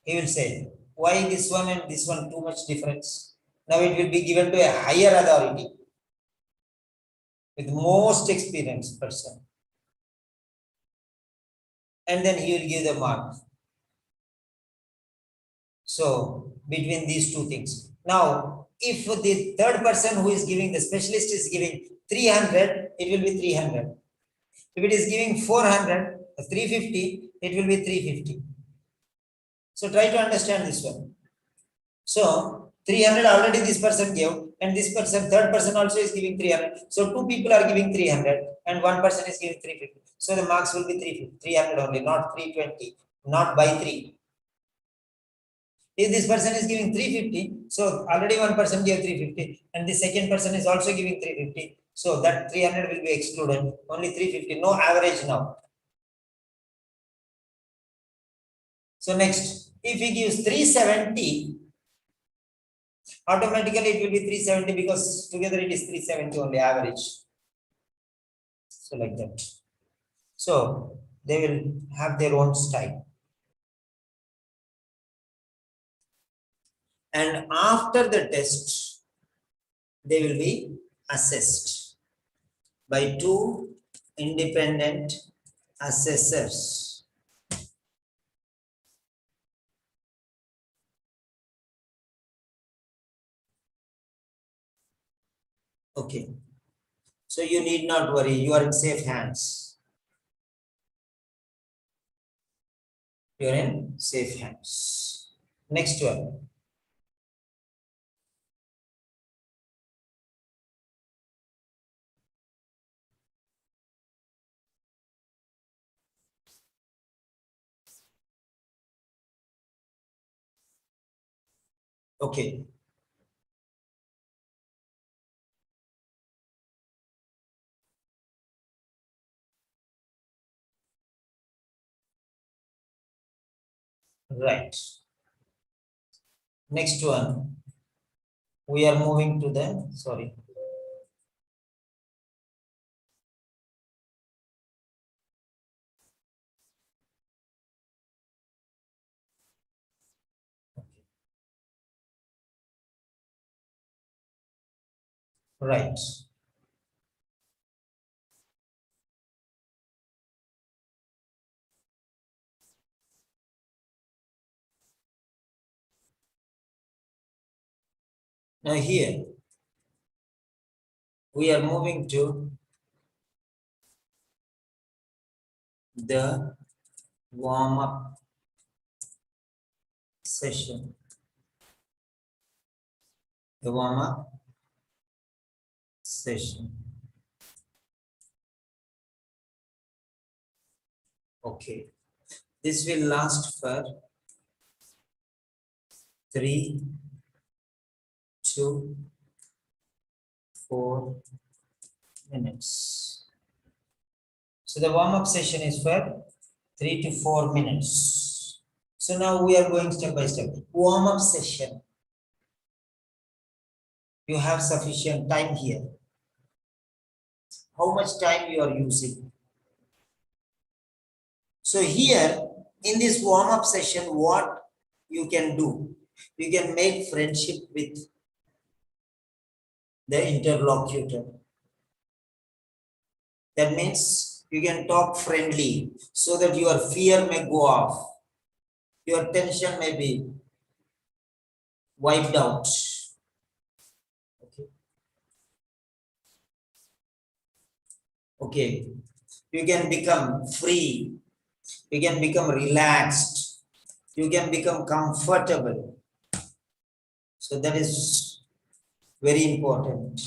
he will say, why this one and this one too much difference? Now it will be given to a higher authority with most experienced person. And then he will give the mark. So between these two things. Now, if the third person who is giving, the specialist is giving 300, it will be 300. If it is giving 400, 350, it will be 350. So try to understand this one. So 300 already this person gave, and this person, third person also is giving 300. So two people are giving 300 and one person is giving 350. So the marks will be 350, 300 only, not 320, not by 3. If this person is giving 350, so already one person gave 350 and the second person is also giving 350. So that 300 will be excluded, only 350, no average now. So next, if he gives 370, automatically it will be 370 because together it is 370 only average. So like that. So they will have their own style. And after the test, they will be assessed by two independent assessors. Okay. So you need not worry, you are in safe hands. You are in safe hands. Next one. Okay. Right. Next one. We are moving to the, sorry. Right. Now here, we are moving to the warm-up session. The warm-up session. Okay. This will last for 3 to 4 minutes. So the warm-up session is for 3 to 4 minutes. So now we are going step by step. Warm-up session. You have sufficient time here. How much time you are using? So here in this warm-up session, what you can do? You can make friendship with the interlocutor. That means you can talk friendly so that your fear may go off. Your tension may be wiped out. Okay. Okay. You can become free. You can become relaxed. You can become comfortable. So that is very important.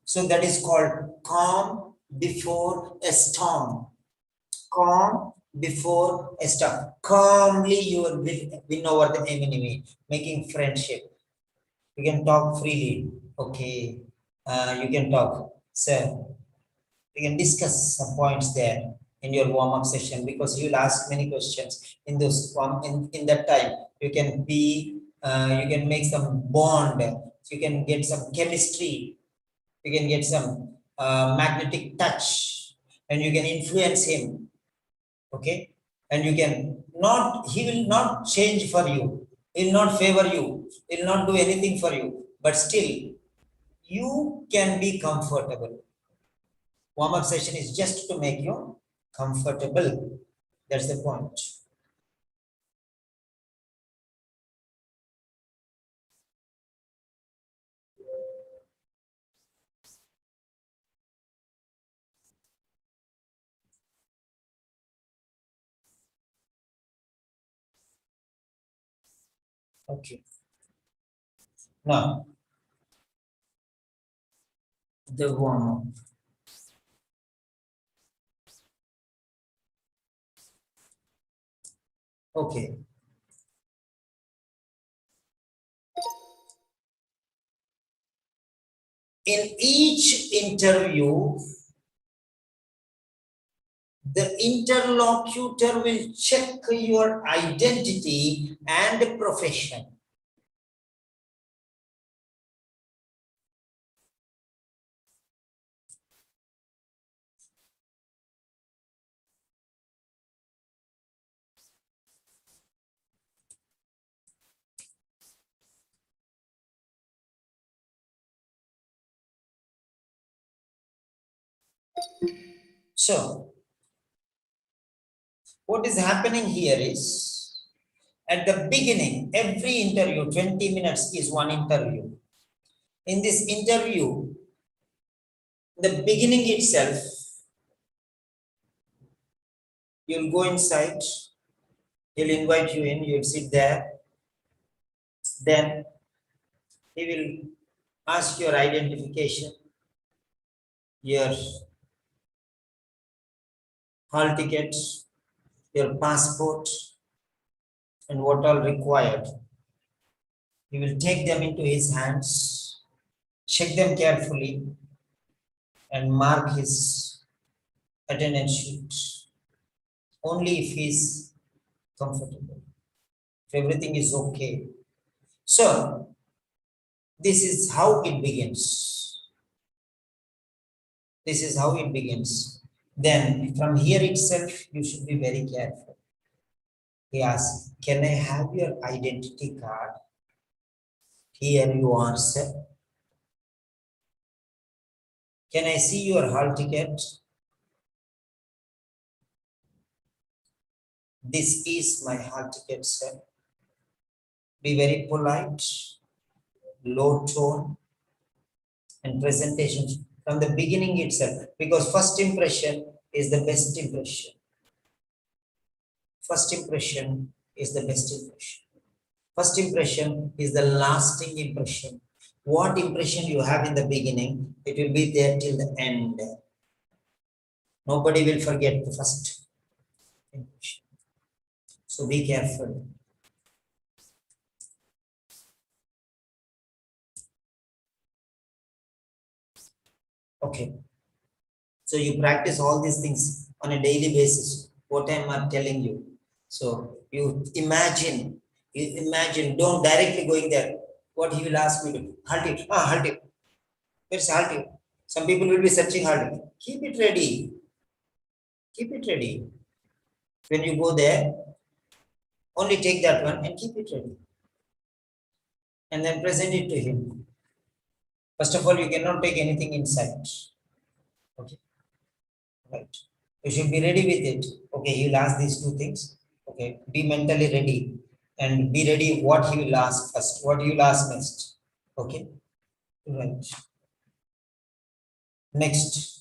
So that is called calm before a storm. Calm before a storm. Calmly you will win over the enemy, making friendship. You can talk freely. Okay. You can talk. Sir, you can discuss some points there in your warm-up session because you'll ask many questions in those in that time. You can be you can make some bond, you can get some chemistry, you can get some magnetic touch, and you can influence him. Okay, and you can not, he will not change for you, he will not favor you, he will not do anything for you, but still you can be comfortable. Warm-up session is just to make you comfortable. That's the point. Okay. Now, the warm-up. Okay. In each interview, the interlocutor will check your identity and profession. So, what is happening here is, at the beginning, every interview, 20 minutes is one interview. In this interview, the beginning itself, you'll go inside, he'll invite you in, you'll sit there. Then he will ask your identification, your hall ticket, your passport, and what all required. He will take them into his hands, check them carefully, and mark his attendance sheet. Only if he's comfortable, if everything is okay. So, this is how it begins. This is how it begins. Then, from here itself, you should be very careful. He asks, can I have your identity card? Here you answer. Can I see your hall ticket? This is my hall ticket, sir. Be very polite, low tone, and presentation from the beginning itself, because first impression is the best impression. First impression is the best impression. First impression is the lasting impression. What impression you have in the beginning, it will be there till the end. Nobody will forget the first impression. So be careful. Okay. So you practice all these things on a daily basis. What I'm telling you. So you imagine, don't directly going there. What he will ask me to halt it. Halt it. Where's halt it? Some people will be searching halt it. Keep it ready. Keep it ready. When you go there, only take that one and keep it ready. And then present it to him. First of all, you cannot take anything inside. Okay. Right. You should be ready with it. Okay, he will ask these two things. Okay, be mentally ready and be ready what he will ask first, what you will ask next. Okay, right. Next.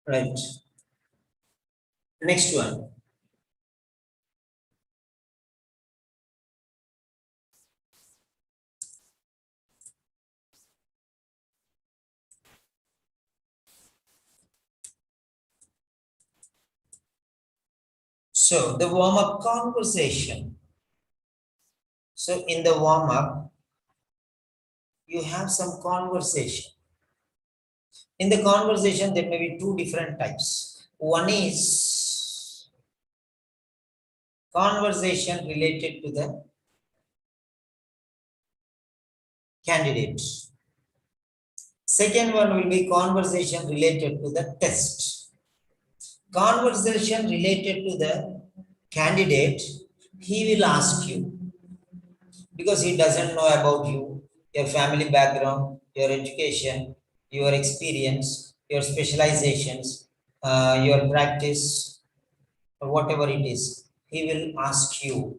Right. Next one. So the warm-up conversation. So in the warm-up, you have some conversation. In the conversation, there may be two different types. One is conversation related to the candidate. Second one will be conversation related to the test. Conversation related to the candidate, he will ask you because he doesn't know about you, your family background, your education, your experience, your specializations, your practice, or whatever it is. He will ask you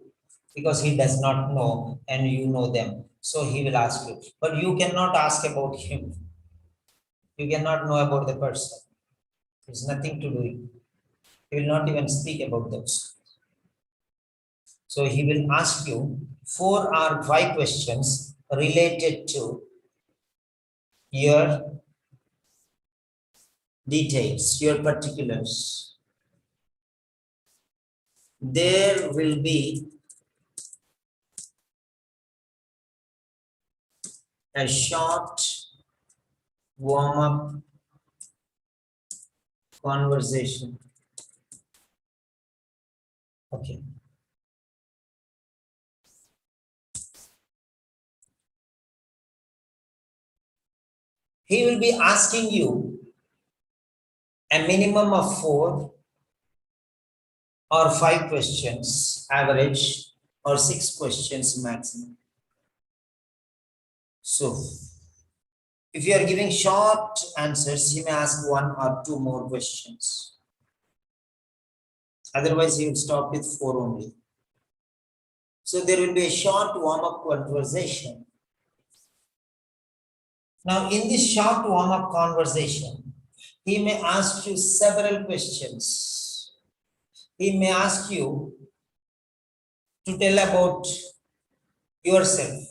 because he does not know and you know them. So he will ask you, but you cannot ask about him. You cannot know about the person. There's nothing to do. He will not even speak about those. So he will ask you 4 or 5 questions related to your details, your particulars. There will be a short warm-up conversation. Okay. He will be asking you a minimum of 4 or 5 questions, average, or 6 questions maximum. So, if you are giving short answers, he may ask 1 or 2 more questions. Otherwise, he will stop with 4 only. So, there will be a short warm-up conversation. Now, in this short warm-up conversation, he may ask you several questions. He may ask you to tell about yourself.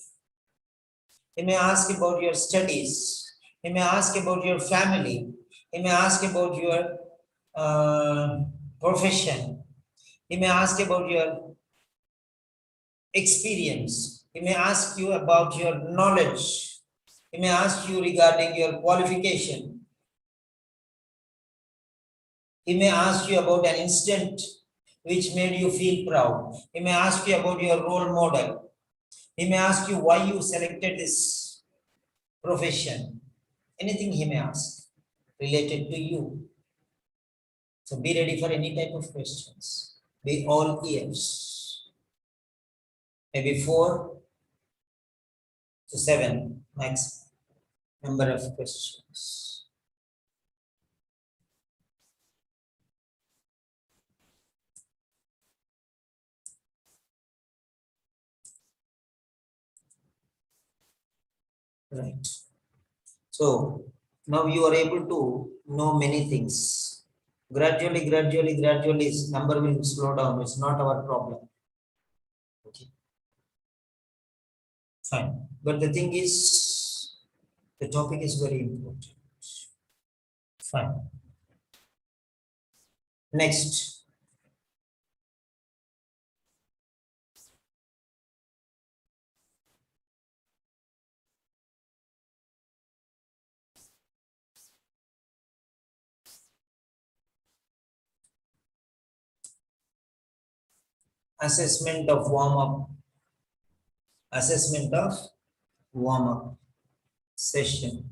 He may ask about your studies. He may ask about your family. He may ask about your profession. He may ask about your experience. He may ask you about your knowledge. He may ask you regarding your qualification. He may ask you about an incident which made you feel proud. He may ask you about your role model. He may ask you why you selected this profession. Anything he may ask related to you. So be ready for any type of questions. Be all ears. Maybe 4 to 7 max number of questions. Right. So now you are able to know many things. Gradually, number will slow down. It's not our problem. Okay. Fine. But the thing is, the topic is very important. Fine. Next. Assessment of warm-up. Assessment of warm-up session.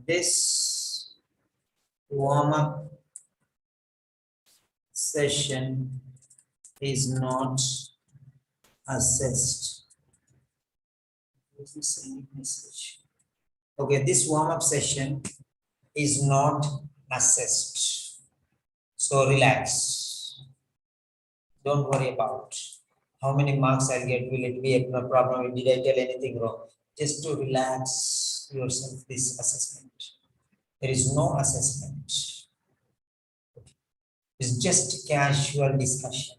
This warm-up session is not assessed. Message. Okay, this warm-up session is not assessed. So relax. Don't worry about how many marks I'll get. Will it be a problem? Did I tell anything wrong? Just to relax yourself this assessment. There is no assessment. It's just casual discussion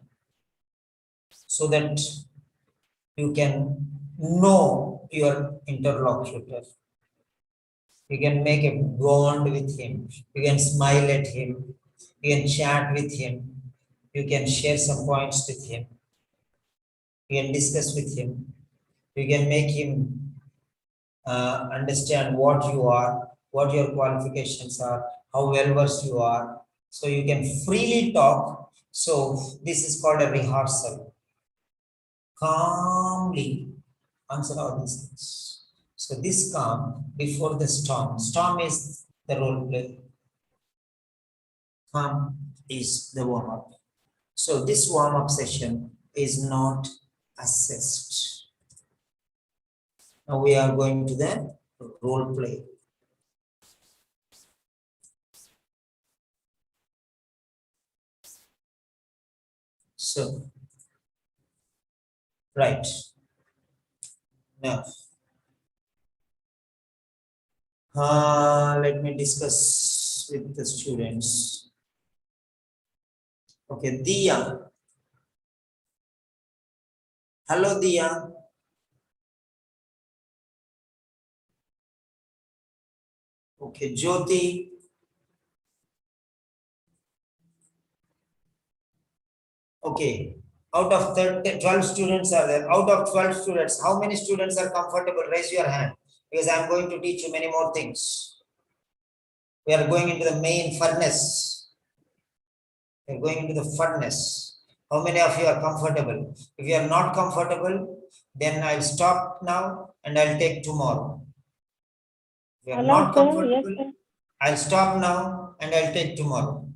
so that you can know your interlocutor. You can make a bond with him. You can smile at him. You can chat with him. You can share some points with him. You can discuss with him. You can make him understand what you are, what your qualifications are, how well versed you are. So you can freely talk. So this is called a rehearsal. Calmly answer all these things. So this calm before the storm. Storm is the role play. Calm is the warm-up. So this warm-up session is not assessed. Now we are going to the role play. So, right. Now, let me discuss with the students. Okay, Diya. Hello, Diya. Okay, Jyoti. Okay, out of 12 students are there. Out of 12 students, how many students are comfortable? Raise your hand because I'm going to teach you many more things. We are going into the main furnace. We are going into the furnace. How many of you are comfortable? If you are not comfortable, then I'll stop now and I'll take tomorrow. If you are not comfortable, yes, I'll stop now and I'll take tomorrow.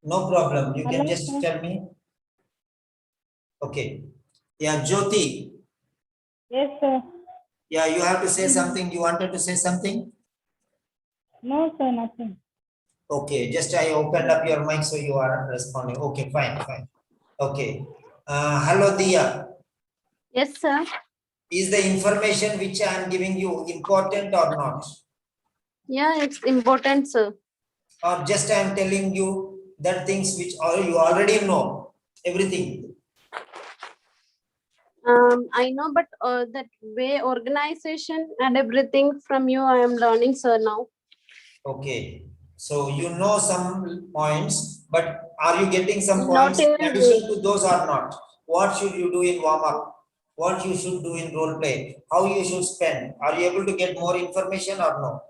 No problem. You can just tell me. Okay. Yeah, Jyoti. Yes, sir. Yeah, you have to say something. You wanted to say something? No, sir, nothing. Okay, just I opened up your mic so you are responding. Okay, fine. Okay. Hello, Diya. Yes, sir. Is the information which I am giving you important or not? Yeah, it's important, sir. Or just I am telling you that things which you already know, everything. I know, but that way organization and everything from you, I am learning, sir, now. Okay. So you know some points, but are you getting some Not points in in a addition way. to those or not? What should you do in warm-up? What you should do in role play? How you should spend? Are you able to get more information or no?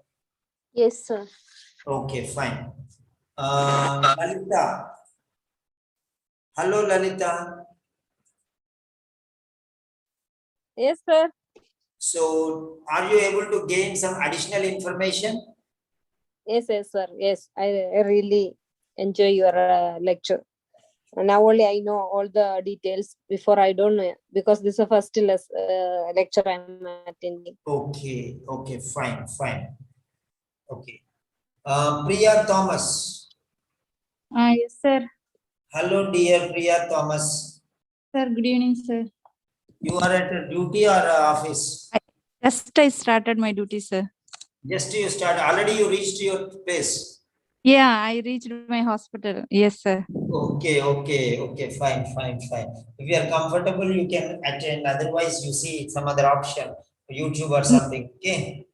Yes, sir. Okay, fine. Lalita. Hello, Lalita. Yes, sir. So are you able to gain some additional information? Yes, sir. Yes, I really. enjoy your lecture. And now only I know all the details. Before I don't know, because this is the first lecture I'm attending. Okay, okay, fine, fine. Okay. Priya Thomas. Yes, sir. Hello, dear Priya Thomas. Sir, good evening, sir. You are at a duty or office? Just I started my duty, sir. Just you start. Already you reached your place. Yeah, I reached my hospital. Yes, sir. Okay, okay, okay, fine, fine, fine. If you are comfortable, you can attend. Otherwise, you see some other option, YouTube or something. Okay.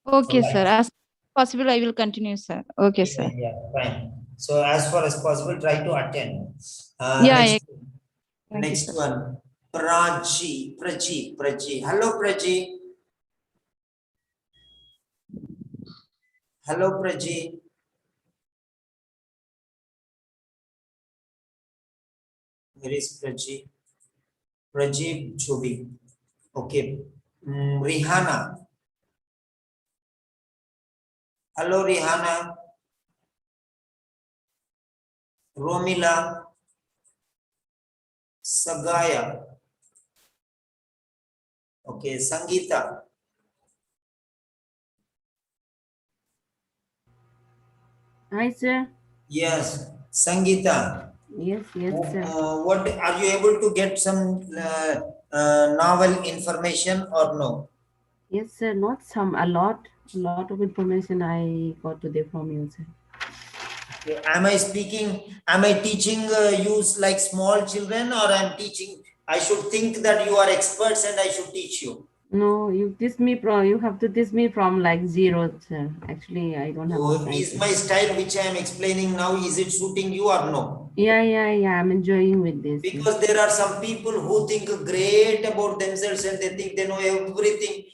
Okay, Right. sir. As possible, I will continue, sir. Okay, Yeah, sir. yeah, fine. So as far as possible, try to attend. Yeah, Next, thank you, next sir. one, Prachi. Hello, Prachi. Hello, Prachi. Where is Prachi? Prachi Chobi. Okay. Rihanna. Hello, Rihanna. Romila. Sagaya. Okay, Sangeeta. Hi, sir. Yes, Sangeeta. Yes, sir. What are you able to get some novel information or no? Yes, sir. Not some, a lot of information I got today from you, sir. Okay, am I speaking? Am I teaching you like small children, or I'm teaching? I should think that you are experts and I should teach you. No, you have to teach me from like zero, sir. Actually, I don't have So the time. is my style which I am explaining now, is it suiting you or no? Yeah. I'm enjoying with this. yes. Because there are some people who think great about themselves and they think they know everything.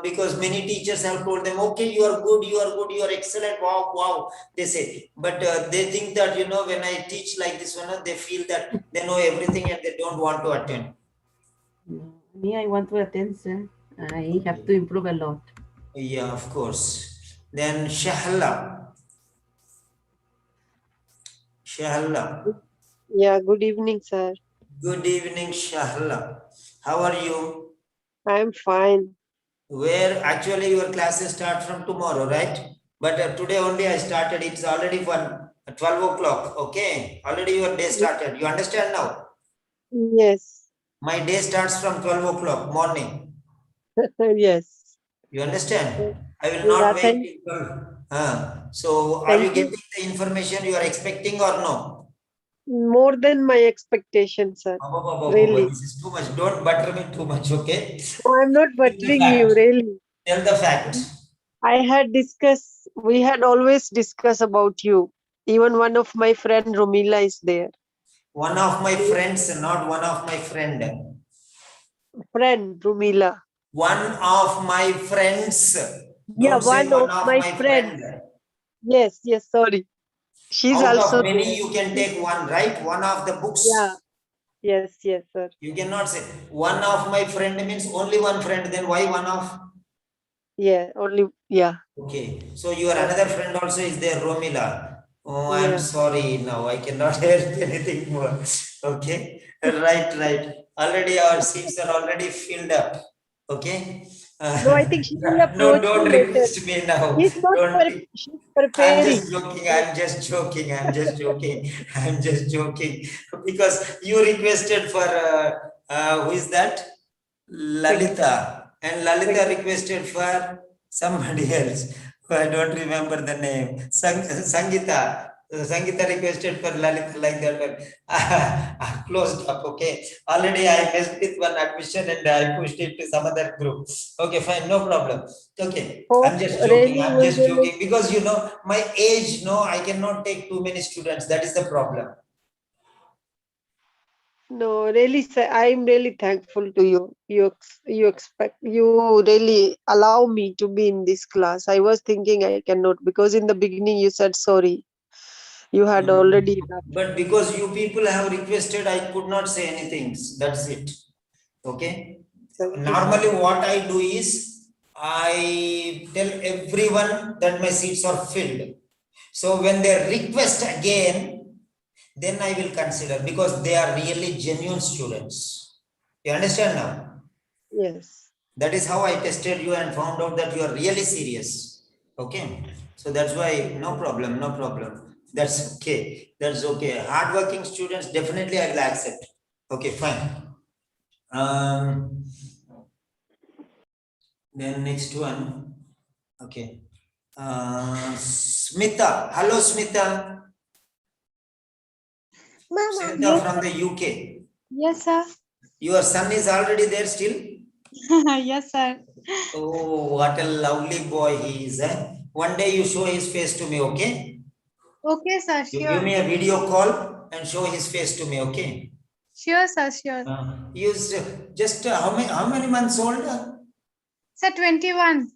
Because many teachers have told them, okay, you are good, you are excellent, wow, they say. But they think that, when I teach like this one, they feel that they know everything and they don't want to attend. No, me, I want to attend, sir. I have to improve a lot. Yeah, of course. Then Shahla. Yeah, good evening, sir. Good evening, Shahla. How are you? I'm fine. Where actually your classes start from tomorrow, right? But today only I started. It's already 12 o'clock. Okay. Already your day started. You understand now? Yes. My day starts from 12 o'clock morning. Yes. You understand? I will Yeah, not wait till 12. So are you thank you. getting the information you are expecting or no? More than my expectation, sir. Really. This is too much. Don't butter me too much, okay? No, I'm not Tell the buttering you, fact. really. Tell the fact. We had always discussed about you. Even one of my friend Romila is there. One of my friends, not one of my friend. Friend Romila. One of my friends. Yeah, Don't say one one of of my my friends. friend. Yes, sorry. She's Out also of many, there. you can take one, right? One of the books. Yeah. Yes, sir. You cannot say one of my friend means only one friend. Then why one of? Yeah, yeah. Okay. So your another friend also is there, Romila. Oh, I'm Yeah. sorry. Now I cannot help anything more. Okay. Right. Already our seats are already filled up. Okay. No, I think she will No, approach don't you later. request me now. She's Don't. I'm preparing. just joking. Because you requested for who is that? Lalita. And Lalita requested for somebody else. I don't remember the name. Sangeeta. Sangeeta requested for Lalita like that, but I closed up. Okay. Already I messed with one admission and I pushed it to some other group. Okay, fine, no problem. Okay, I'm just joking. I'm just joking because my age. No, I cannot take too many students. That is the problem. No, really, sir, I'm really thankful to you. You really allow me to be in this class. I was thinking I cannot because in the beginning you said sorry. You had already But because you people have requested, I could not say anything. That's it. Okay. Normally, what I do is I tell everyone that my seats are filled. So when they request again, then I will consider, because they are really genuine students. You understand now? Yes. That is how I tested you and found out that you are really serious. Okay. So that's why no problem, no problem. That's okay. That's okay. Hardworking students, definitely I will accept. Okay, fine. Then next one. Okay. Smita. Hello, Smita. Smita from the UK. Yes, sir. Your son is already there still? Yes, sir. Oh, what a lovely boy he is. Eh? One day you show his face to me, okay? Okay, sir. You give Sure. me a video call and show his face to me, okay? Sure, sir. Sure. He is just how many months old? Sir, 21.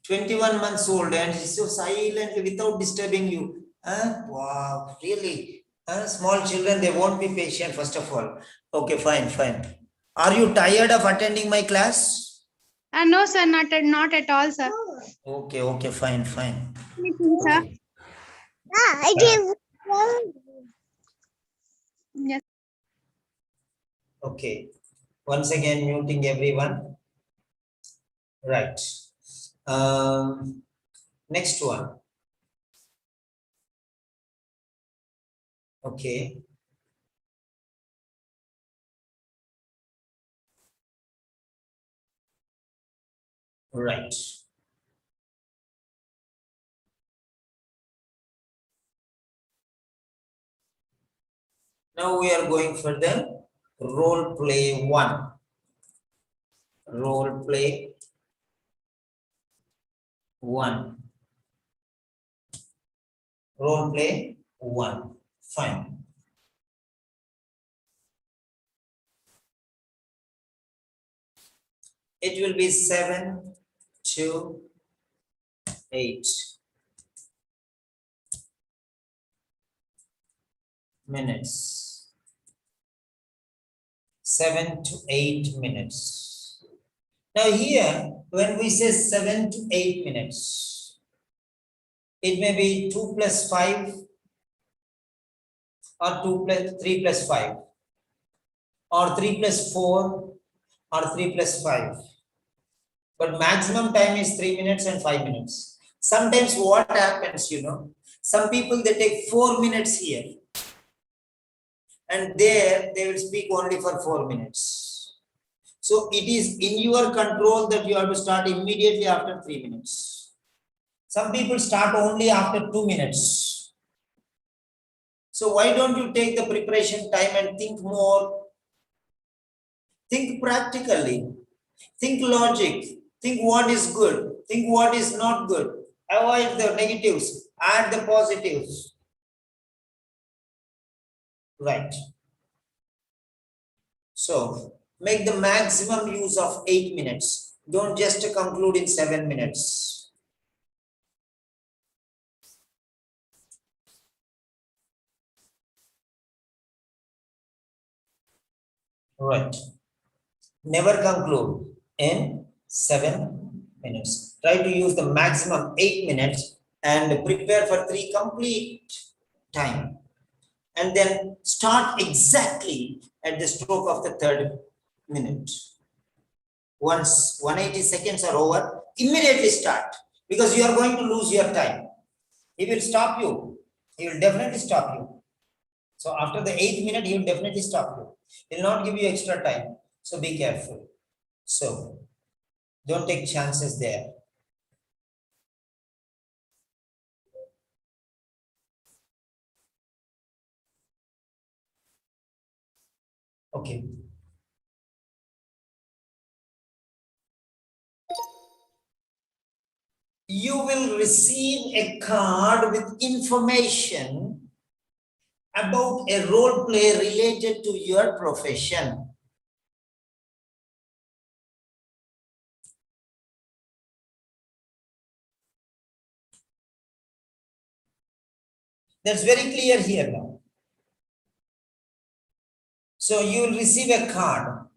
21 months old, and he's so silently without disturbing you. Wow, really? Small children, they won't be patient, first of all. Okay, fine, fine. Are you tired of attending my class? No, sir. Not at all, sir. Okay, okay, fine, fine. Anything, sir. Yes. Okay. Once again, muting everyone. Right. Next one. Okay. Right. Now we are going for the role play 1. Role play 1. Role play 1. Fine. It will be 7 to 8 minutes. 7 to 8 minutes. Now here, when we say 7 to 8 minutes, it may be 2 plus 5 or 3 plus 5 or 3 plus 4 or 3 plus 5. But maximum time is 3 minutes and 5 minutes. Sometimes what happens, some people, they take 4 minutes here, and there they will speak only for 4 minutes. So it is in your control that you have to start immediately after 3 minutes. Some people start only after 2 minutes. So why don't you take the preparation time and think more? Think practically. Think logic. Think what is good. Think what is not good. Avoid the negatives. Add the positives. Right. So make the maximum use of 8 minutes. Don't just conclude in 7 minutes. Right. Never conclude in 7 minutes. Try to use the maximum 8 minutes and prepare for 3 complete time. And then start exactly at the stroke of the 3rd minute. Once 180 seconds are over, immediately start, because you are going to lose your time. He will stop you. He will definitely stop you. So after the 8th minute, he will definitely stop you. He will not give you extra time. So be careful. So don't take chances there. Okay. You will receive a card with information about a role play related to your profession. That's very clear here now. So you will receive a card.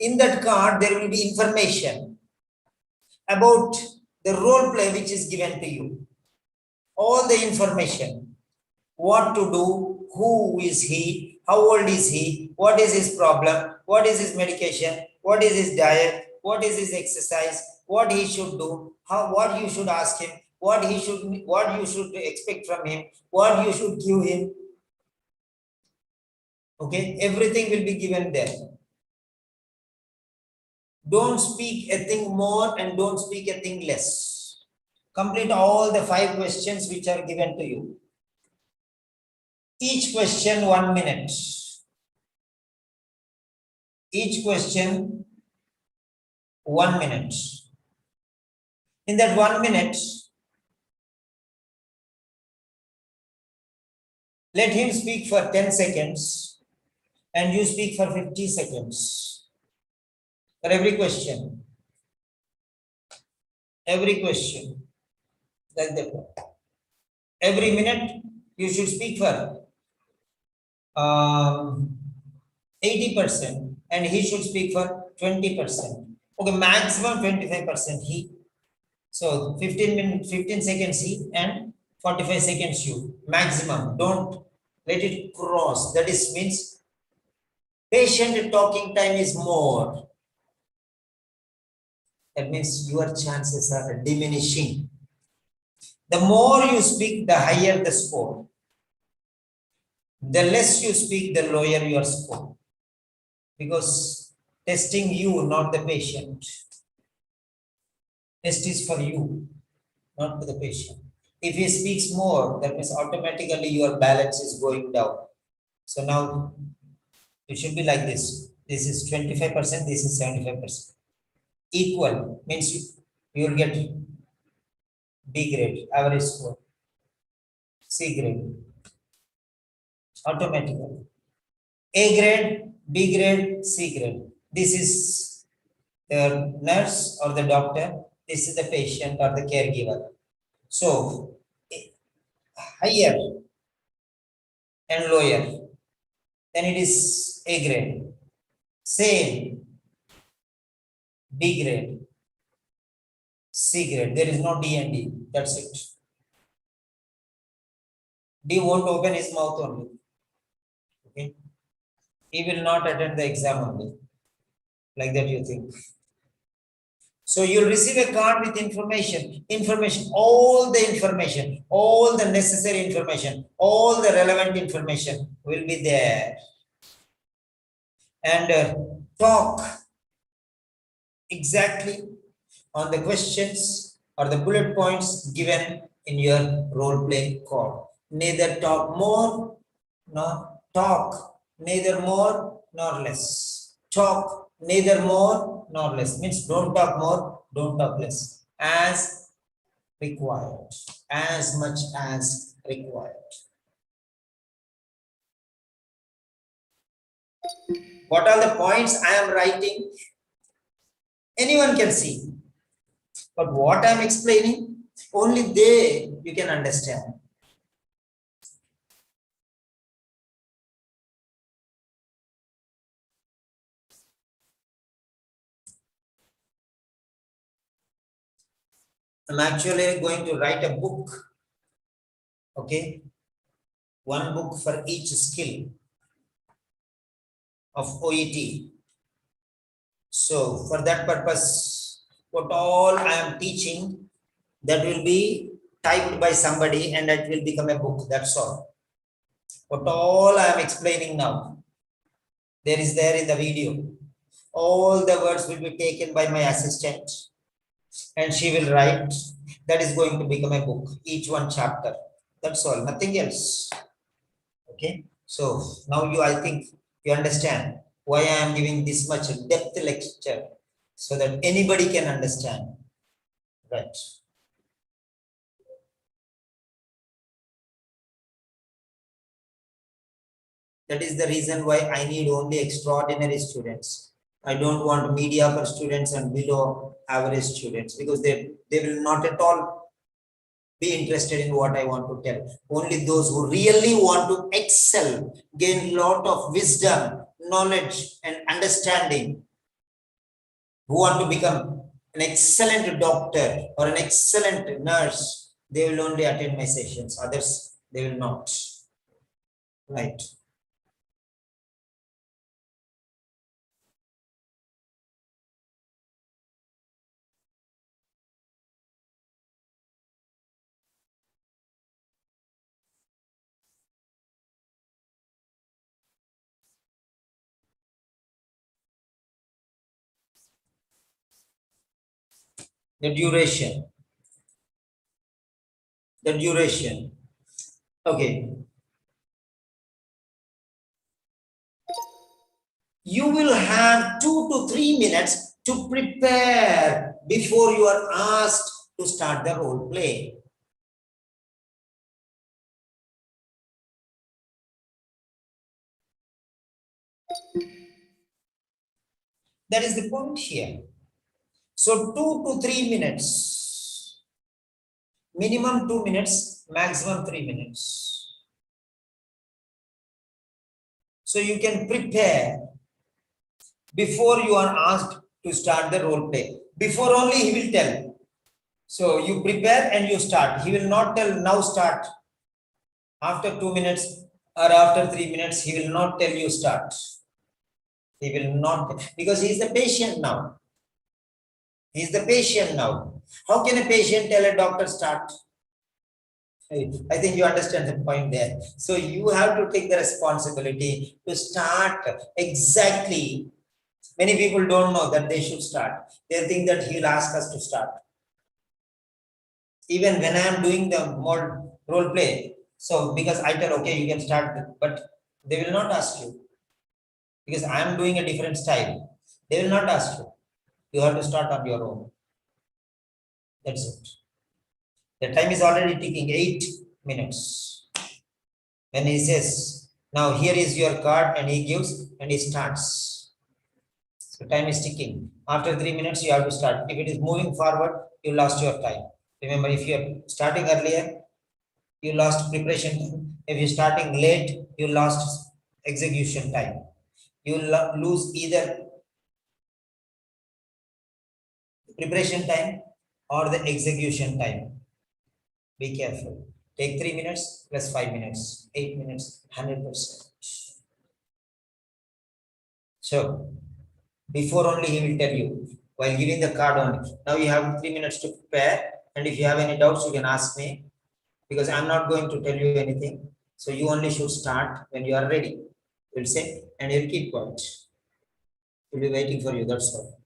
In that card, there will be information about the role play which is given to you. all the information, what to do, who is he, how old is he, what is his problem, what is his medication, what is his diet, what is his exercise, what he should do, what you should ask him, what you should expect from him, what you should give him. Okay, everything will be given there. Don't speak a thing more and don't speak a thing less. Complete all the 5 questions which are given to you. Each question 1 minute. Each question 1 minute. In that 1 minute, let him speak for 10 seconds and you speak for 50 seconds. For every question. Every question. Like that. Every minute you should speak for 80% and he should speak for 20%. Okay, maximum 25% he. So 15 seconds he and 45 seconds you. Maximum. Don't let it cross. That is means patient talking time is more. That means your chances are diminishing. The more you speak, the higher the score. The less you speak, the lower your score. Because testing you, not the patient. Test is for you, not for the patient. If he speaks more, that means automatically your balance is going down. So now it should be like this. This is 25%, this is 75%. Equal means you will get B grade, average score, C grade, automatically. A grade, B grade, C grade. This is the nurse or the doctor. This is the patient or the caregiver. So, higher and lower, then it is A grade. Same, B grade, C grade. There is no D and D. That's it. D won't open his mouth only. Okay. He will not attend the exam only. Like that you think. So you'll receive a card with information, all the necessary information, all the relevant information will be there. And talk exactly on the questions or the bullet points given in your role play card. Neither talk more nor talk, neither more nor less. Talk neither more nor less. Means don't talk more, don't talk less. As required, as much as required. What are the points I am writing? Anyone can see. But what I am explaining, only you can understand. I'm actually going to write a book. Okay. One book for each skill of OET. So for that purpose, what all I am teaching, that will be typed by somebody and that will become a book. That's all. What all I am explaining now, there in the video. All the words will be taken by my assistant and she will write. That is going to become a book, each one chapter. That's all, nothing else. Okay. So now I think you understand why I am giving this much depth lecture, so that anybody can understand. Right. That is the reason why I need only extraordinary students. I don't want mediocre students and below average students, because they will not at all be interested in what I want to tell. Only those who really want to excel, gain lot of wisdom, knowledge and understanding, who want to become an excellent doctor or an excellent nurse, they will only attend my sessions, others they will not. Right. The duration. The duration. Okay. You will have 2 to 3 minutes to prepare before you are asked to start the role play. That is the point here. So 2 to 3 minutes, minimum 2 minutes, maximum 3 minutes. So you can prepare before you are asked to start the role play. Before only he will tell. So you prepare and you start. He will not tell now start. After 2 minutes or after 3 minutes, he will not tell you start. He will not, because he is the patient now. He is the patient now. How can a patient tell a doctor start? I think you understand the point there. So you have to take the responsibility to start exactly. Many people don't know that they should start. They think that he will ask us to start. Even when I am doing the more role play, so because I tell, okay, you can start, but they will not ask you. Because I am doing a different style. They will not ask you. You have to start on your own. That's it. The time is already ticking, 8 minutes. When he says, now here is your card, and he gives and he starts. So time is ticking. After 3 minutes, you have to start. If it is moving forward, you lost your time. Remember, if you are starting earlier, you lost preparation time. If you're starting late, you lost execution time. You lose either preparation time or the execution time. Be careful. Take 3 minutes plus 5 minutes, 8 minutes, 100%. So before only he will tell you while giving the card only. Now you have 3 minutes to prepare, and if you have any doubts, you can ask me, because I'm not going to tell you anything. So you only should start when you are ready. You'll say, and you'll keep quiet. We'll be waiting for you. That's all.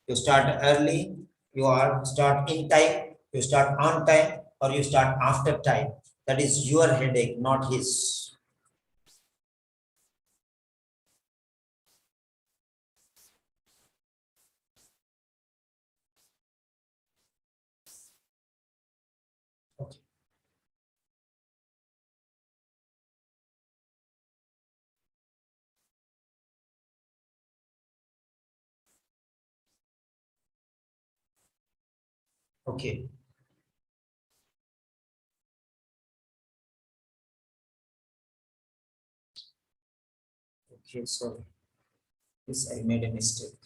You start early, you are start in time, you start on time, or you start after time. That is your headache, not his. Okay. Okay. Okay, sorry. Yes, I made a mistake.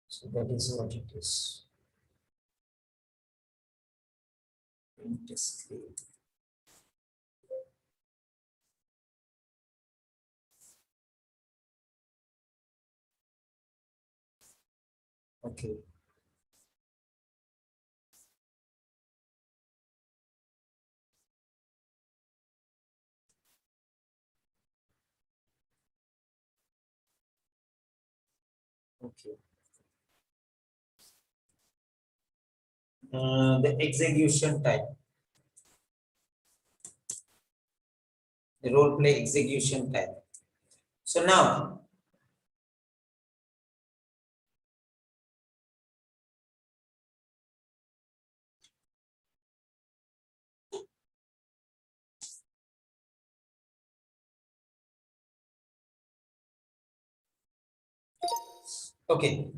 So that is what it is. Print screen. Okay. Okay. The execution time. The role play execution time. So now, okay,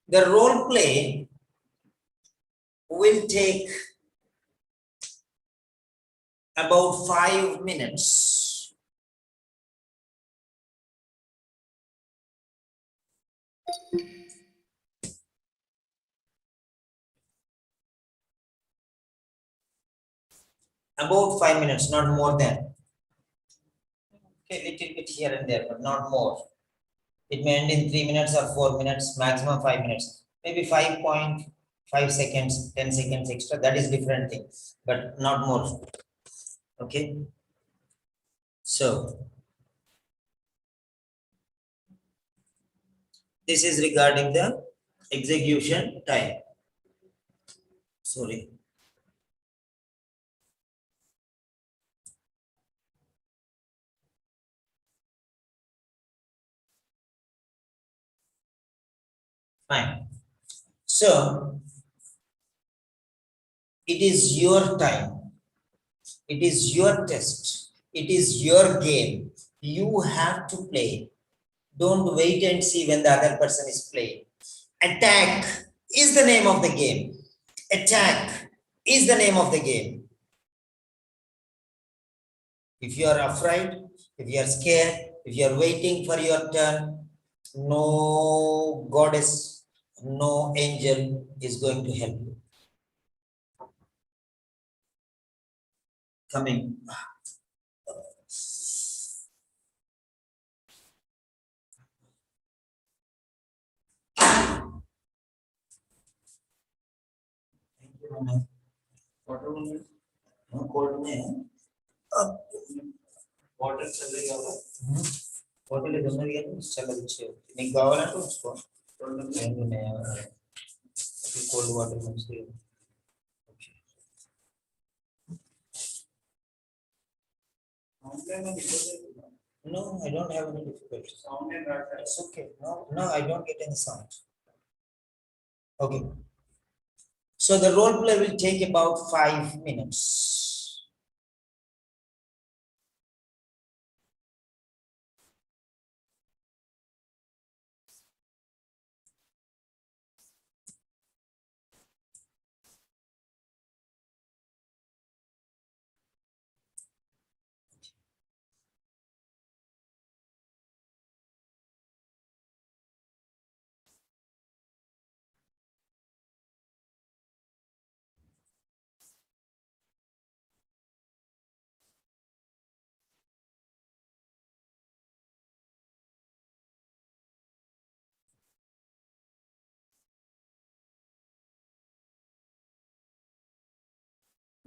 the role play will take about 5 minutes. About 5 minutes, not more than. Okay, little bit here and there, but not more. It may end in 3 minutes or 4 minutes, maximum 5 minutes. Maybe 5.5 seconds, 10 seconds extra. That is different thing, but not more. Okay. So this is regarding the execution time. Sorry. Fine. So it is your time. It is your test. It is your game. You have to play. Don't wait and see when the other person is playing. Attack is the name of the game. Attack is the name of the game. If you are afraid, if you are scared, if you are waiting for your turn, no goddess, no angel is going to help you. Coming. Water చల్లగా కావాలి bottle ఇది ఉన్నది కానీ చల్లది ఇచ్చేది నీకు కావాలంటే ఉంచుకో రెండు ఉన్నాయా కోల్డ్ వాటర్ మంచిది No, I don't have any difficulty. It's okay. No, I don't get any sound. Okay. So the role play will take about 5 minutes.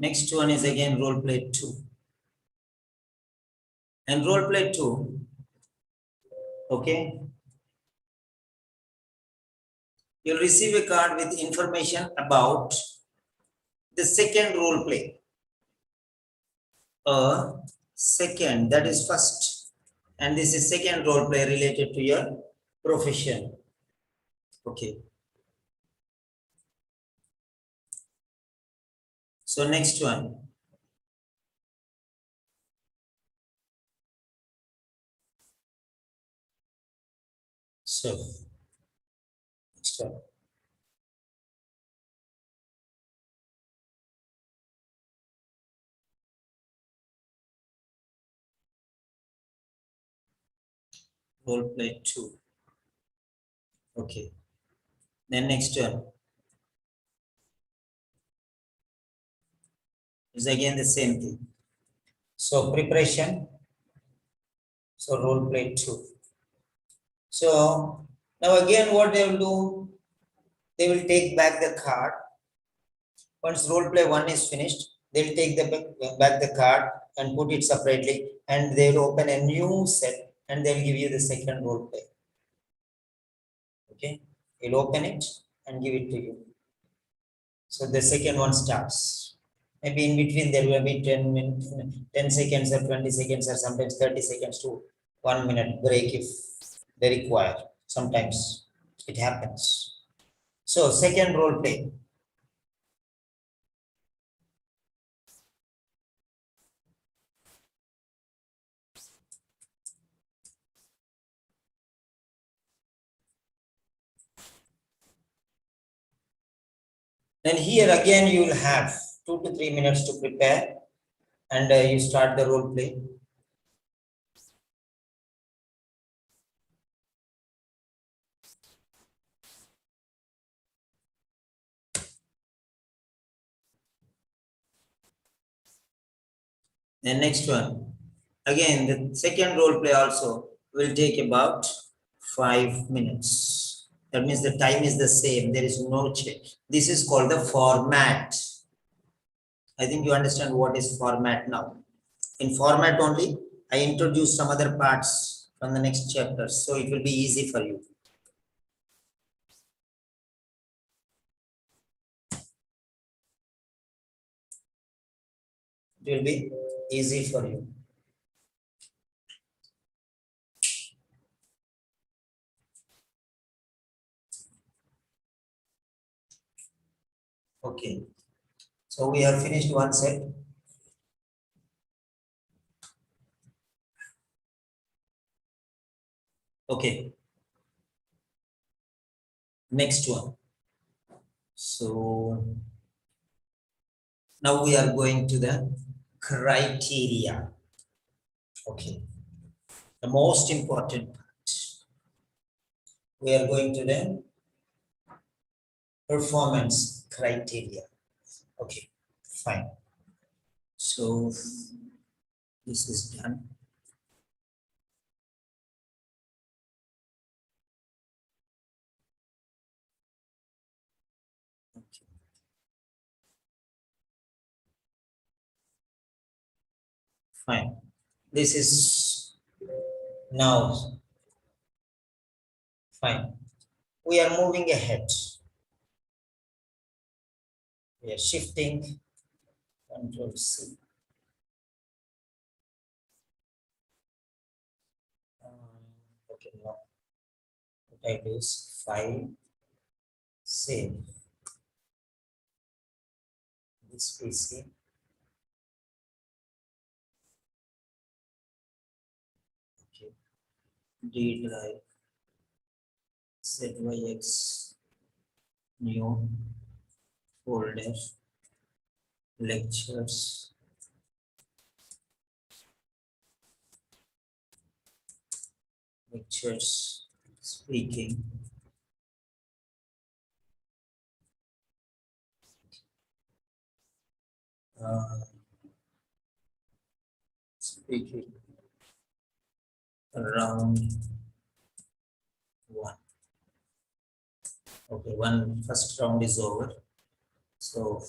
Next one is again role play 2. And role play 2, okay, you'll receive a card with information about the second role play. Second, that is first, and this is second role play related to your profession. Okay. So next one. So next one. Role play 2. Okay. Then next one is again the same thing. So preparation. So role play 2. So now again what they will do, they will take back the card. Once role play 1 is finished, they will take back the card and put it separately, and they will open a new set and they will give you the second role play. Okay, you'll open it and give it to you. So the second one starts. Maybe in between there will be 10 minutes, 10 seconds or 20 seconds or sometimes 30 seconds to 1 minute break if they require. Sometimes it happens. So second role play. Then here again you will have 2 to 3 minutes to prepare, and you start the role play. The next one. Again, the second role play also will take about 5 minutes. That means the time is the same. There is no change. This is called the format. I think you understand what is format now. In format only, I introduce some other parts from the next chapter, so it will be easy for you. It will be easy for you. Okay. So we have finished one set. Okay. Next one. So now we are going to the criteria. Okay. The most important part. We are going to the performance criteria. Okay, fine. So this is done. Okay. Fine. This is now fine. We are moving ahead. We are shifting. Control C. Okay, now what I do is file, save. This PC. Okay. D drive. ZYX. New folder. Lectures. Lectures. Speaking. Speaking around one. Okay, first round is over. So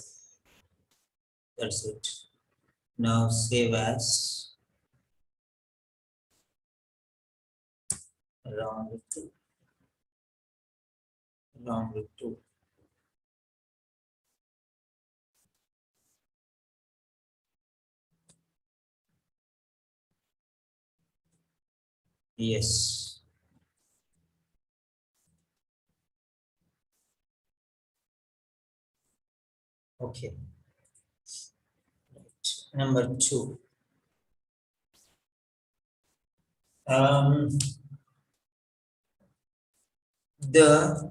that's it. Now save as round 2. Round 2. Yes. Okay. Right. Number 2. The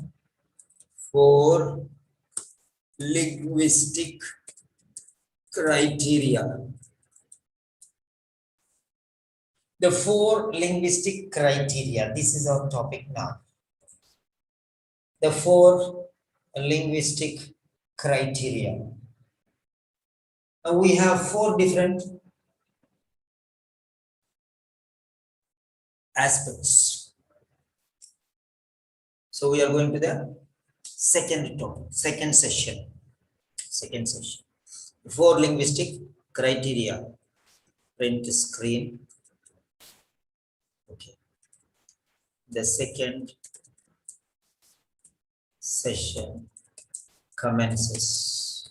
4 linguistic criteria. The 4 linguistic criteria. This is our topic now. The 4 linguistic criteria. We have 4 different aspects. So we are going to the second topic, second session. 4 linguistic criteria. Print screen. Okay. The second session commences.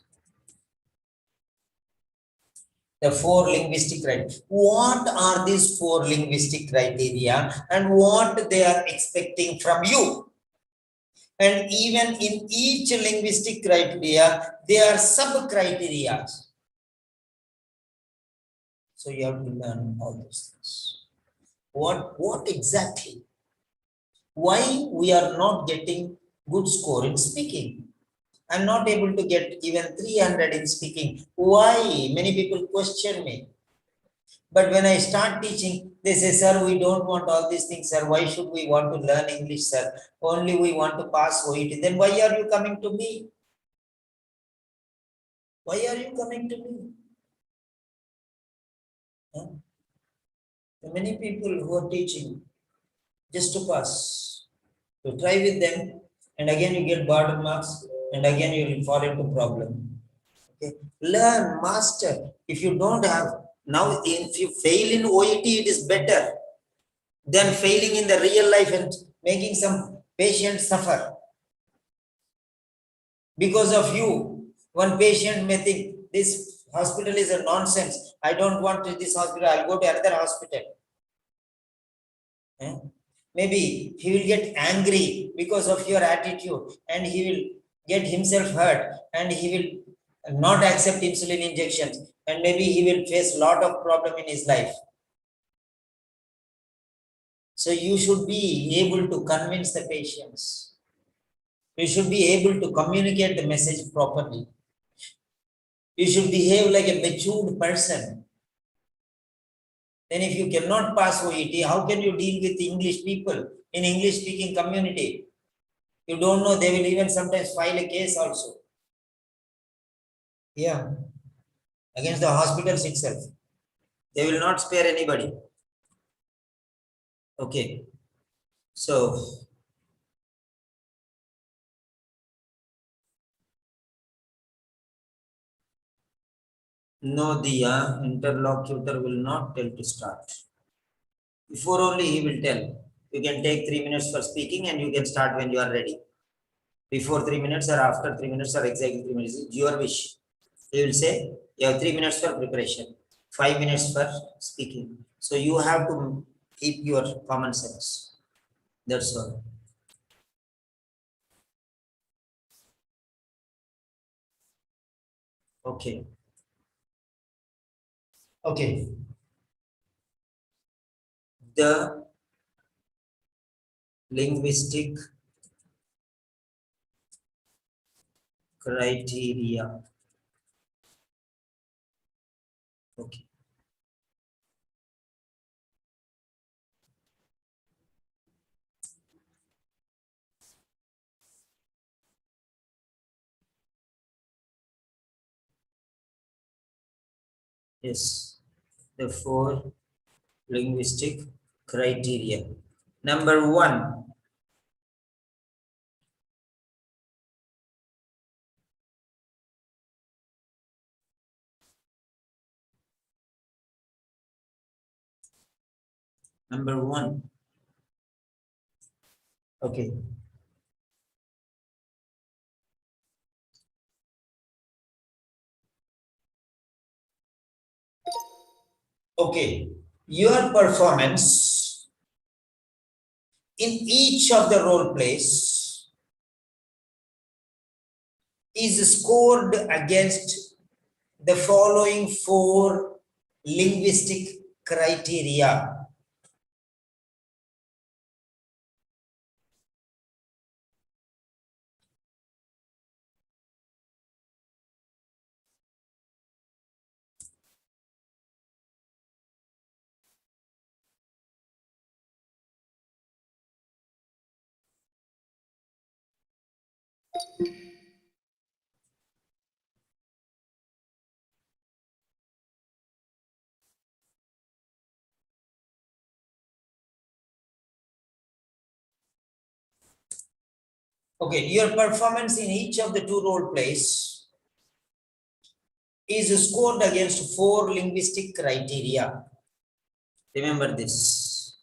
The 4 linguistic criteria. What are these 4 linguistic criteria and what they are expecting from you? And even in each linguistic criteria, there are sub-criteria. So you have to learn all those things. What exactly? Why we are not getting good score in speaking? I'm not able to get even 300 in speaking. Why? Many people question me. But when I start teaching, they say, sir, we don't want all these things, sir. Why should we want to learn English, sir? Only we want to pass OET. Then why are you coming to me? Why are you coming to me? Huh? There are many people who are teaching just to pass. You try with them, and again you get border marks, and again you will fall into problem. Okay. Learn, master. If you don't have now, if you fail in OET, it is better than failing in the real life and making some patient suffer. Because of you, one patient may think this hospital is a nonsense. I don't want this hospital. I'll go to another hospital. Eh? Maybe he will get angry because of your attitude, and he will get himself hurt, and he will not accept insulin injections, and maybe he will face a lot of problem in his life. So you should be able to convince the patients. You should be able to communicate the message properly. You should behave like a matured person. Then if you cannot pass OET, how can you deal with English people in English speaking community? You don't know, they will even sometimes file a case also. Yeah. Against the hospitals itself. They will not spare anybody. Okay. So no, the interlocutor will not tell to start. Before only he will tell. You can take 3 minutes for speaking and you can start when you are ready. Before 3 minutes or after 3 minutes or exactly 3 minutes, it's your wish. He will say, you have 3 minutes for preparation, 5 minutes for speaking. So you have to keep your common sense. That's all. Okay. Okay. The linguistic criteria. Okay. Yes. The 4 linguistic criteria. Number 1. Number 1. Okay. Okay. Your performance in each of the role plays is scored against the following 4 linguistic criteria. Okay, your performance in each of the 2 role plays is scored against 4 linguistic criteria. Remember this.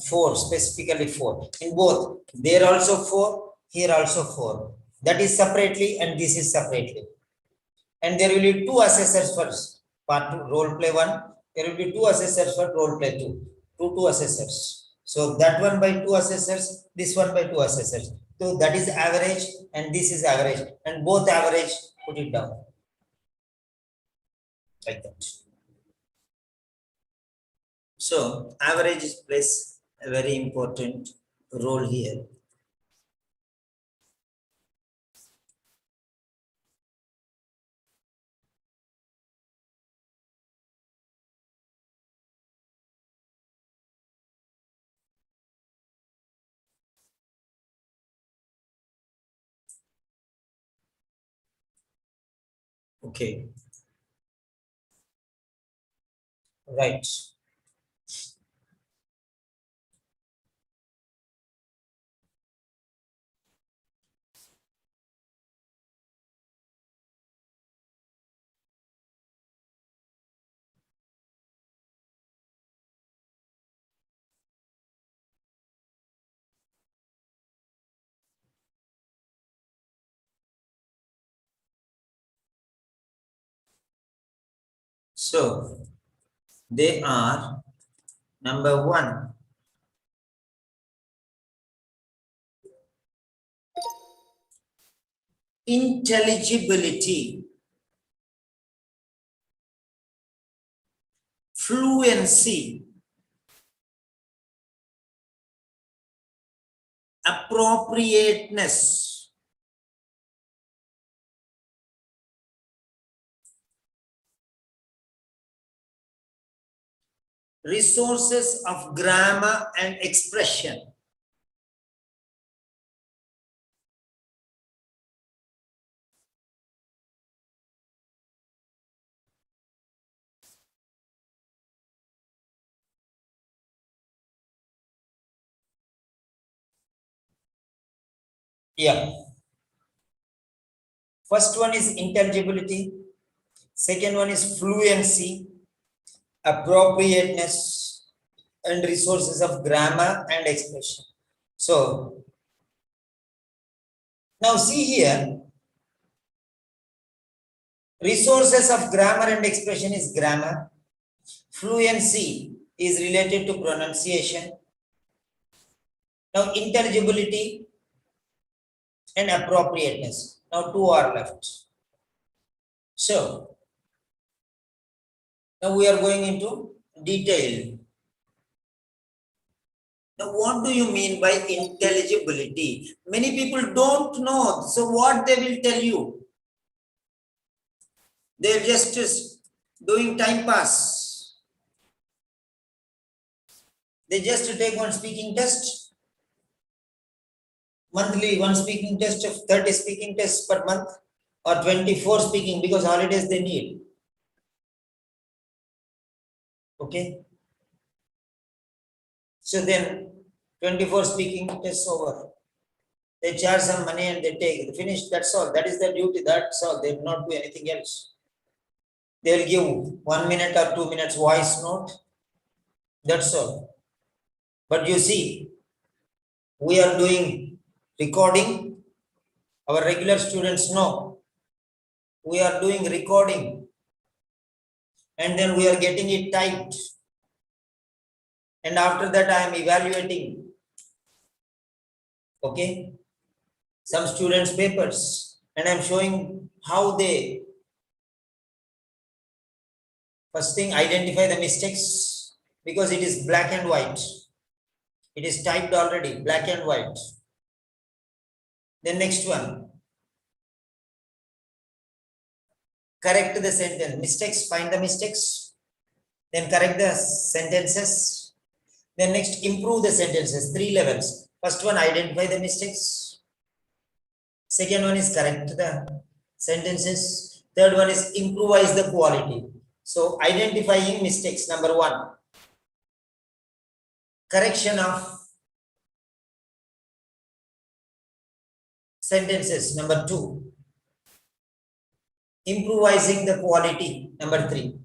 Four, specifically 4. In both, there also 4, here also 4. That is separately and this is separately. And there will be 2 assessors for part 2, role play 1. There will be 2 assessors for role play 2. Two assessors. So that one by 2 assessors, this one by 2 assessors. So that is average and this is average. And both average, put it down. Like that. So average plays a very important role here. Okay. Right. So they are number one, intelligibility, fluency, appropriateness, resources of grammar and expression, yeah. First one is intelligibility, second one is fluency, appropriateness, and resources of grammar and expression. So now see here, resources of grammar and expression is grammar, fluency is related to pronunciation. Now intelligibility and appropriateness. Now two are left. So now we are going into detail. Now what do you mean by intelligibility? Many people don't know. So what they will tell you? They're just doing time pass. They just take one speaking test. Monthly, one speaking test of 30 speaking tests per month or 24 speaking because holidays they need. Okay. So then 24 speaking tests over. They charge some money and they take finish. That's all. That is their duty. That's all. They will not do anything else. They will give 1 minute or 2 minutes voice note. That's all. But you see, we are doing recording. Our regular students know. We are doing recording. And then we are getting it typed. And after that, I am evaluating. Okay. Some students' papers. And I am showing how they. First thing, identify the mistakes. Because it is black and white. It is typed already, black and white. Then next one. Correct the sentence. Mistakes, find the mistakes. Then correct the sentences. Then next, improve the sentences. 3 levels. First one, identify the mistakes. Second one is correct the sentences. Third one is improvise the quality. So identifying mistakes, number 1. Correction of sentences, number 2. Improvising the quality, number 3.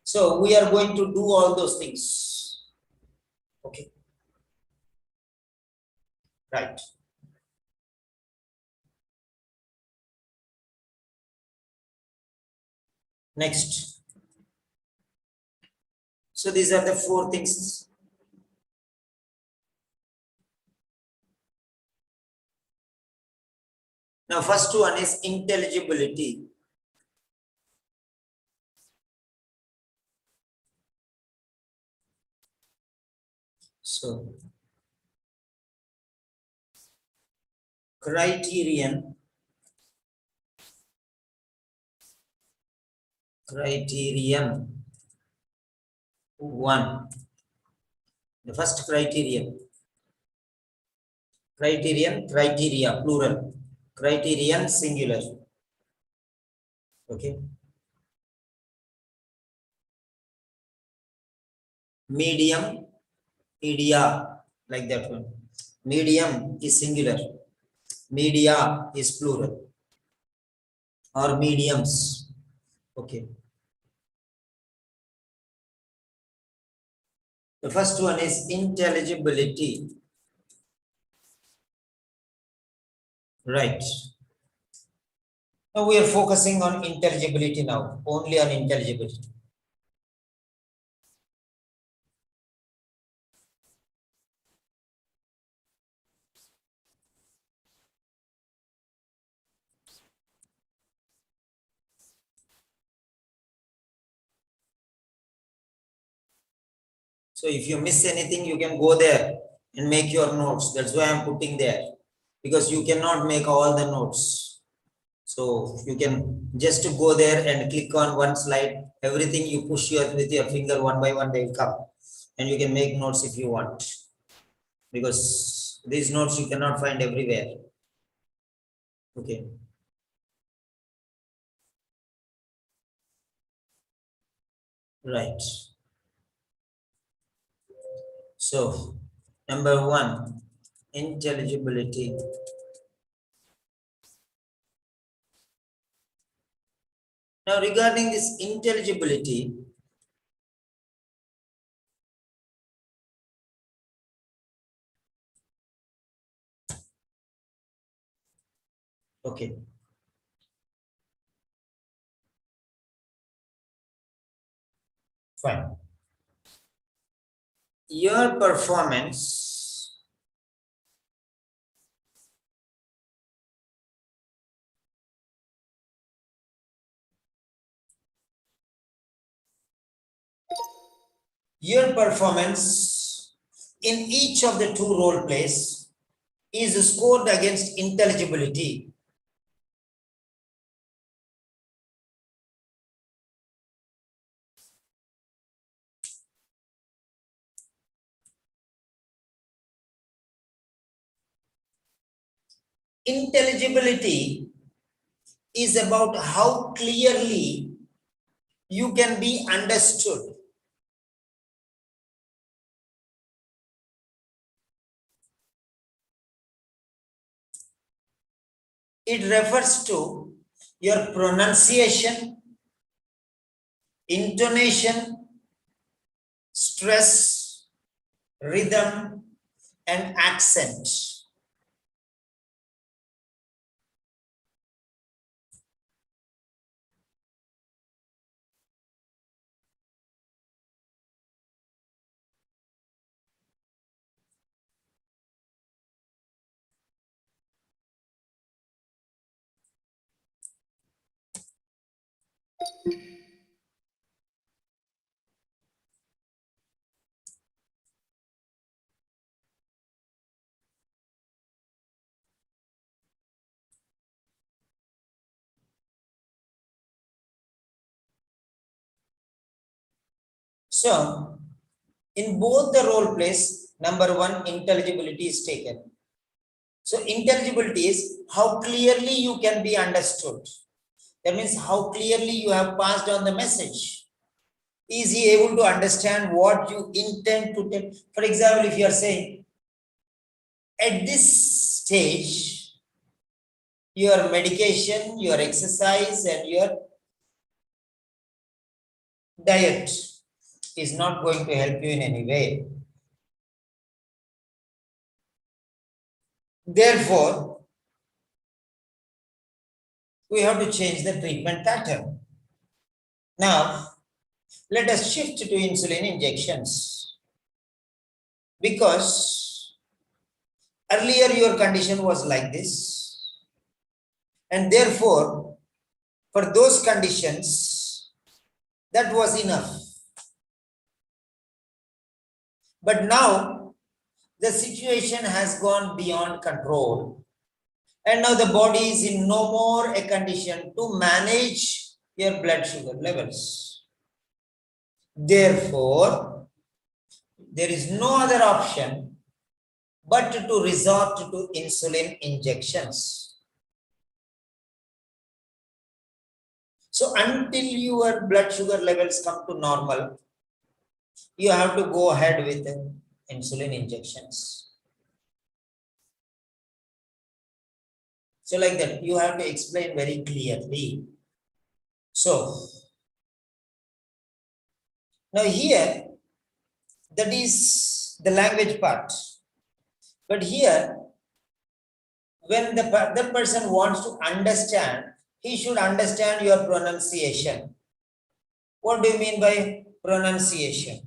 So we are going to do all those things. Okay. Right. Next. So these are the 4 things. Now first one is intelligibility. So criterion 1. The first criterion criteria plural, criterion singular. Okay. Medium, media, like that one. Medium is singular. Media is plural. Or mediums. Okay. The first one is intelligibility. Right. Now we are focusing on intelligibility now, only on intelligibility. So if you miss anything, you can go there and make your notes. That's why I'm putting there, because you cannot make all the notes. So you can just go there and click on one slide. Everything you push with your finger one by one, they will come. And you can make notes if you want, because these notes you cannot find everywhere. Okay. Right. So, number one, intelligibility. Now, regarding this intelligibility, okay. Fine. Your performance in each of the two role plays is scored against intelligibility. Intelligibility is about how clearly you can be understood. It refers to your pronunciation, intonation, stress, rhythm, and accent. So, in both the role plays, number one, intelligibility is taken. So, intelligibility is how clearly you can be understood. That means how clearly you have passed on the message. Is he able to understand what you intend to tell? For example, if you are saying, at this stage, your medication, your exercise, and your diet is not going to help you in any way. Therefore, we have to change the treatment pattern. Now, let us shift to insulin injections. Because earlier your condition was like this. And therefore, for those conditions, that was enough. But now, the situation has gone beyond control. And now the body is in no more a condition to manage your blood sugar levels. Therefore, there is no other option but to resort to insulin injections. So until your blood sugar levels come to normal, you have to go ahead with insulin injections. So like that, you have to explain very clearly. So now here, that is the language part. But here, when the other person wants to understand, he should understand your pronunciation. What do you mean by pronunciation?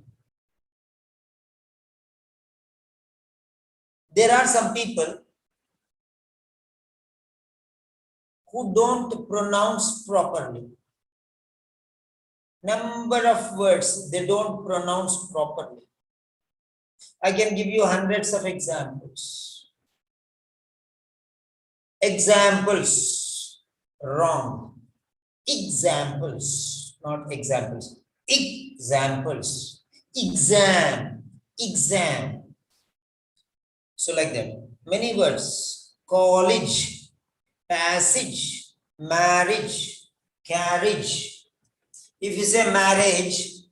There are some people who don't pronounce properly. Number of words they don't pronounce properly. I can give you hundreds of examples. Examples, wrong. Examples, not examples. Examples, exam, exam. So like that, many words, college, passage, marriage, carriage. If you say marriage,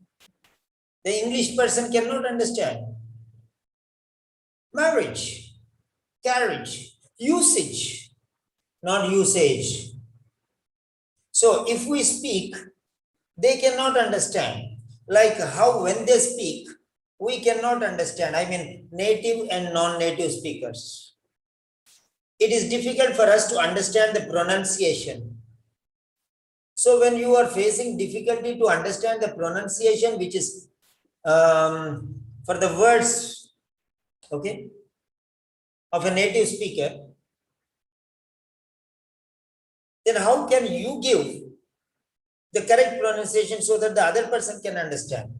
the English person cannot understand. Marriage, carriage, usage, not usage. So if we speak, they cannot understand. Like how when they speak, we cannot understand. I mean, native and non-native speakers. It is difficult for us to understand the pronunciation. So when you are facing difficulty to understand the pronunciation, which is for the words, okay, of a native speaker, then how can you give the correct pronunciation so that the other person can understand?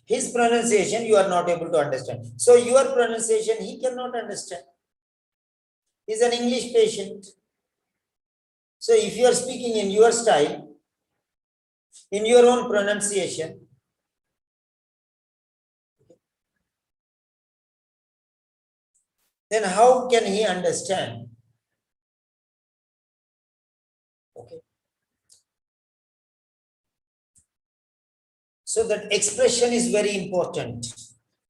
His pronunciation you are not able to understand. So your pronunciation he cannot understand. He's an English patient. So if you are speaking in your style, in your own pronunciation, then how can he understand? Okay. So that expression is very important.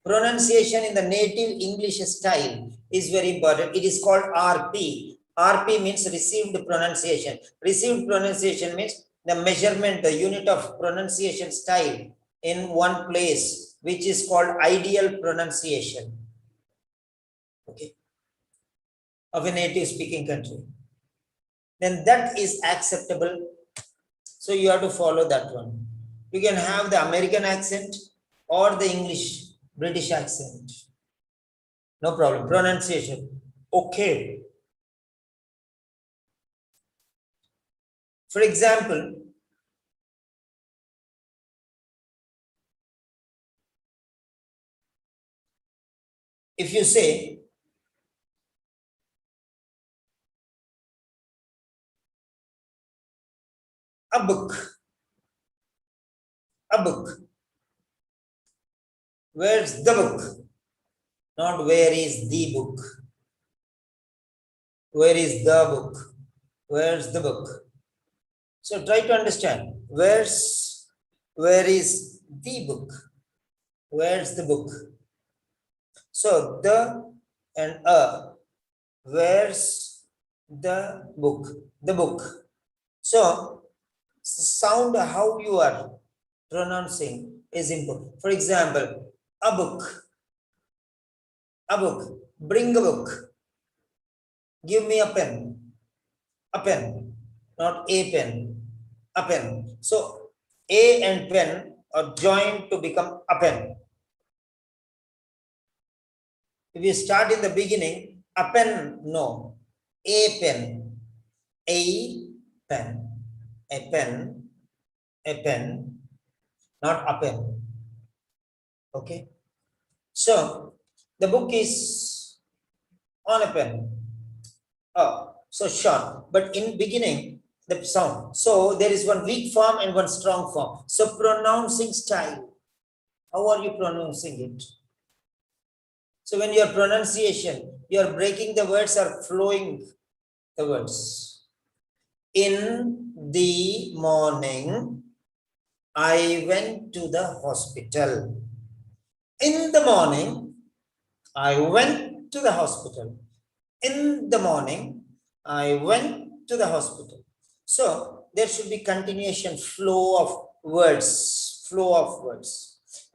Pronunciation in the native English style is very important. It is called RP. RP means received pronunciation. Received pronunciation means the measurement, the unit of pronunciation style in one place, which is called ideal pronunciation, okay, of a native speaking country. Then that is acceptable. So you have to follow that one. You can have the American accent or the English, British accent. No problem. Pronunciation, okay. For example, if you say, a book, a book. Where's the book? Not where is the book. Where is the book? Where's the book? So try to understand. Where is the book? Where's the book? So the and where's the book? The book. So sound how you are pronouncing is important. For example, a book. A book. Bring a book. Give me a pen. A pen. Not a pen. A pen. So a and pen are joined to become a pen. If you start in the beginning, a pen, no. A pen. A pen. A pen. A pen. Not a pen. Okay. So the book is on a pen. Oh, so short. But in beginning, the sound. So there is one weak form and one strong form. So pronouncing style. How are you pronouncing it? So when your pronunciation, you are breaking the words or flowing the words. In the morning, I went to the hospital. In the morning, I went to the hospital. In the morning, I went to the hospital. So there should be continuation, flow of words,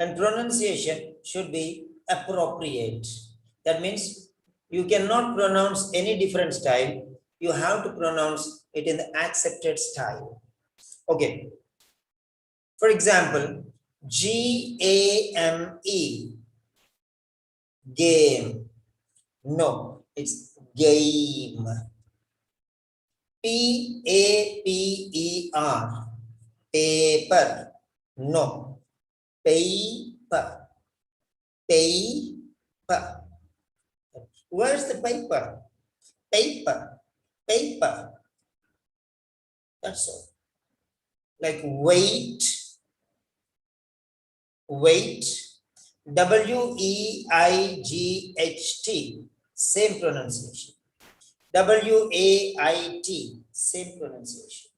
and pronunciation should be appropriate. That means you cannot pronounce any different style. You have to pronounce it in the accepted style. Okay. For example, GAME, game. No, it's game. PAPER, paper. No, paper. Paper. Where's the paper? Paper. Paper. That's all. Like weight. Weight. WEIGHT. Same pronunciation. WAIT, same pronunciation.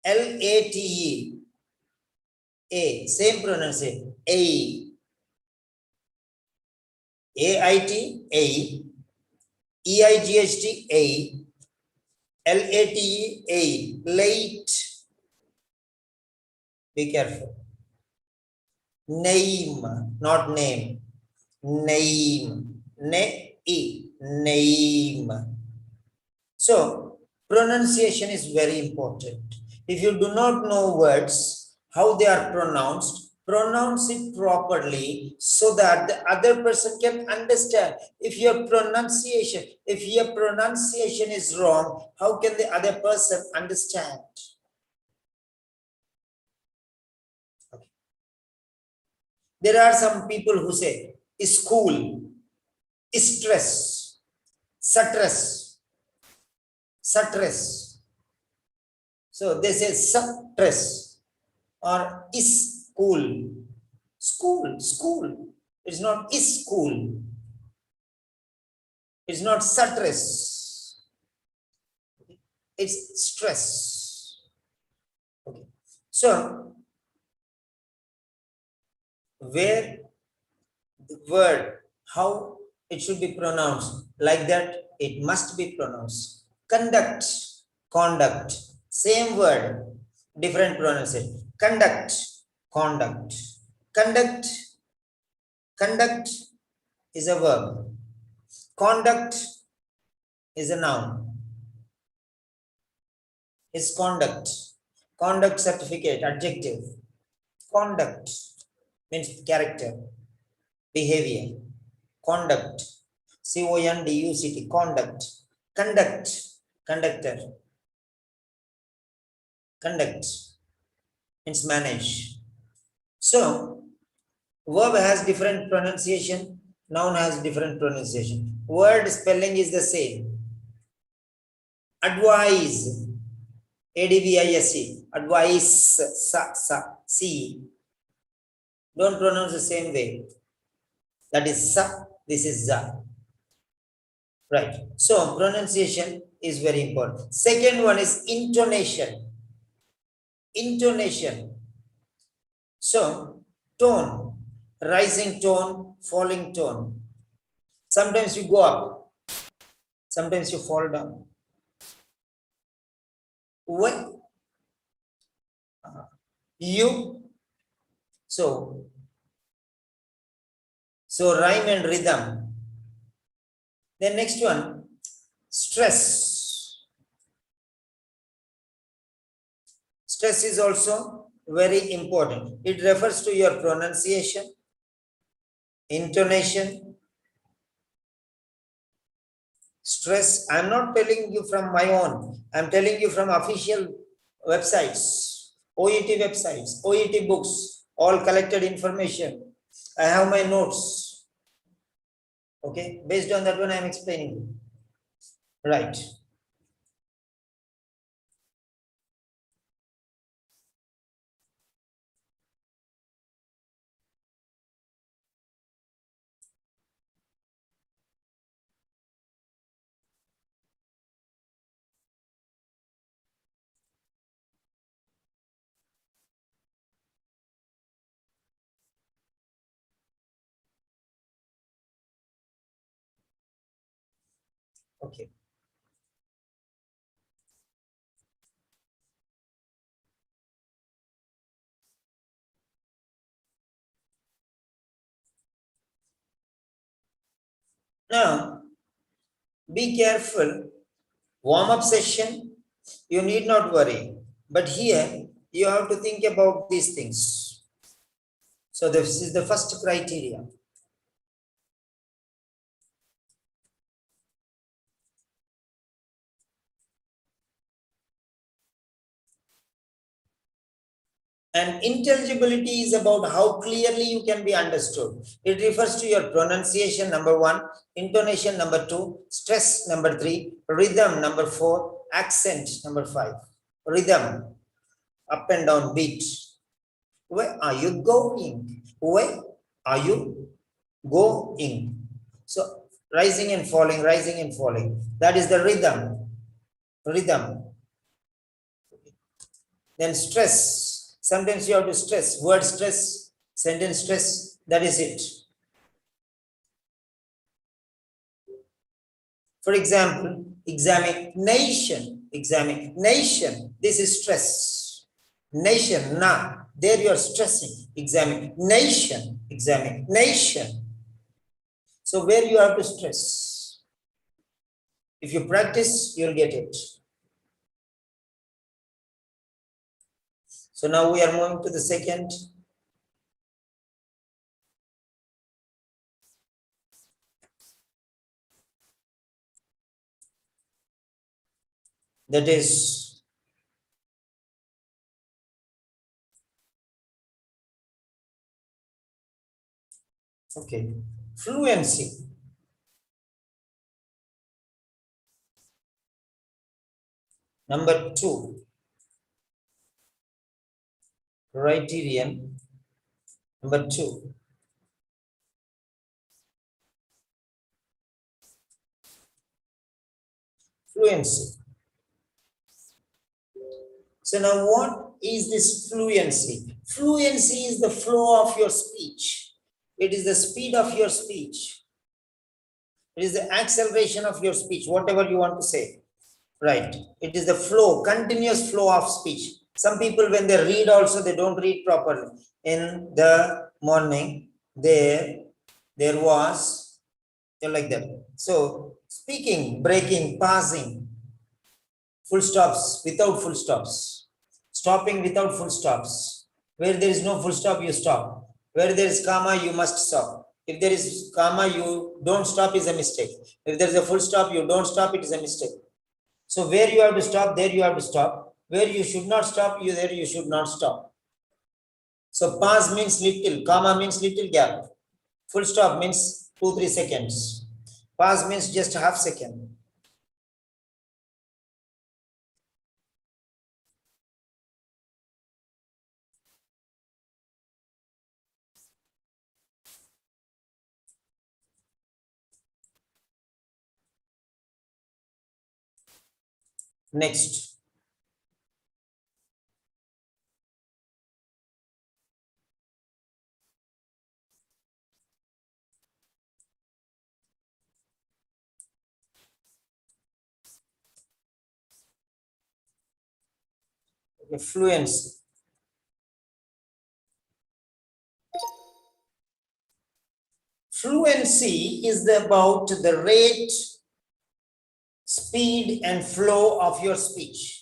LATE, A, same pronunciation. A. AIT, A. EIGHT, A. LATE, A. Late. Be careful. Name, not name. Name. Name. So pronunciation is very important. If you do not know words, how they are pronounced, pronounce it properly so that the other person can understand. If your pronunciation is wrong, how can the other person understand? Okay. There are some people who say school, stress, stress. So they say stress or is school. School. It's not is school. It's not stress. It's stress. Okay. So where the word, how it should be pronounced, like that it must be pronounced. Conduct, conduct, same word, different pronunciation. Conduct, conduct. Conduct is a verb. Conduct is a noun. Is conduct. Conduct certificate, adjective. Conduct means character, behavior. Conduct, CONDUCT, conduct. Conduct, conductor. Conduct means manage. So verb has different pronunciation, noun has different pronunciation. Word spelling is the same. Advise, ADVISE, advice, C. Don't pronounce the same way. That is sa, this is za. Right. So pronunciation is very important. Second one is intonation. Intonation. So tone, rising tone, falling tone. Sometimes you go up, sometimes you fall down. When you, so rhyme and rhythm. Then next one, stress. Stress is also very important. It refers to your pronunciation, intonation. Stress, I'm not telling you from my own. I'm telling you from official websites, OET websites, OET books, all collected information. I have my notes. Okay, based on that one, I'm explaining you. Right. Okay. Now, be careful. Warm-up session, you need not worry. But here, you have to think about these things. So this is the first criteria. And intelligibility is about how clearly you can be understood. It refers to your pronunciation, number 1, intonation, number 2, stress, number 3, rhythm, number 4, accent, number 5. Rhythm, up and down beat. Where are you going? Where are you going? So rising and falling, rising and falling. That is the rhythm. Rhythm. Then stress. Sometimes you have to stress, word stress, sentence stress, that is it. For example, examination, examination, this is stress. Nation, na, there you are stressing, examination, examination. So where you have to stress? If you practice, you'll get it. So now we are moving to the second. That is okay, fluency. Number 2, criterion. Number 2, fluency. So now what is this fluency? Fluency is the flow of your speech. It is the speed of your speech. It is the acceleration of your speech, whatever you want to say. Right. It is the flow, continuous flow of speech. Some people, when they read also, they don't read properly. In the morning, there was, like that. So speaking, breaking, passing, full stops, without full stops, stopping without full stops. Where there is no full stop, you stop. Where there is comma, you must stop. If there is comma, you don't stop is a mistake. If there is a full stop, you don't stop, it is a mistake. So where you have to stop, there you have to stop. Where you should not stop, there you should not stop. So pause means little, comma means little gap. Full stop means 2-3 seconds. Pause means just half second. Next. Fluency. Fluency is about the rate, speed, and flow of your speech.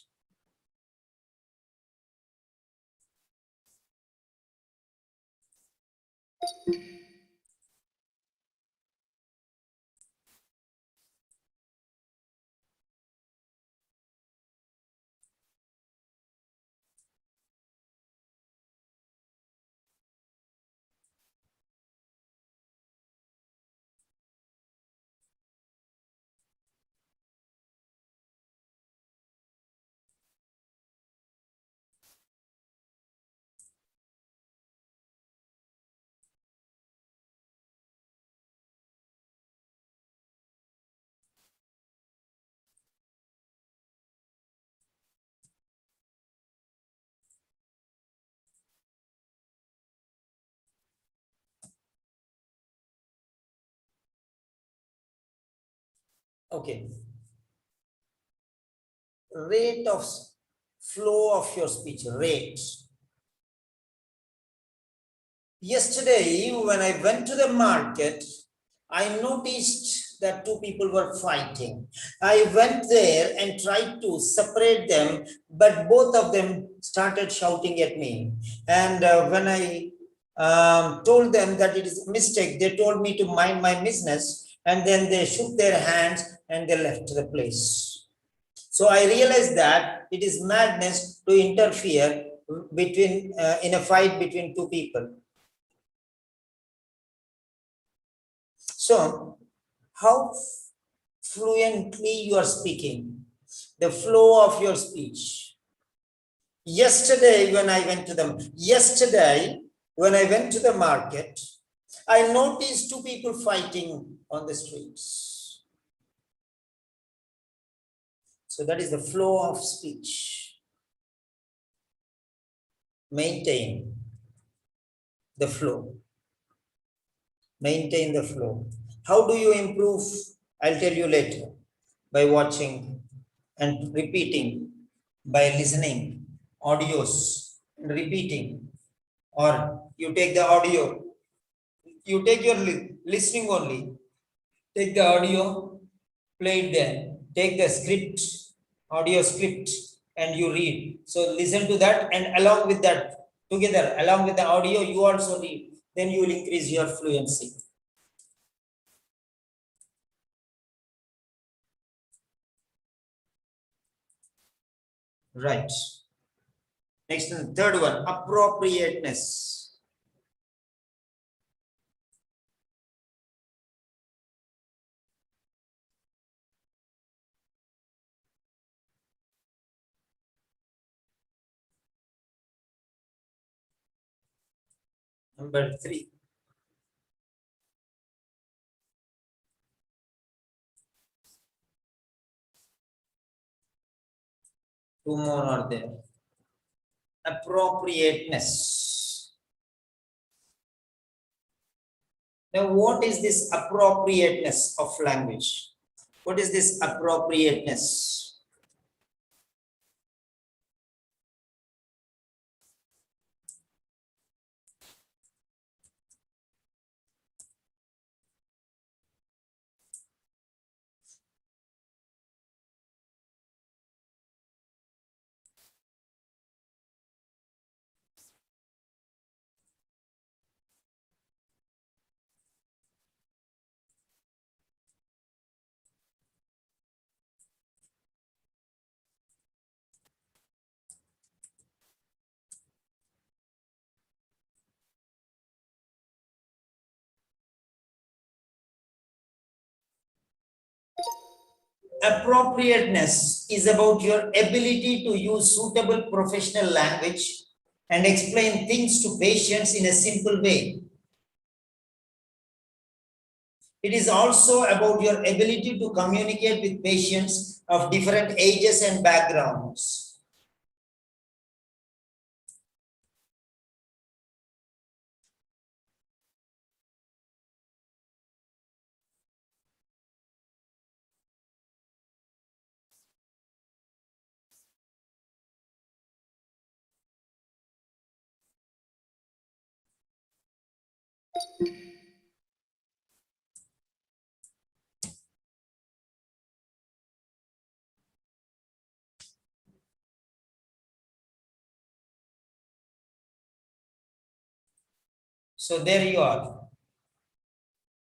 Okay, rate of flow of your speech, rate. Yesterday, when I went to the market, I noticed that two people were fighting. I went there and tried to separate them, but both of them started shouting at me. And when I told them that it is a mistake, they told me to mind my business, and then they shook their hands and they left the place. So I realized that it is madness to interfere between in a fight between two people. So, how fluently you are speaking, the flow of your speech. Yesterday, when I went to the market, I noticed two people fighting on the streets. So that is the flow of speech. Maintain the flow. Maintain the flow. How do you improve? I'll tell you later. By watching and repeating, by listening audios and repeating, or you take the audio, you take your listening only, take the audio, play it there, take the script, audio script, and you read. So listen to that, and along with that, together, along with the audio, you also read. Then you will increase your fluency. Right. Next, third one, appropriateness. Number 3. Two more are there. Appropriateness. Now, what is this appropriateness of language? What is this appropriateness? Appropriateness is about your ability to use suitable professional language and explain things to patients in a simple way. It is also about your ability to communicate with patients of different ages and backgrounds. So there you are.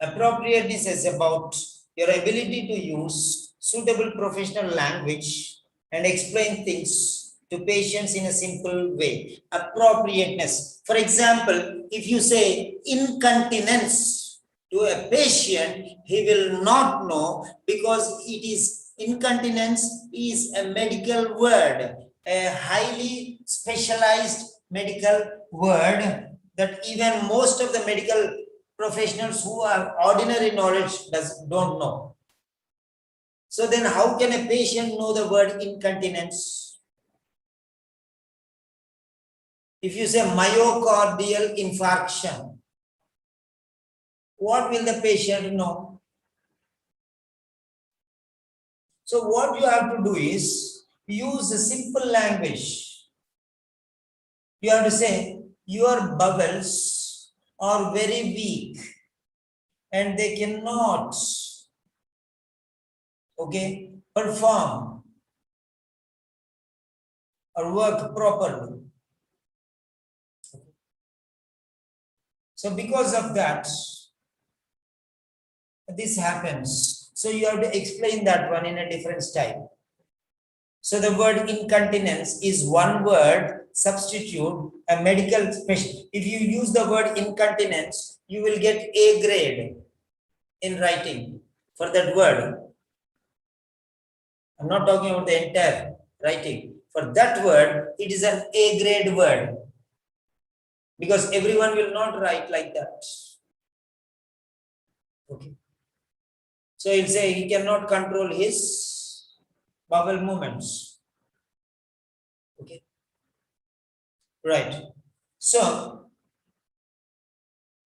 Appropriateness is about your ability to use suitable professional language and explain things to patients in a simple way. Appropriateness. For example, if you say incontinence to a patient, he will not know, because it is incontinence is a medical word, a highly specialized medical word that even most of the medical professionals who have ordinary knowledge don't know. So then how can a patient know the word incontinence? If you say myocardial infarction, what will the patient know? So what you have to do is, use a simple language. You have to say, your bowels are very weak and they cannot, okay, perform or work properly. So because of that, this happens. So you have to explain that one in a different style. So the word incontinence is one word, substitute a medical special. If you use the word incontinence, you will get A grade in writing for that word. I'm not talking about the entire writing. For that word, it is an A grade word. Because everyone will not write like that. Okay. So he'll say he cannot control his bowel movements. Okay. Right. So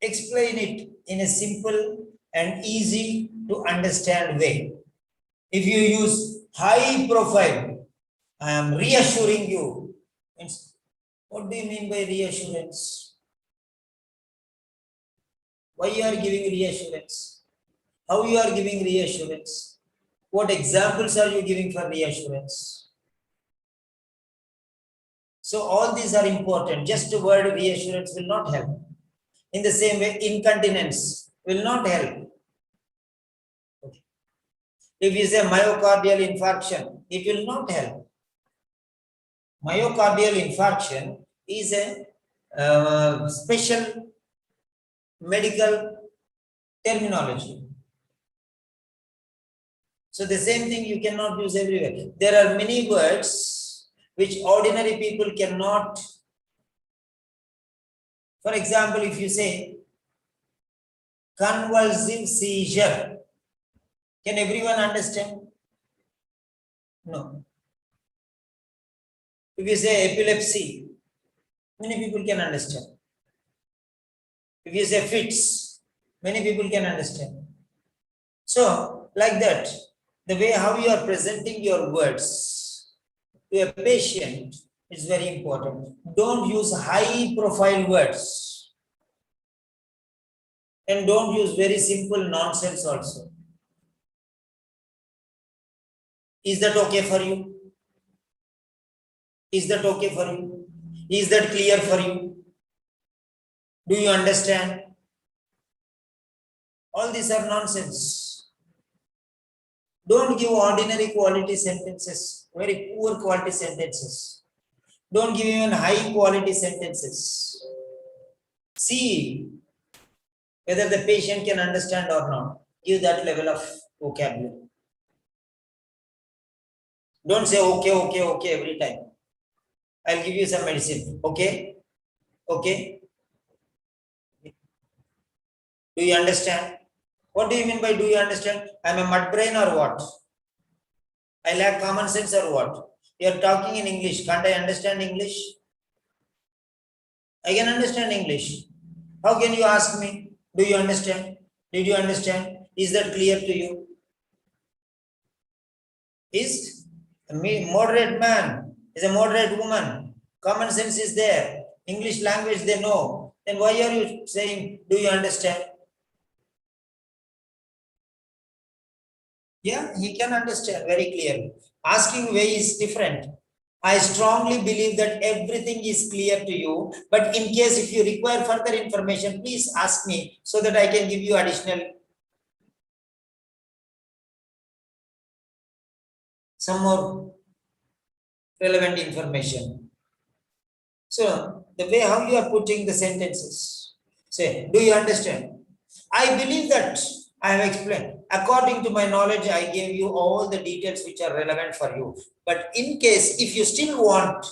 explain it in a simple and easy to understand way. If you use high profile, I am reassuring you. What do you mean by reassurance? Why you are giving reassurance? How you are giving reassurance? What examples are you giving for reassurance? So all these are important. Just the word reassurance will not help. In the same way, incontinence will not help. Okay. If you say myocardial infarction, it will not help. Myocardial infarction is a special medical terminology. So the same thing you cannot use everywhere. There are many words which ordinary people cannot. For example, if you say convulsive seizure, can everyone understand? No. If you say epilepsy, many people can understand. If you say fits, many people can understand. So, like that, the way how you are presenting your words to a patient is very important. Don't use high profile words. And don't use very simple nonsense also. Is that okay for you? Is that okay for you? Is that clear for you? Do you understand? All these are nonsense. Don't give ordinary quality sentences, very poor quality sentences. Don't give even high quality sentences. See whether the patient can understand or not. Give that level of vocabulary. Don't say okay, okay, okay every time. I'll give you some medicine. Okay? Okay? Do you understand? What do you mean by do you understand? I'm a mud brain or what? I lack common sense or what? You're talking in English. Can't I understand English? I can understand English. How can you ask me? Do you understand? Did you understand? Is that clear to you? Is a moderate man, is a moderate woman. Common sense is there. English language they know. Then why are you saying, do you understand? Yeah, he can understand very clearly. Asking way is different. I strongly believe that everything is clear to you. But in case if you require further information, please ask me so that I can give you additional some more relevant information. So the way how you are putting the sentences, say, do you understand? I believe that I have explained. According to my knowledge, I gave you all the details which are relevant for you. But in case, if you still want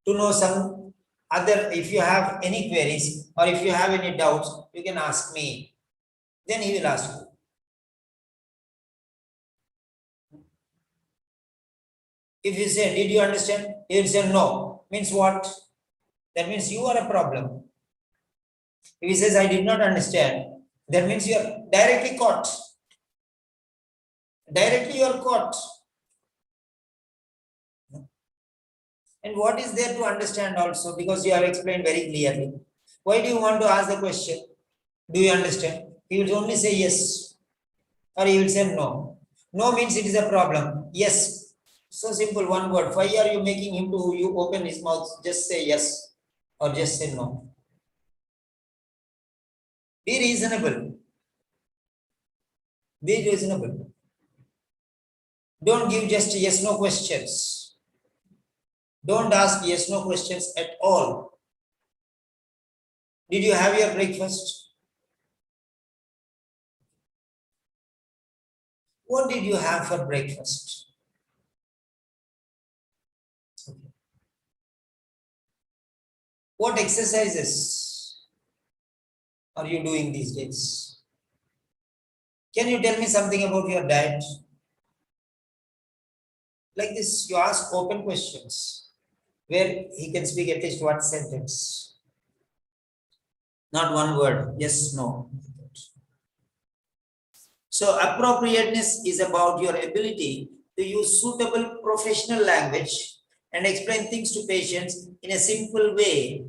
to know some other, if you have any queries or if you have any doubts, you can ask me. Then he will ask you. If you say, did you understand? He will say, no. Means what? That means you are a problem. If he says, I did not understand, that means you are directly caught. Directly you are caught. And what is there to understand also, because you have explained very clearly. Why do you want to ask the question? Do you understand? He will only say yes, or he will say no. No means it is a problem. Yes. So simple, one word. Why are you making him to you open his mouth? Just say yes or just say no. Be reasonable. Be reasonable. Don't give just yes no questions. Don't ask yes no questions at all. Did you have your breakfast? What did you have for breakfast? What exercises are you doing these days? Can you tell me something about your diet? Like this, you ask open questions where he can speak at least one sentence. Not one word, yes, no. So appropriateness is about your ability to use suitable professional language and explain things to patients in a simple way.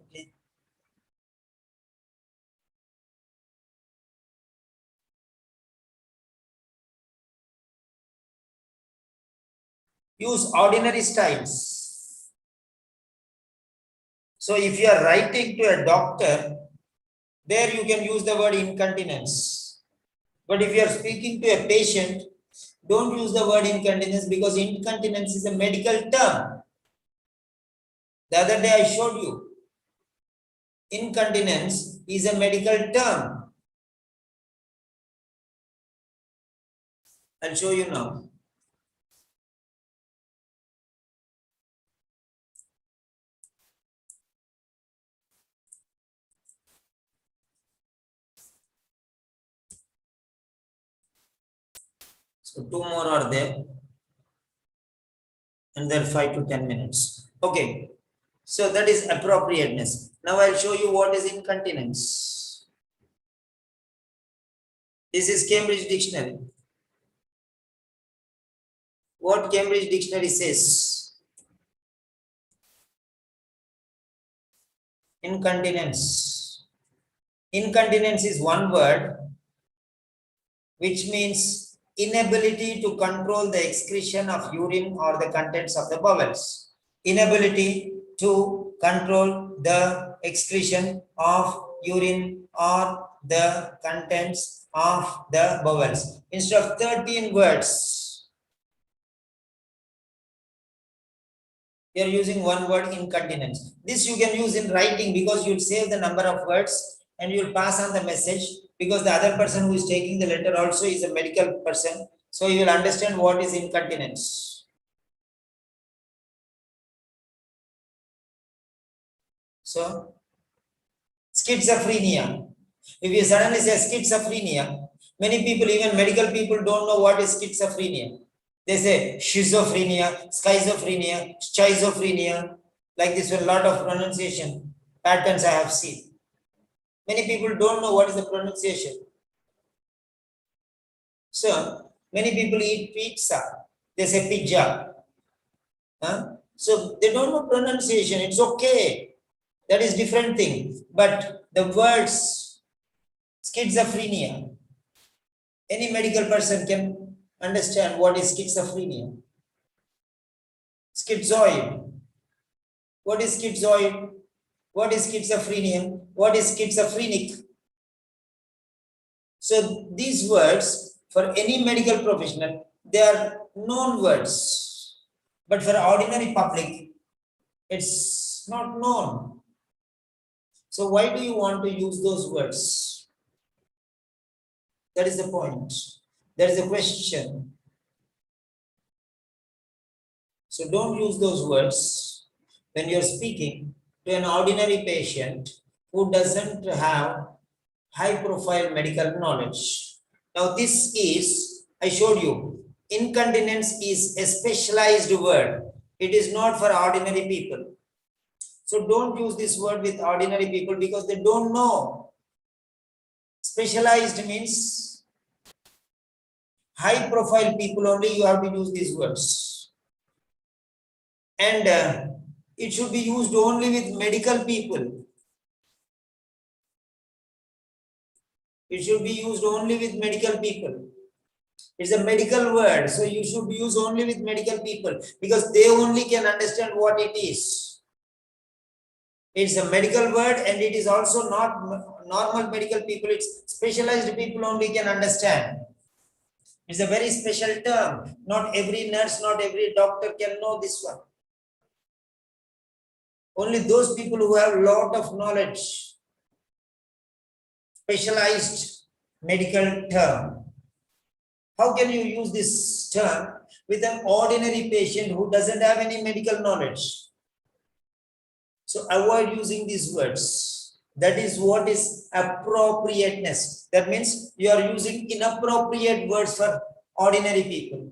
Okay. Use ordinary styles. So if you are writing to a doctor, there you can use the word incontinence. But if you are speaking to a patient, don't use the word incontinence, because incontinence is a medical term. The other day I showed you. Incontinence is a medical term. I'll show you now. So 2 more are there. And then 5 to 10 minutes. Okay. So that is appropriateness. Now I'll show you what is incontinence. This is Cambridge Dictionary. What Cambridge Dictionary says? Incontinence. Incontinence is one word which means inability to control the excretion of urine or the contents of the bowels. Inability to control the excretion of urine or the contents of the bowels. Instead of 13 words, we are using one word, incontinence. This you can use in writing because you'll save the number of words and you'll pass on the message, because the other person who is taking the letter also is a medical person. So you will understand what is incontinence. So, schizophrenia. If you suddenly say schizophrenia, many people, even medical people, don't know what is schizophrenia. They say schizophrenia, schizophrenia, schizophrenia. Like this, a lot of pronunciation patterns I have seen. Many people don't know what is the pronunciation. So, many people eat pizza. They say pizza. Huh? So, they don't know pronunciation. It's okay. That is different thing. But the words schizophrenia, any medical person can understand what is schizophrenia. Schizoid. What is schizoid? What is schizophrenia? What is schizophrenic? So these words, for any medical professional, they are known words. But for ordinary public, it's not known. So why do you want to use those words? That is the point. That is the question. So don't use those words when you're speaking to an ordinary patient who doesn't have high profile medical knowledge. Now this is, I showed you, incontinence is a specialized word. It is not for ordinary people. So don't use this word with ordinary people because they don't know. Specialized means high profile people only you have to use these words. And it should be used only with medical people. It should be used only with medical people. It's a medical word, so you should use only with medical people because they only can understand what it is. It's a medical word and it is also not normal medical people. It's specialized people only can understand. It's a very special term. Not every nurse, not every doctor can know this one. Only those people who have a lot of knowledge, specialized medical term. How can you use this term with an ordinary patient who doesn't have any medical knowledge? So avoid using these words. That is what is appropriateness. That means you are using inappropriate words for ordinary people.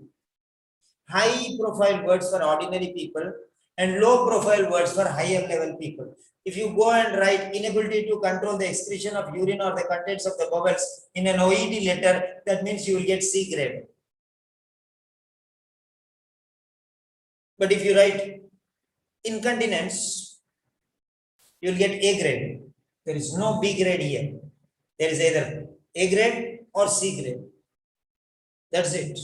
High profile words for ordinary people and low profile words for higher level people. If you go and write inability to control the excretion of urine or the contents of the bowels in an OED letter, that means you will get C grade. But if you write incontinence, you will get A grade. There is no B grade here. There is either A grade or C grade. That's it.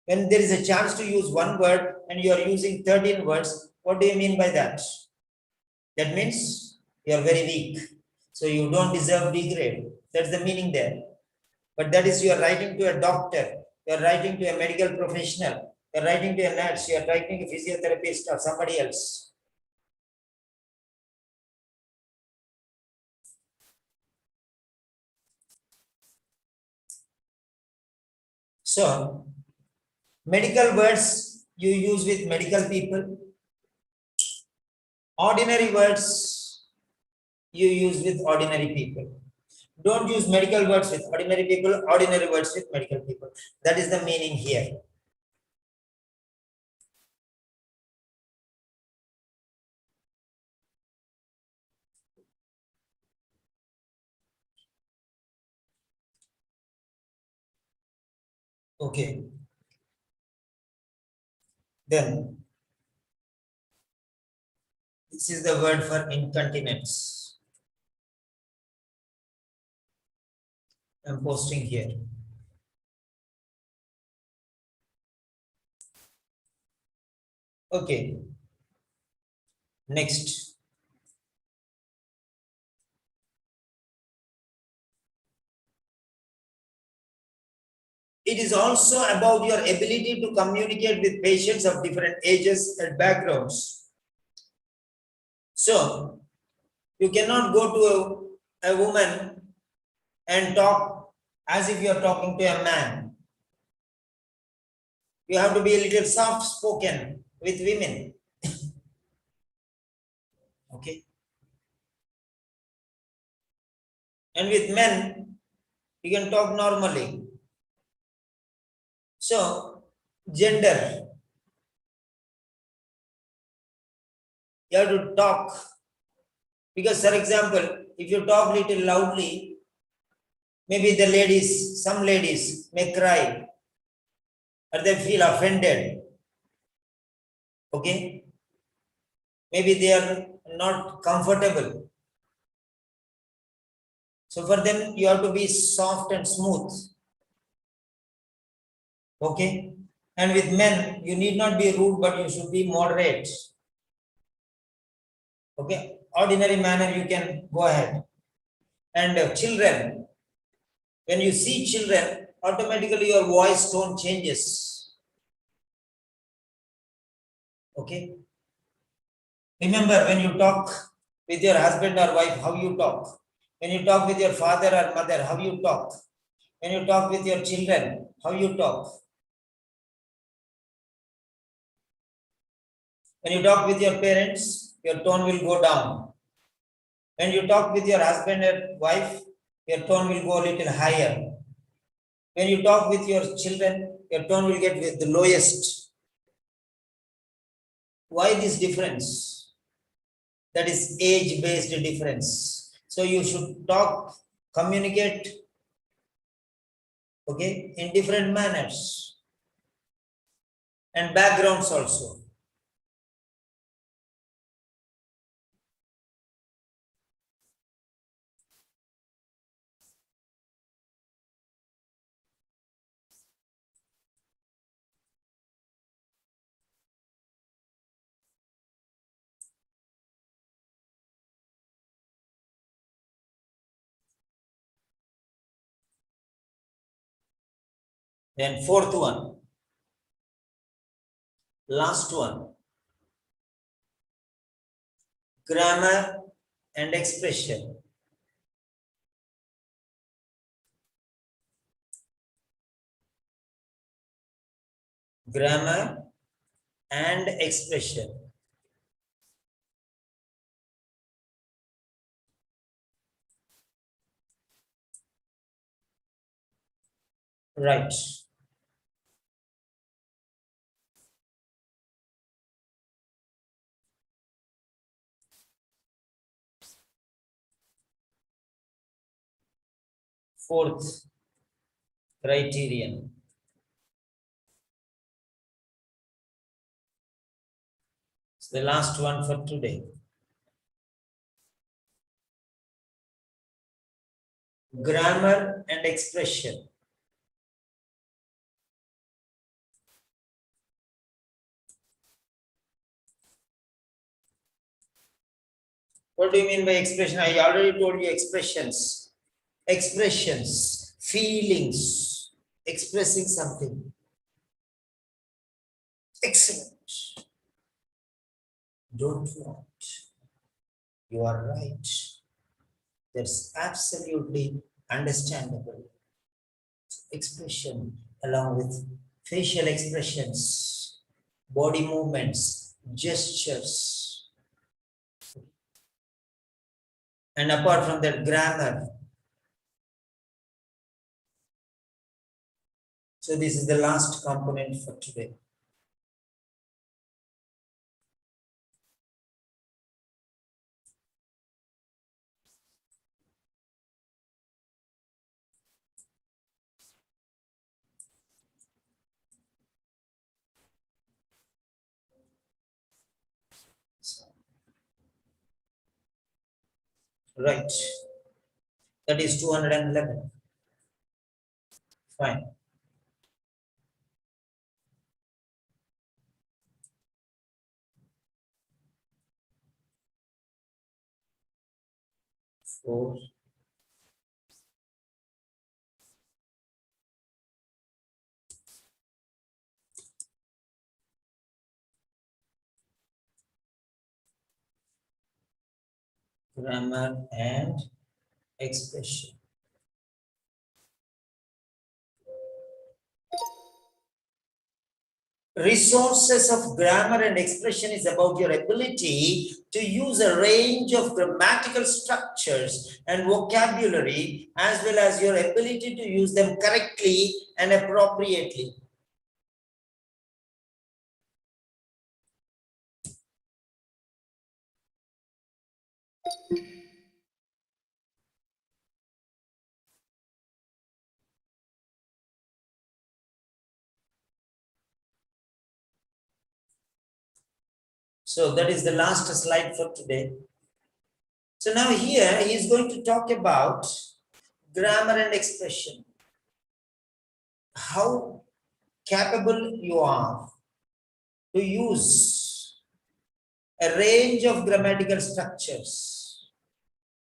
When there is a chance to use one word and you are using 13 words, what do you mean by that? That means you are very weak. So you don't deserve B grade. That's the meaning there. But that is you are writing to a doctor, you are writing to a medical professional, you are writing to a nurse, you are writing to a physiotherapist or somebody else. So, medical words you use with medical people. Ordinary words you use with ordinary people. Don't use medical words with ordinary people, ordinary words with medical people. That is the meaning here. Okay. Then, this is the word for incontinence. I'm posting here. Okay. Next. It is also about your ability to communicate with patients of different ages and backgrounds. So, you cannot go to a woman and talk as if you are talking to a man. You have to be a little soft spoken with women. Okay. And with men, you can talk normally. So, gender. You have to talk. Because, for example, if you talk little loudly, maybe the ladies, some ladies may cry or they feel offended. Okay? Maybe they are not comfortable. So for them, you have to be soft and smooth. Okay? And with men, you need not be rude, but you should be moderate. Okay? Ordinary manner, you can go ahead. And children, when you see children, automatically your voice tone changes. Okay? Remember, when you talk with your husband or wife, how you talk. When you talk with your father or mother, how you talk. When you talk with your children, how you talk. When you talk with your parents, your tone will go down. When you talk with your husband and wife, your tone will go a little higher. When you talk with your children, your tone will get with the lowest. Why this difference? That is age-based difference. So you should talk, communicate Okay, in different manners and backgrounds also. Then fourth one, last one, grammar and expression. Grammar and expression. Right. Fourth criterion. It's the last one for today. Grammar and expression. What do you mean by expression? I already told you expressions. Expressions, feelings, expressing something. Excellent. Don't want. You are right. That's absolutely understandable. Expression along with facial expressions, body movements, gestures. And apart from that, grammar. So this is the last component for today. Right. That is 211. Fine. Four. Grammar and expression. Resources of grammar and expression is about your ability to use a range of grammatical structures and vocabulary, as well as your ability to use them correctly and appropriately. So that is the last slide for today. So now here he is going to talk about grammar and expression. How capable you are to use a range of grammatical structures.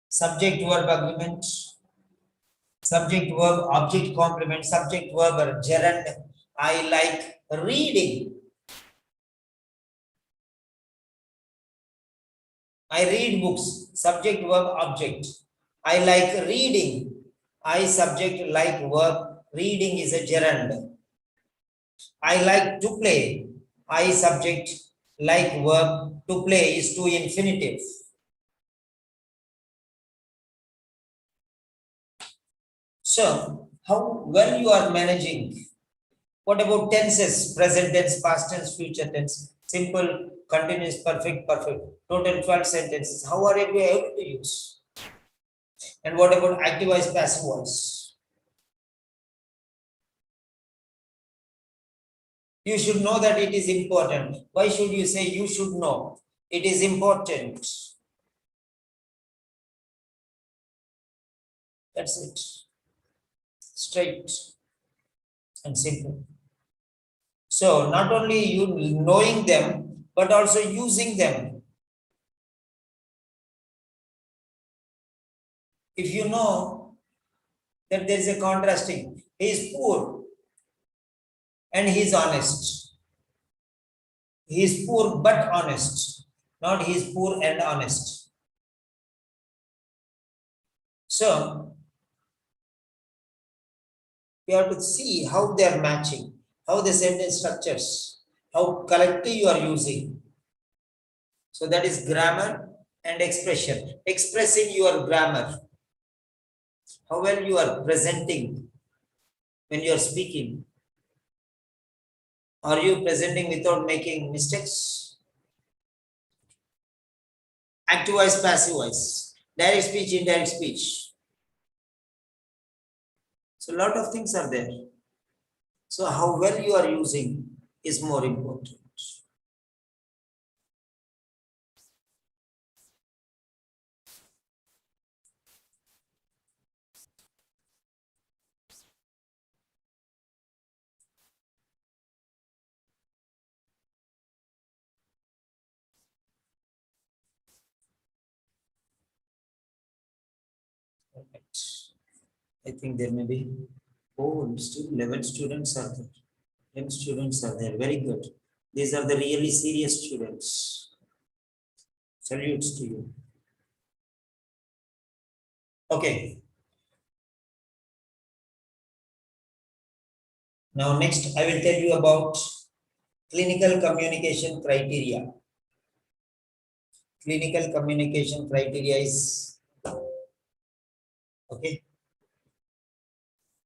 Subject verb agreement, subject verb object complement, subject verb or gerund. I like reading. I read books, subject verb object. I like reading. I subject like verb. Reading is a gerund. I like to play. I subject like verb. To play is to infinitive. So, how well you are managing? What about tenses? Present tense, past tense, future tense, simple, continuous, perfect, perfect. Total 12 sentences. How are you able to use? And what about active voice, passive voice? You should know that it is important. Why should you say you should know? It is important. That's it. Straight and simple. So not only you knowing them, but also using them. If you know that there is a contrasting, he is poor and he is honest. He is poor but honest, not he is poor and honest. So you have to see how they are matching, how the sentence structures, how collective you are using. So that is grammar and expression. Expressing your grammar, how well you are presenting when you are speaking. Are you presenting without making mistakes? Active voice, passive voice, direct speech, indirect speech. So a lot of things are there. So how well you are using is more important. Perfect. I think there may be, still 11 students are there. 10 students are there. Very good. These are the really serious students. Salutes to you. Okay. Now next I will tell you about clinical communication criteria. Clinical communication criteria is, okay,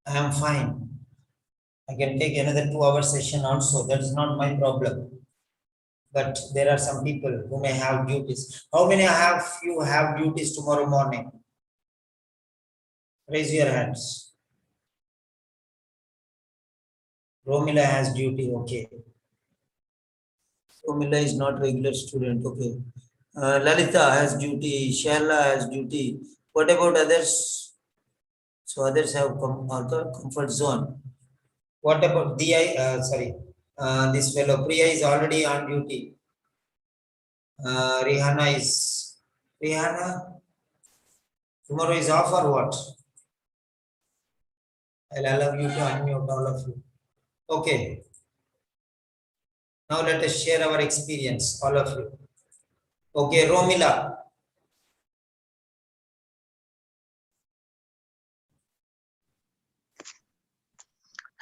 I am fine. I can take another 2-hour session also. That is not my problem. But there are some people who may have duties. How many you have duties tomorrow morning? Raise your hands. Romila has duty, okay. Romila is not regular student, okay. Lalita has duty, Sharla has duty. What about others? So others have comfort zone. What about this fellow Priya is already on duty. Rihanna tomorrow is off or what? I'll allow you to unmute all of you. Okay. Now let us share our experience, all of you. Okay, Romila.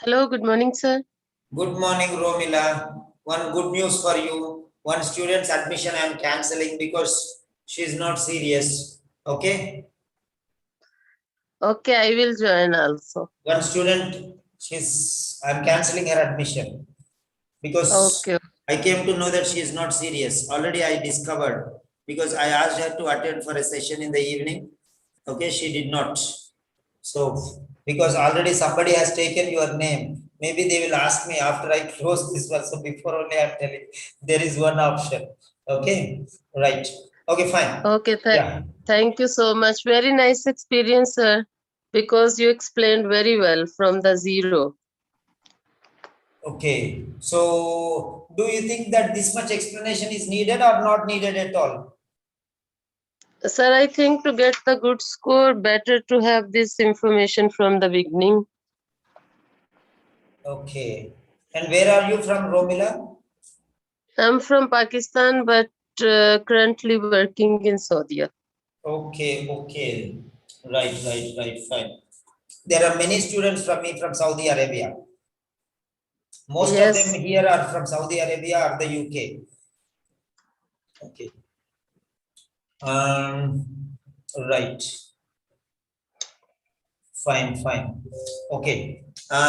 Hello, good morning, sir. Good morning, Romila. One good news for you. One student's admission I am cancelling because she is not serious. Okay? Okay, I will join also. One student, I am cancelling her admission because Okay. I came to know that she is not serious. Already I discovered because I asked her to attend for a session in the evening. Okay, she did not. So, because already somebody has taken your name, maybe they will ask me after I close this one. So before only I'm telling, there is one option. Okay, right. Okay, fine. Okay, Yeah. thank you so much. Very nice experience, sir, because you explained very well from the zero. Okay, so do you think that this much explanation is needed or not needed at all? Sir, I think to get the good score, better to have this information from the beginning. Okay, and where are you from, Romila? I'm from Pakistan, but currently working in Saudi. Okay, right, fine. There are many students from me from Saudi Arabia. Most of them here are from Saudi Arabia or the UK. Okay. Right. Fine. Okay.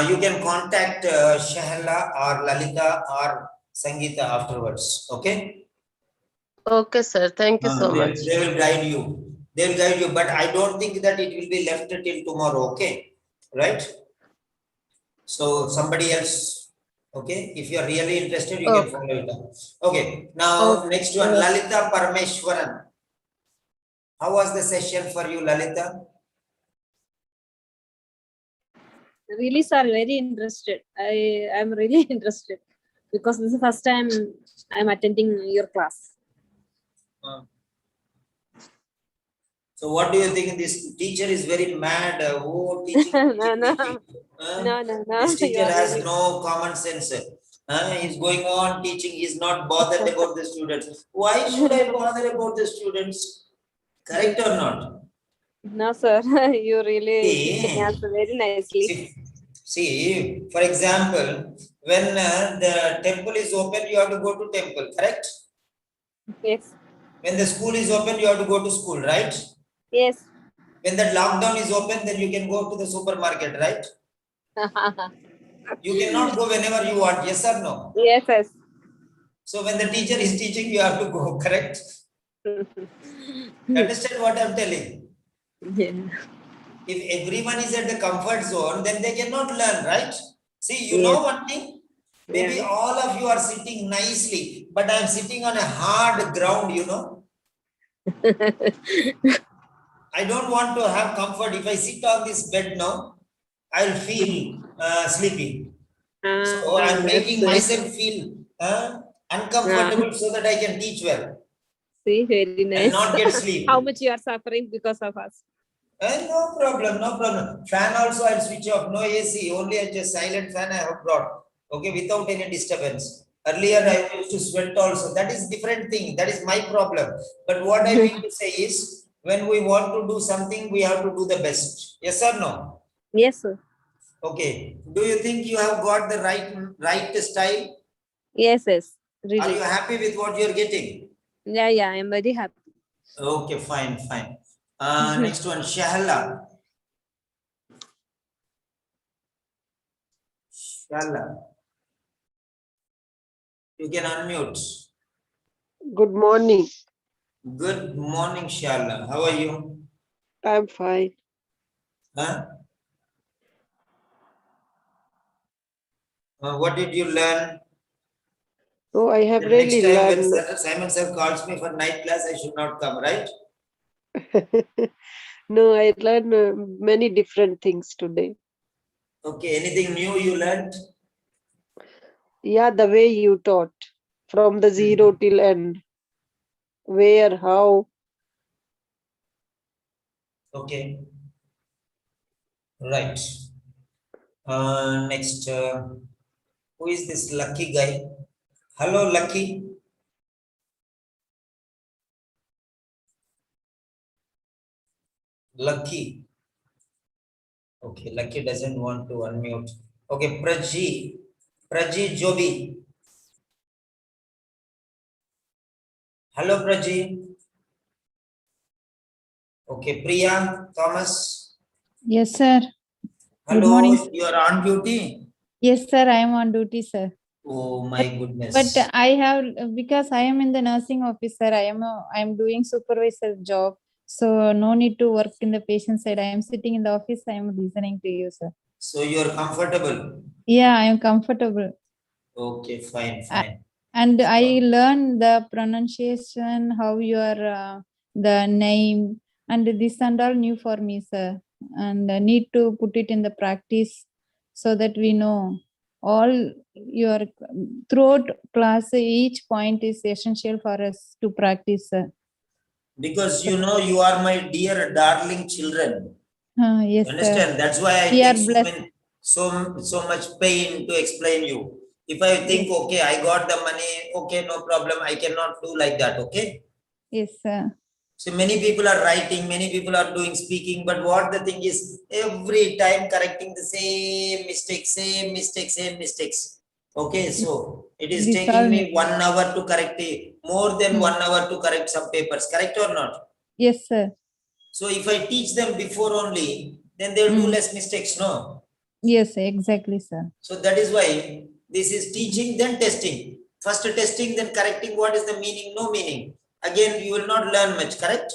You can contact Shahla or Lalita or Sangeeta afterwards. Okay. Okay, sir. Thank you so much. They will guide you. They will guide you, but I don't think that it will be left till tomorrow. Okay. Right. So somebody else Okay, if you are really interested, you can follow it up. Okay, now next one, Lalita Parmeshwaran. How was the session for you, Lalita? Really, sir, very interested. I am really interested because this is the first time I'm attending your class. So what do you think? This teacher is very mad. Oh, teaching. No. This You teacher are has really- no common sense. He's going on teaching. He's not bothered about the students. Why should I bother about the students? Correct or not? No, sir. You really See, answer very nicely. see, for example, when the temple is open, you have to go to temple, correct? Yes. When the school is open, you have to go to school, right? Yes. When the lockdown is open, then you can go to the supermarket, right? You cannot go whenever you want, yes or no? Yes. So when the teacher is teaching, you have to go, correct? Understand what I'm telling? Yeah. If everyone is at the comfort zone, then they cannot learn, right? See, you know one thing? Maybe Yeah. all of you are sitting nicely, but I'm sitting on a hard ground, you know. I don't want to have comfort. If I sit on this bed now, I'll feel sleepy. So I'm making myself feel uncomfortable so that I can teach well See, very and nice. not get sleep. How much you are suffering because of us? No problem, no problem. Fan also I'll switch off. No AC, only a just silent fan I have brought. Okay, without any disturbance. Earlier I used to sweat also. That is different thing. That is my problem. But what I mean to say is, when we want to do something, we have to do the best. Yes or no? Yes, sir. Okay. Do you think you have got the right style? Yes. Are Really. you happy with what you're getting? Yeah. I am very happy. Okay, fine. Next one, Shahala. You can unmute. Good morning. Good morning, Shahala. How are you? I'm fine. Huh? What did you learn? Oh, I have The next really time when learned. Simon sir calls me for night class, I should not come, right? No, I learned many different things today. Okay, anything new you learned? Yeah, the way you taught from the zero till end. Where, how. Okay. Right. Next, who is this lucky guy? Hello, Lucky. Lucky. Okay, Lucky doesn't want to unmute. Okay, Praji Jobi. Hello, Praji. Okay, Priya Thomas. Yes, sir. Hello, morning, sir. you are on duty? Yes, sir. I am on duty, sir. Oh my goodness. But I have, because I am in the nursing office, sir. I am doing supervisor job. So no need to work in the patient side. I am sitting in the office. I am listening to you, sir. So you are comfortable? Yeah, I am comfortable. Okay, fine. And I learn the pronunciation, how your the name, and this and all new for me, sir. And I need to put it in the practice so that we know all your throughout class. Each point is essential for us to practice, sir. Because you know you are my dear darling children. Yes, Understand? sir. That's why I We are take blessed. so much pain to explain you. If I think, okay, I got the money, okay, no problem, I cannot do like that, okay? Yes, sir. So many people are writing, many people are doing speaking, but what the thing is, every time correcting the same mistakes. Okay, so it is This taking all me 1 hour to correct it, more than 1 hour to correct some papers, correct or not? Yes, sir. So if I teach them before only, then they'll do less mistakes, no? Yes, exactly, sir. So that is why this is teaching, then testing. First testing, then correcting what is the meaning, no meaning. Again, you will not learn much, correct?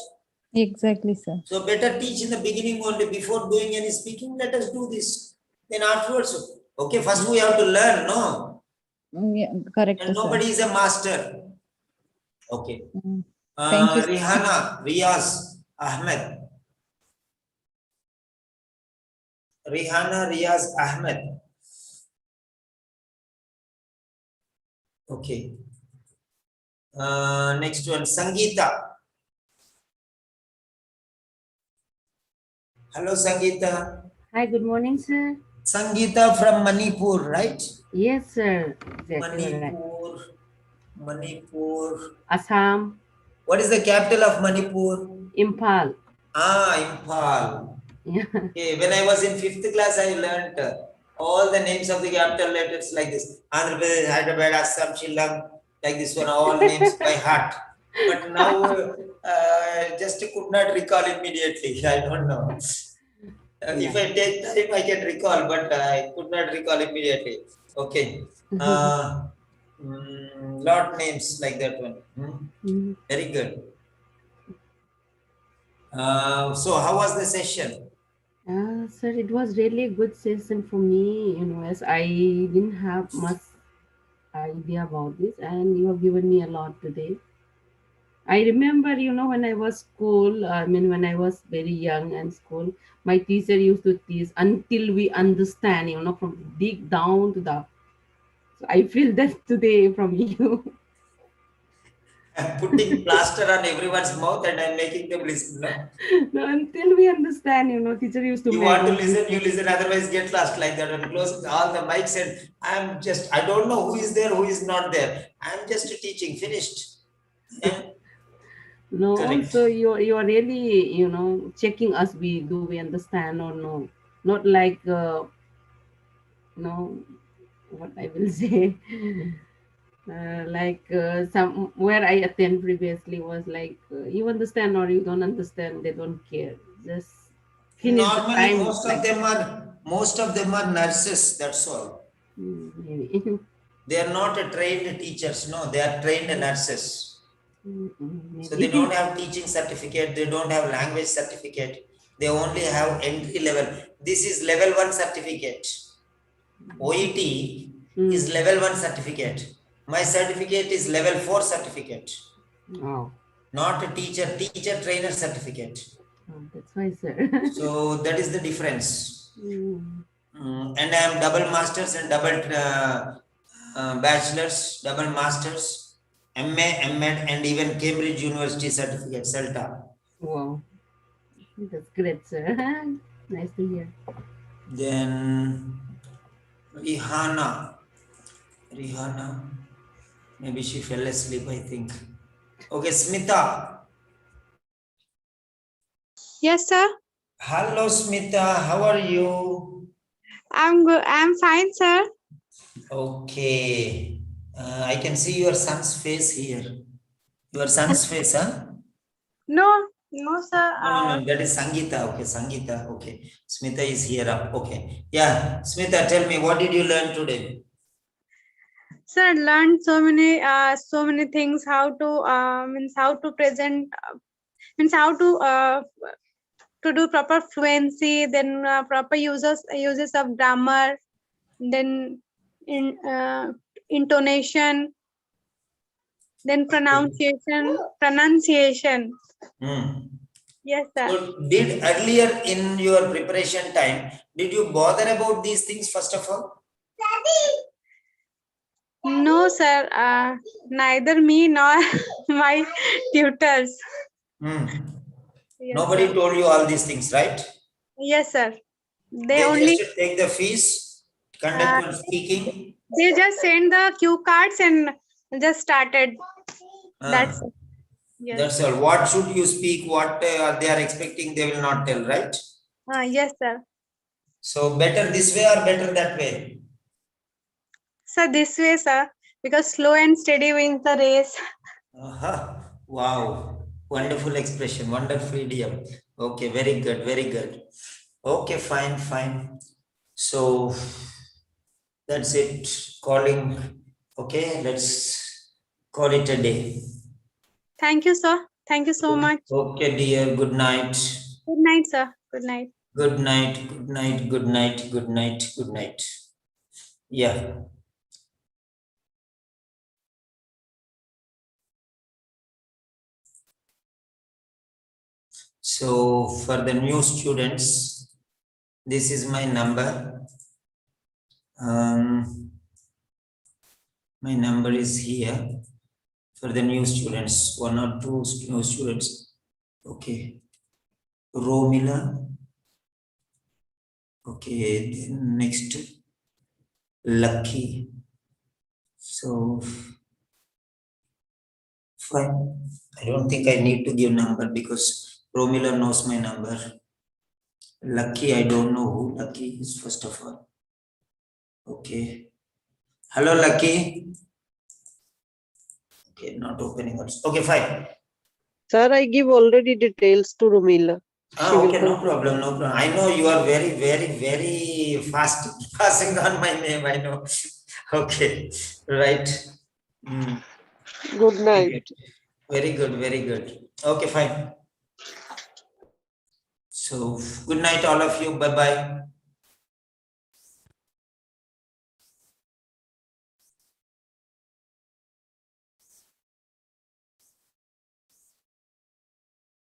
Exactly, sir. So better teach in the beginning only before doing any speaking. Let us do this. Then afterwards, okay, first we have to learn, no? Yeah, correct, And sir. nobody is a master. Okay. Thank you, sir. Rihana, Riaz, Ahmed. Rihana, Riaz, Ahmed. Okay. Next one, Sangeeta. Hello, Sangeeta. Hi, good morning, sir. Sangeeta from Manipur, right? Yes, sir. Exactly right. Manipur. Assam, What is the capital of Manipur? Impal. Imphal. Yeah. Okay, when I was in 5th class, I learned all the names of the capital letters like this. Andhra Pradesh, Hyderabad, Assam, Shillong, like this one, all names by heart. But now, just could not recall immediately. I don't know. If I take time, I can recall, but I could not recall immediately. Okay. Lot names like that one. Very good. So how was the session? Sir, it was really a good session for me, as I didn't have much idea about this, and you have given me a lot today. I remember, when I was school, when I was very young and school, my teacher used to teach until we understand, from deep down to the. So I feel that today from you. I'm putting plaster on everyone's mouth and I'm making them listen. No? No, until we understand, teacher used to You make want to us listen, you listen, otherwise get lost like that and close all the mics and I don't know who is there, who is not there. I'm just teaching, finished. Yeah. No, Correct. so you are really, checking us. Do we understand or no? Not like what I will say. Somewhere I attend previously was like you understand or you don't understand. They don't care. Just finish the Normally, time. most of them are nurses, that's all. Maybe. They are not trained teachers, no, they are trained nurses. Maybe. So they don't have teaching certificate, they don't have language certificate, they only have entry level. This is level 1 certificate. OET is level 1 certificate. My certificate is level 4 certificate. Oh. Not a teacher trainer certificate. That's why, sir. So that is the difference. And I am double masters and double bachelors, double masters, MA, MEd, and even Cambridge University certificate, CELTA. Wow, that's great, sir. Nice to hear. Then Rihana, maybe she fell asleep, I think. Okay, Smita. Yes, sir. Hello, Smita. How are you? I'm good. I'm fine, sir. Okay. I can see your son's face here. Your son's face, huh? No, sir. No, that is Sangeeta. Okay, Sangeeta. Okay. Smita is here. Okay. Yeah, Smita, tell me, what did you learn today? Sir, I learned so many things. How to present, how to do proper fluency, then proper uses of grammar, then intonation, then pronunciation. Yes, sir. So did earlier in your preparation time, did you bother about these things first of all? No, sir. Neither me nor my tutors. Yes, nobody told you all these things, right? Yes, sir. They only just take the fees, conduct one speaking. They just send the cue cards and just started. That's it. Yes. That's all. What should you speak? What they are expecting, they will not tell, right? Yes, sir. So better this way or better that way? Sir, this way, sir. Because slow and steady wins the race. Wow. Wonderful expression. Wonderful idiom. Okay, very good. Very good. Okay, fine. So that's it. Calling. Okay, let's call it a day. Thank you, sir. Thank you so much. Okay, dear. Good night. Good night, sir. Good night. Good night. Good night. Yeah. So for the new students, this is my number. My number is here for the new students, 1 or 2 new students. Okay. Romila. Okay, then next, Lucky. So, fine. I don't think I need to give number because Romila knows my number. Lucky, I don't know who Lucky is, first of all. Okay. Hello, Lucky. Okay, not opening also. Okay, fine. Sir, I give already details to Rumila. She will Okay, no confirm. problem, no problem. I know you are very, very, very fast passing on my name. I know. Okay, right. Mm. Good night. Very good, very good. Okay, fine. So, good night, all of you. Bye bye.